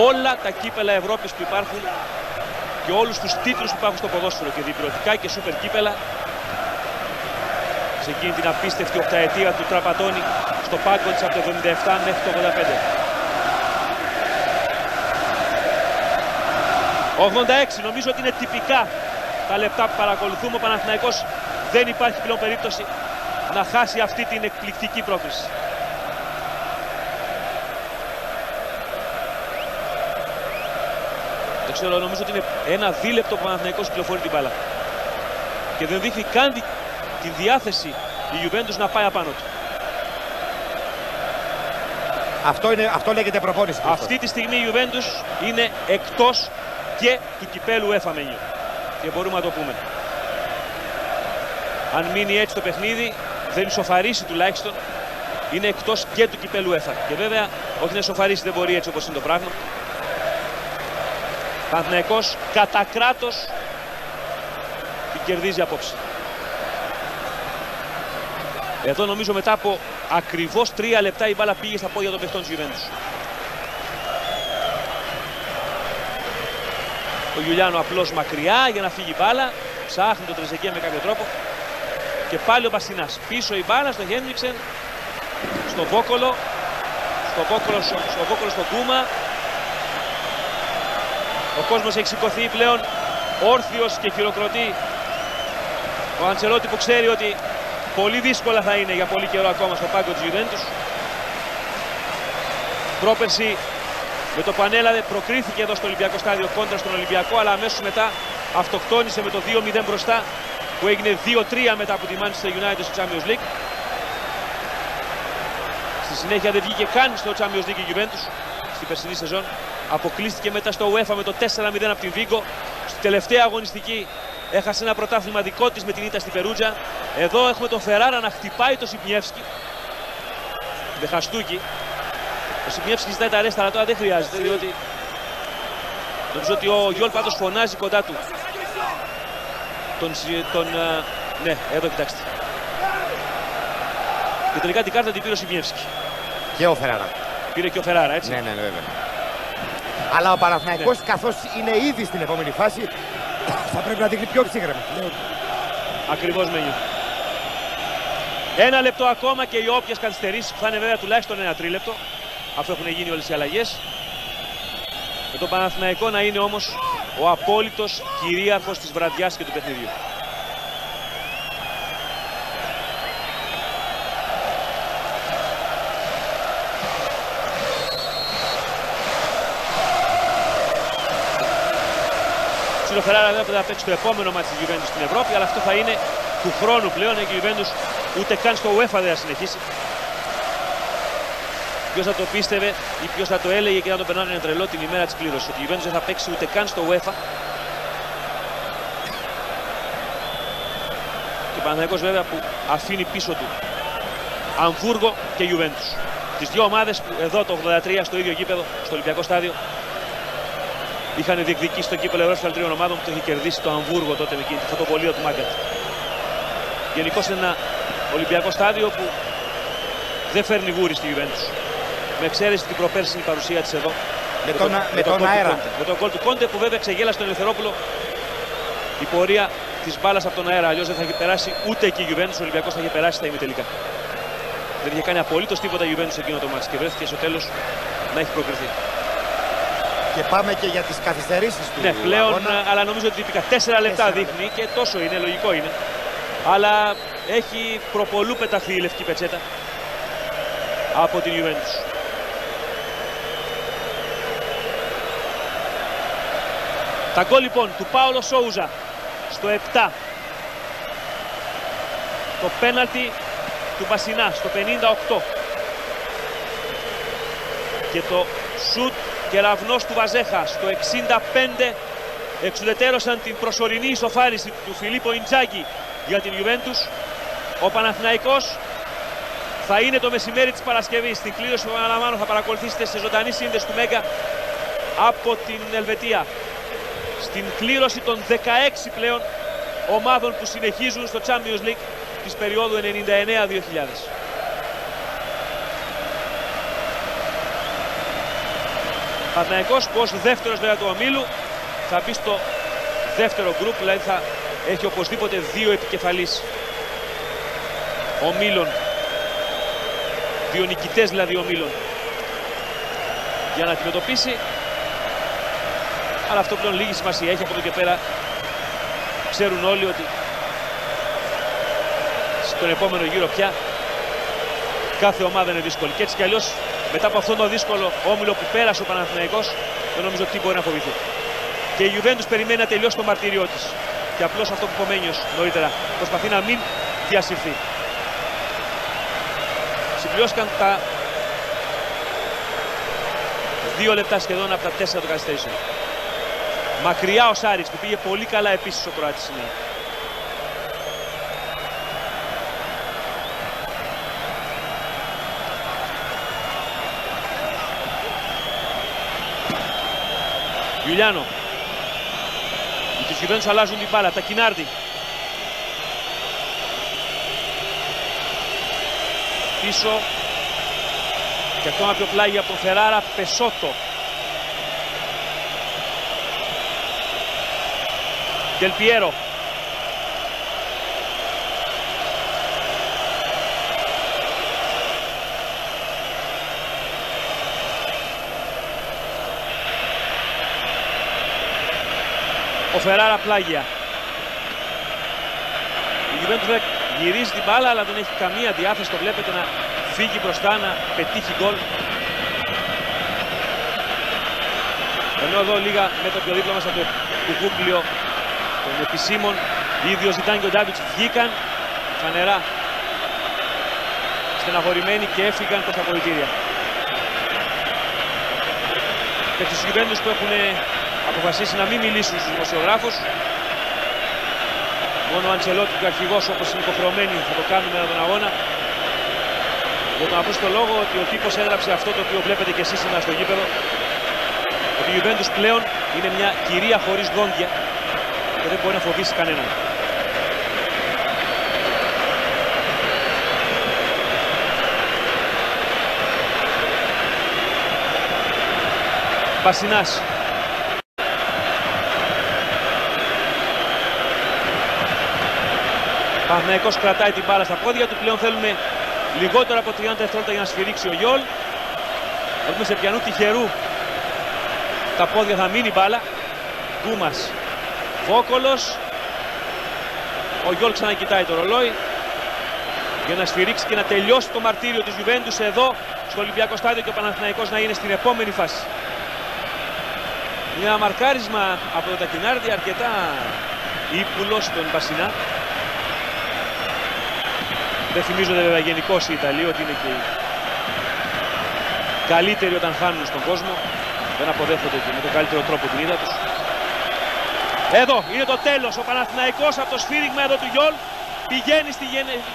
όλα τα κύπελα Ευρώπης που υπάρχουν και όλους τους τίτλους που υπάρχουν στο ποδόσφαιρο, και διπυρωτικά και σούπερ κύπελα, σε εκείνη την απίστευτη οκταετία του Τραπατώνη στο πάγκο της από το 77 μέχρι το 85. 86, νομίζω ότι είναι τυπικά τα λεπτά που παρακολουθούμε. Ο Παναθηναϊκός δεν υπάρχει πλέον περίπτωση να χάσει αυτή την εκπληκτική πρόκριση. Δεν ξέρω, νομίζω ότι είναι ένα δίλεπτο που ο Παναθηναϊκός κυκλοφορεί την μπάλα. Και δεν δείχνει καν τη διάθεση η Juventus να πάει απάνω του. Αυτό λέγεται προπόνηση. Αυτή τη στιγμή η Juventus είναι εκτός και του κυπέλου UEFA Μενιού. Και μπορούμε να το πούμε. Αν μείνει έτσι το παιχνίδι, δεν ισοφαρίσει τουλάχιστον, είναι εκτός και του κυπέλου UEFA. Και βέβαια, όχι να ισοφαρίσει δεν μπορεί έτσι όπως είναι το πράγμα. Παναθηναϊκός κατά κράτος την κερδίζει απόψε. Εδώ νομίζω μετά από ακριβώς 3 λεπτά η μπάλα πήγε στα πόδια των παιχτών της Juventus. Ο Γιουλιάνο απλώς μακριά για να φύγει η μπάλα. Ψάχνει τον Τρεζεγκέ με κάποιο τρόπο. Και πάλι ο Μπαστινάς. Πίσω η μπάλα στον Χένριξεν. Στον Βόκολο. Στο Βόκολο στον Κούμα. Ο κόσμος έχει σηκωθεί πλέον όρθιος και χειροκροτεί. Ο Αντσελότη που ξέρει ότι πολύ δύσκολα θα είναι για πολύ καιρό ακόμα στο πάγκο της Juventus. Πρόπερση με το που ανέλαβε προκρίθηκε εδώ στο Ολυμπιακό στάδιο κόντρα στον Ολυμπιακό, αλλά αμέσως μετά αυτοκτόνησε με το 2-0 μπροστά που έγινε 2-3 μετά από τη Manchester United στο Champions League. Στη συνέχεια δεν βγήκε καν στο Champions League η Juventus στην περσινή σεζόν. Αποκλείστηκε μετά στο UEFA με το 4-0 από την Vigo. Στη τελευταία αγωνιστική έχασε ένα πρωτάθλημα δικό της με την ήττα στην Περούτζα. Εδώ έχουμε τον Φεράρα να χτυπάει το Σιπνιεύσκι. Δεχαστούκι. Ο Σιπνιεύσκι ζητάει τα ρέστα, αλλά τώρα δεν χρειάζεται, διότι νομίζω ότι ο Γιόλ πάντως φωνάζει κοντά του. Ναι, εδώ κοιτάξτε. Και τελικά την κάρτα την πήρε ο Σιπνιεύσκι. Και ο Φεράρα. Πήρε και ο Φεράρα, έτσι. Ναι, βέβαια. Αλλά ο Παναθηναϊκός, καθώς είναι ήδη στην επόμενη φάση, θα πρέπει να δείχνει πιο ψύχρεμα. Ακριβώς, Μένιο. 1 λεπτό ακόμα και οι όποιες καθυστερήσεις, που θα είναι βέβαια τουλάχιστον 1 τρίλεπτο, αφού έχουν γίνει όλες οι αλλαγές. Με τον Παναθηναϊκό να είναι όμως ο απόλυτος κυρίαρχος της βραδιάς και του παιχνιδιού. Ο Φεράρα δεν θα παίξει το επόμενο μάτι της Juventus στην Ευρώπη, αλλά αυτό θα είναι του χρόνου πλέον, και η Juventus ούτε καν στο UEFA δεν θα συνεχίσει. Ποιος θα το πίστευε ή ποιος θα το έλεγε και να το περνάνε τρελό την ημέρα της κλήρωσης, ότι η Juventus δεν θα παίξει ούτε καν στο UEFA. Και ο Παναθηναϊκός βέβαια που αφήνει πίσω του Αμβούργο και Juventus. Τις δύο ομάδες που εδώ το 83 στο ίδιο γήπεδο, στο Ολυμπιακό στάδιο, είχαν διεκδικήσει το κύπελλο Ευρώπης των 3 ομάδων που το είχε κερδίσει το Αμβούργο τότε με εκείνη τη φωτοβολία του Μάγκατ. Γενικώς ένα Ολυμπιακό στάδιο που δεν φέρνει γούρι στη Juventus. Με εξαίρεση την προπέρσινη παρουσία της εδώ. Με τον αέρα. Με τον γκολ του Κόντε που βέβαια ξεγέλασε τον Ελευθερόπουλο η πορεία της μπάλας από τον αέρα. Αλλιώς δεν θα είχε περάσει ούτε εκεί η Juventus. Ο Ολυμπιακός θα είχε περάσει στα ημιτελικά. Δεν είχε κάνει απολύτως τίποτα η Juventus εκείνο το μάτς και βρέθηκε στο τέλος να έχει προκριθεί. Και πάμε και για τις καθυστερήσεις του. Ναι, πλέον, αγώνα. αλλά νομίζω ότι τυπικά 4 λεπτά δείχνει και τόσο είναι, λογικό είναι. Αλλά έχει προπολού πεταχθεί η λευκή πετσέτα από την Juventus. Τα γκολ λοιπόν του Πάολο Σόουζα στο 7. Το πέναλτι του Μπασινά στο 58. Και το σουτ κεραυνός του Βαζέχα στο 65 εξουδετερώσαν την προσωρινή ισοφάριση του Φιλίππο Ιντζάκη για την Juventus. Ο Παναθηναϊκός θα είναι το μεσημέρι της Παρασκευής. Στην κλήρωση που αναλαμβάνω θα παρακολουθήσετε σε ζωντανή σύνδεση του Μέγκα από την Ελβετία. Στην κλήρωση των 16 πλέον ομάδων που συνεχίζουν στο Champions League της περίοδου 99-2000. Παναθηναϊκός που ως δεύτερος βέβαια του ομίλου θα μπει στο δεύτερο γκρουπ, δηλαδή θα έχει οπωσδήποτε 2 επικεφαλής ομίλων, 2 νικητές δηλαδή ομίλων για να αντιμετωπίσει. Αλλά αυτό πλέον λίγη σημασία έχει. Από εδώ και πέρα ξέρουν όλοι ότι στον επόμενο γύρο πια κάθε ομάδα είναι δύσκολη. Και έτσι κι αλλιώς μετά από αυτόν τον δύσκολο όμιλο που πέρασε ο Παναθηναϊκός, δεν νομίζω τι μπορεί να φοβηθεί. Και η Juventus περιμένει να τελειώσει το μαρτύριό της. Και απλώς αυτό που είπε ο Μένιος νωρίτερα, προσπαθεί να μην διασυρθεί. Συμπληρώθηκαν τα 2 λεπτά σχεδόν από τα 4 του καθυστέρησεων. Μακριά ο Σάριτς που πήγε πολύ καλά επίσης ο Κροάτης σήμερα. Γιουλιάνο. Οι τους Juventus αλλάζουν την μπάλα. Τακινάρντι. Πίσω. Και ακόμα πιο πλάγι από τον Φεράρα. Πεσότο. Del Piero. Ο Φεράρα πλάγια. Η Juventus γυρίζει την μπάλα αλλά δεν έχει καμία διάθεση, το βλέπετε, να φύγει μπροστά, να πετύχει γκολ. Ενώ εδώ λίγα με το πιο δίπλα μας από το κουκούκλιο των επισήμων, οι ίδιοι ο Ζιντάν και ο Ντάβιτς βγήκαν φανερά στεναχωρημένοι και έφυγαν προς τα αποδυτήρια. Και τους Juventus που έχουν αποφασίσει να μην μιλήσουν στους δημοσιογράφους, μόνο ο Αντσελότη και ο αρχηγός, όπως είναι υποχρεωμένοι, θα το κάνουν μετά τον αγώνα, για τον απλούστο λόγο ότι ο τύπος έγραψε αυτό το οποίο βλέπετε και εσείς σήμερα στο γήπεδο, ότι η Juventus πλέον είναι μια κυρία χωρίς δόντια και δεν μπορεί να φοβήσει κανέναν. Πασινάς. Παναθηναϊκός κρατάει την μπάλα στα πόδια του. Πλέον θέλουμε λιγότερο από 30 δευτερόλεπτα για να σφυρίξει ο Γιόλ. Θα δούμε σε ποιανού τυχερού τα πόδια θα μείνει μπάλα. Γκούμας. Βόκολος. Ο Γιόλ ξανακοιτάει το ρολόι για να σφυρίξει και να τελειώσει το μαρτύριο της Juventus εδώ στο Ολυμπιακό Στάδιο και ο Παναθηναϊκός να είναι στην επόμενη φάση. Ένα μαρκάρισμα από το Τακινάρντι, αρκετά ύπουλος τον Πασινά. Δεν θυμίζονται βέβαια γενικώς οι Ιταλοί ότι είναι και οι καλύτεροι όταν χάνουν στον κόσμο. Δεν αποδέχονται και με τον καλύτερο τρόπο την ήττα τους. Εδώ είναι το τέλος. Ο Παναθηναϊκός από το σφύριγμα εδώ του Γιόλ πηγαίνει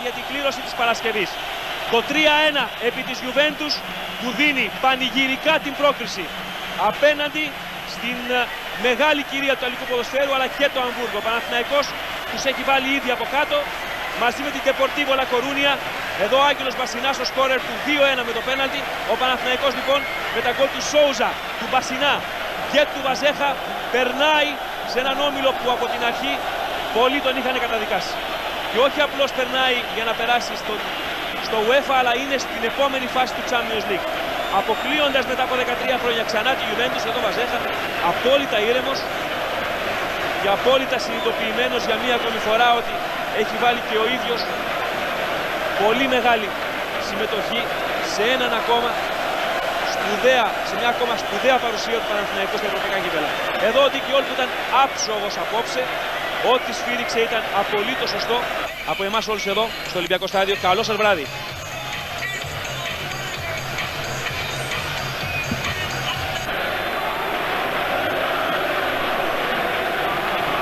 για την κλήρωση της Παρασκευής. Το 3-1 επί της Juventus που δίνει πανηγυρικά την πρόκριση απέναντι στην μεγάλη κυρία του Ιταλικού ποδοσφαίρου αλλά και το Αμβούργο. Ο Παναθηναϊκός τους έχει βάλει ήδη από κάτω μαζί με την Deportivo La Coruña. Εδώ ο Άγγελος Μπασινάς, ο σκόρερ του 2-1 με το πέναλτι. Ο Παναθηναϊκός λοιπόν με τα γκολ του Σόουζα, του Μπασινά και του Βαζέχα περνάει σε έναν όμιλο που από την αρχή πολλοί τον είχαν καταδικάσει. Και όχι απλώς περνάει για να περάσει στο UEFA, αλλά είναι στην επόμενη φάση του Champions League. Αποκλείοντας μετά από 13 χρόνια ξανά τη Juventus, εδώ Βαζέχα απόλυτα ήρεμος και απόλυτα συνειδητοποιημένος για μία ακόμη φορά ότι έχει βάλει και ο ίδιος πολύ μεγάλη συμμετοχή σε έναν ακόμα σε μια ακόμα σπουδαία παρουσία του Παναθηναϊκού στα ευρωπαϊκά κύπελλα. Εδώ ο Ντικιόλ που ήταν άψογος απόψε, ό,τι σφύριξε ήταν απολύτως σωστό από εμάς όλους εδώ στο Ολυμπιακό Στάδιο. Καλό σας βράδυ.